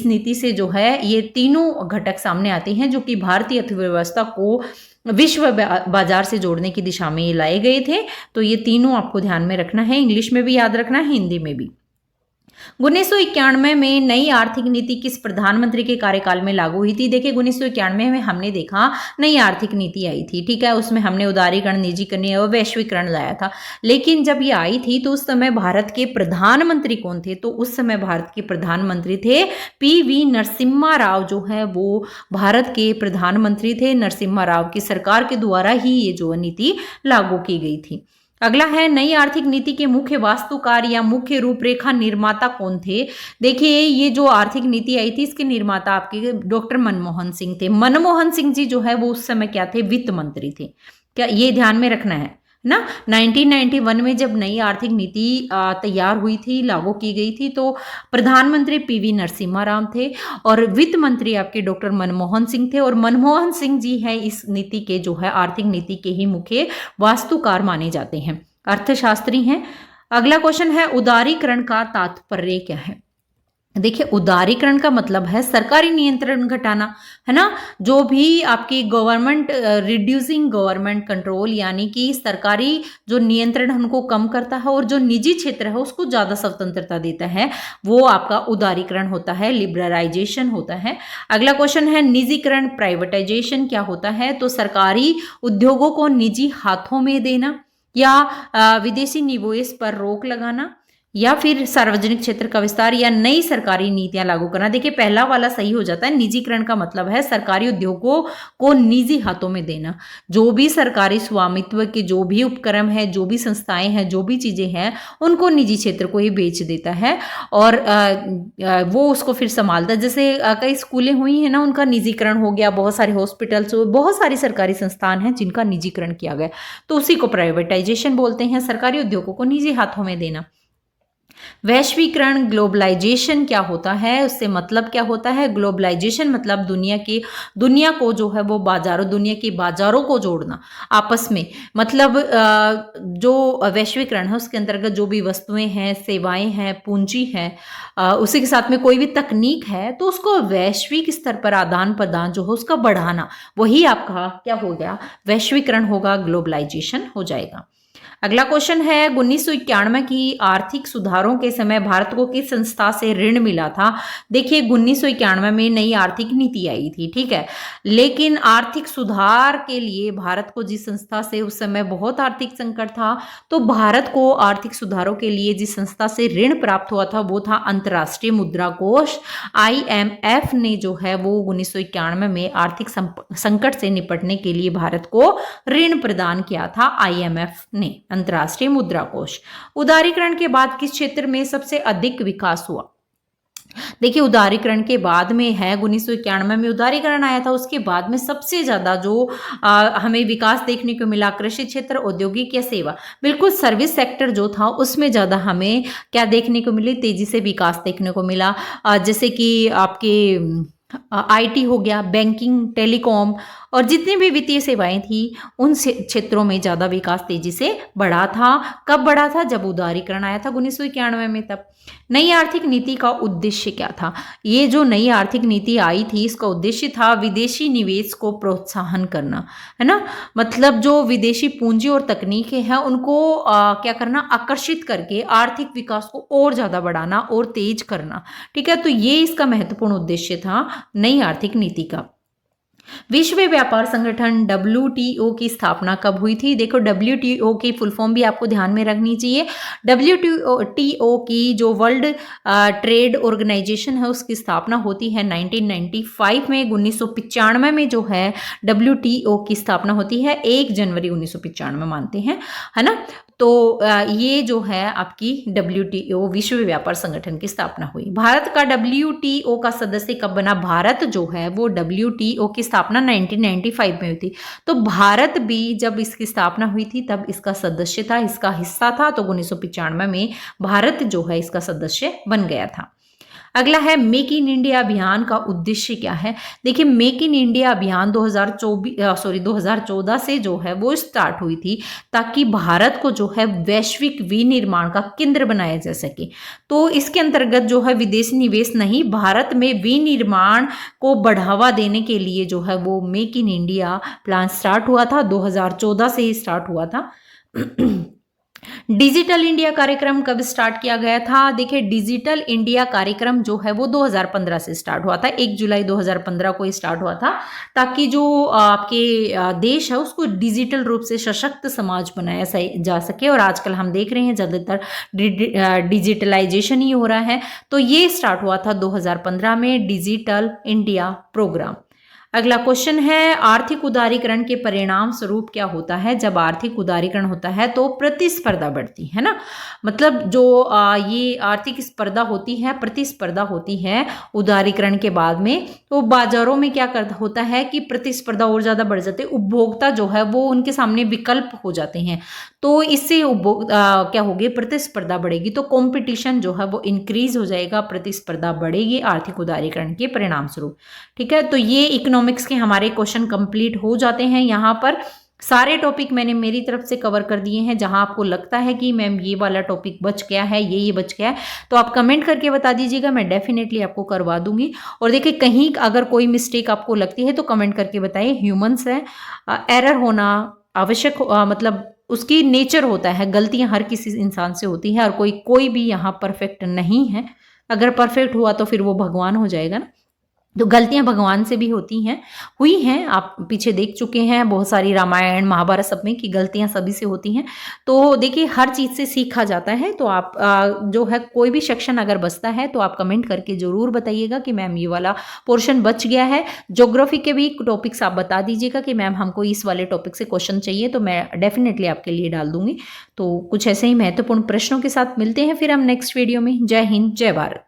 Speaker 1: नीति से जो है ये तीनों घटक सामने आते हैं जो कि भारतीय अर्थव्यवस्था को विश्व बाजार से जोड़ने की दिशा में ये लाए गए थे। तो ये तीनों आपको ध्यान में रखना है, इंग्लिश में भी याद रखना है, हिंदी में भी। 1991 में नई आर्थिक नीति किस प्रधानमंत्री के कार्यकाल में लागू हुई थी? देखिए 1991 में हमने देखा नई आर्थिक नीति आई थी, ठीक है, उसमें हमने उदारीकरण, निजीकरण और वैश्वीकरण लाया था। लेकिन जब ये आई थी तो उस समय भारत के प्रधानमंत्री कौन थे? तो उस समय भारत के प्रधानमंत्री थे PV नरसिम्हा राव, जो है वो भारत के प्रधानमंत्री थे। नरसिम्हा राव की सरकार के द्वारा ही ये जो नीति लागू की गई थी। अगला है नई आर्थिक नीति के मुख्य वास्तुकार या मुख्य रूपरेखा निर्माता कौन थे? देखिए ये जो आर्थिक नीति आई थी इसके निर्माता आपके डॉक्टर मनमोहन सिंह थे। मनमोहन सिंह जी जो है वो उस समय क्या थे? वित्त मंत्री थे। क्या ये ध्यान में रखना है ना। 1991 में जब नई आर्थिक नीति तैयार हुई थी, लागू की गई थी, तो प्रधानमंत्री PV नरसिम्हा राव थे और वित्त मंत्री आपके डॉक्टर मनमोहन सिंह थे। और मनमोहन सिंह जी है इस नीति के जो है आर्थिक नीति के ही मुख्य वास्तुकार माने जाते हैं, अर्थशास्त्री हैं। अगला क्वेश्चन है उदारीकरण का तात्पर्य क्या है? देखिए उदारीकरण का मतलब है सरकारी नियंत्रण घटाना, है ना। जो भी आपकी गवर्नमेंट रिड्यूसिंग गवर्नमेंट कंट्रोल, यानी कि सरकारी जो नियंत्रण है उनको कम करता है और जो निजी क्षेत्र है उसको ज़्यादा स्वतंत्रता देता है, वो आपका उदारीकरण होता है, लिबरलाइजेशन होता है। अगला क्वेश्चन है निजीकरण, प्राइवेटाइजेशन क्या होता है? तो सरकारी उद्योगों को निजी हाथों में देना या विदेशी निवेश पर रोक लगाना या फिर सार्वजनिक क्षेत्र का विस्तार या नई सरकारी नीतियां लागू करना। देखिए पहला वाला सही हो जाता है। निजीकरण का मतलब है सरकारी उद्योगों को निजी हाथों में देना। जो भी सरकारी स्वामित्व के जो भी उपक्रम है, जो भी संस्थाएं हैं, जो भी चीजें हैं, उनको निजी क्षेत्र को ही बेच देता है और वो उसको फिर संभालता है। जैसे कई स्कूलें हुई हैं ना, उनका निजीकरण हो गया, बहुत सारे हॉस्पिटल्स, बहुत सारी सरकारी संस्थान हैं जिनका निजीकरण किया गया, तो उसी को प्राइवेटाइजेशन बोलते हैं, सरकारी उद्योगों को निजी हाथों में देना। वैश्वीकरण, ग्लोबलाइजेशन क्या होता है? उससे मतलब क्या होता है? ग्लोबलाइजेशन मतलब दुनिया को जो है वो दुनिया के बाजारों को जोड़ना आपस में। मतलब जो वैश्वीकरण है उसके अंतर्गत जो भी वस्तुएं हैं, सेवाएं हैं, पूंजी है, उसी के साथ में कोई भी तकनीक है, तो उसको वैश्विक स्तर पर आदान प्रदान जो है उसका बढ़ाना, वही आपका क्या हो गया? वैश्वीकरण होगा, ग्लोबलाइजेशन हो जाएगा। अगला क्वेश्चन है 1991 की आर्थिक सुधारों के समय भारत को किस संस्था से ऋण मिला था? देखिए 1991 में नई आर्थिक नीति आई थी, ठीक है, लेकिन आर्थिक सुधार के लिए भारत को जिस संस्था से, उस समय बहुत आर्थिक संकट था, तो भारत को आर्थिक सुधारों के लिए जिस संस्था से ऋण प्राप्त हुआ था वो था अंतर्राष्ट्रीय मुद्रा कोष। IMF ने जो है वो 1991 में आर्थिक संकट से निपटने के लिए भारत को ऋण प्रदान किया था, IMF ने, अंतर्राष्ट्रीय मुद्रा कोष। उदारीकरण के बाद किस क्षेत्र में सबसे अधिक विकास हुआ? देखिए उदारीकरण के बाद में है 1991 में उदारीकरण आया था, उसके बाद में सबसे ज्यादा जो हमें विकास देखने को मिला कृषि क्षेत्र, औद्योगिक या सेवा, बिल्कुल सर्विस सेक्टर जो था उसमें ज्यादा हमें क्या देखने को मिली? तेजी से विकास देखने को मिला। जैसे कि आपके IT हो गया, बैंकिंग, टेलीकॉम और जितनी भी वित्तीय सेवाएं थी उन क्षेत्रों में ज़्यादा विकास तेजी से बढ़ा था। कब बढ़ा था? जब उदारीकरण आया था 1991 में, तब। नई आर्थिक नीति का उद्देश्य क्या था? ये जो नई आर्थिक नीति आई थी इसका उद्देश्य था विदेशी निवेश को प्रोत्साहन करना, है ना। मतलब जो विदेशी पूंजी और तकनीकें हैं उनको क्या करना? आकर्षित करके आर्थिक विकास को और ज़्यादा बढ़ाना और तेज करना, ठीक है। तो ये इसका महत्वपूर्ण उद्देश्य था नई आर्थिक नीति का। विश्व व्यापार संगठन WTO की स्थापना कब हुई थी? देखो WTO की फुल फॉर्म भी आपको ध्यान में रखनी चाहिए। WTO की जो वर्ल्ड ट्रेड ऑर्गेनाइजेशन है उसकी स्थापना होती है 1995 में। 1995 में जो है WTO की स्थापना होती है, 1 जनवरी 1995 मानते हैं, है ना। तो ये जो है आपकी WTO विश्व व्यापार संगठन की स्थापना हुई। भारत का WTO का सदस्य कब बना? भारत जो है वो WTO की स्थापना 1995 में हुई थी। तो भारत भी जब इसकी स्थापना हुई थी तब इसका सदस्य था, इसका हिस्सा था। तो 1995 में भारत जो है इसका सदस्य बन गया था। अगला है मेक इन इंडिया अभियान का उद्देश्य क्या है। देखिए मेक इन इंडिया अभियान 2014 से जो है वो स्टार्ट हुई थी ताकि भारत को जो है वैश्विक विनिर्माण का केंद्र बनाया जा सके। तो इसके अंतर्गत जो है विदेशी निवेश नहीं, भारत में विनिर्माण को बढ़ावा देने के लिए जो है वो make in India plan start हुआ था, 2014 से ही स्टार्ट हुआ था। डिजिटल इंडिया कार्यक्रम कब स्टार्ट किया गया था। देखिए डिजिटल इंडिया कार्यक्रम जो है वो 2015 से स्टार्ट हुआ था, 1 जुलाई 2015 को स्टार्ट हुआ था, ताकि जो आपके देश है उसको डिजिटल रूप से सशक्त समाज बनाया जा सके। और आजकल हम देख रहे हैं ज़्यादातर डिजिटलाइजेशन ही हो रहा है। तो ये स्टार्ट हुआ था 2015 में डिजिटल इंडिया प्रोग्राम। अगला क्वेश्चन है आर्थिक उदारीकरण के परिणाम स्वरूप क्या होता है। जब आर्थिक उदारीकरण होता है तो प्रतिस्पर्धा बढ़ती है ना, मतलब जो ये आर्थिक स्पर्धा होती है, प्रतिस्पर्धा होती है उदारीकरण के बाद में, तो बाजारों में क्या होता है कि प्रतिस्पर्धा और ज़्यादा बढ़ जाती है, उपभोक्ता जो है वो उनके सामने विकल्प हो जाते हैं। तो इससे क्या होगी, प्रतिस्पर्धा बढ़ेगी, तो कंपटीशन जो है वो इंक्रीज हो जाएगा, प्रतिस्पर्धा बढ़ेगी आर्थिक उदारीकरण के परिणाम स्वरूप। ठीक है, तो ये इकोनॉमिक्स के हमारे क्वेश्चन कंप्लीट हो जाते हैं। यहाँ पर सारे टॉपिक मैंने मेरी तरफ से कवर कर दिए हैं। जहां आपको लगता है कि मैम ये वाला टॉपिक बच गया है, ये बच गया है, तो आप कमेंट करके बता दीजिएगा, मैं डेफिनेटली आपको करवा दूंगी। और देखिए कहीं अगर कोई मिस्टेक आपको लगती है तो कमेंट करके बताइए। ह्यूमंस है, एरर होना आवश्यक, मतलब उसकी नेचर होता है, गलतियां हर किसी इंसान से होती है, और कोई भी यहाँ परफेक्ट नहीं है। अगर परफेक्ट हुआ तो फिर वो भगवान हो जाएगा ना। तो गलतियां भगवान से भी हुई हैं, आप पीछे देख चुके हैं बहुत सारी रामायण महाभारत सब में कि गलतियां सभी से होती हैं। तो देखिए हर चीज़ से सीखा जाता है। तो आप जो है कोई भी सेक्शन अगर बचता है तो आप कमेंट करके ज़रूर बताइएगा कि मैम ये वाला पोर्शन बच गया है। ज्योग्राफी के भी टॉपिक्स आप बता दीजिएगा कि मैम हमको इस वाले टॉपिक से क्वेश्चन चाहिए, तो मैं डेफिनेटली आपके लिए डाल दूंगी। तो कुछ ऐसे ही महत्वपूर्ण प्रश्नों के साथ मिलते हैं फिर हम नेक्स्ट वीडियो में। जय हिंद, जय भारत।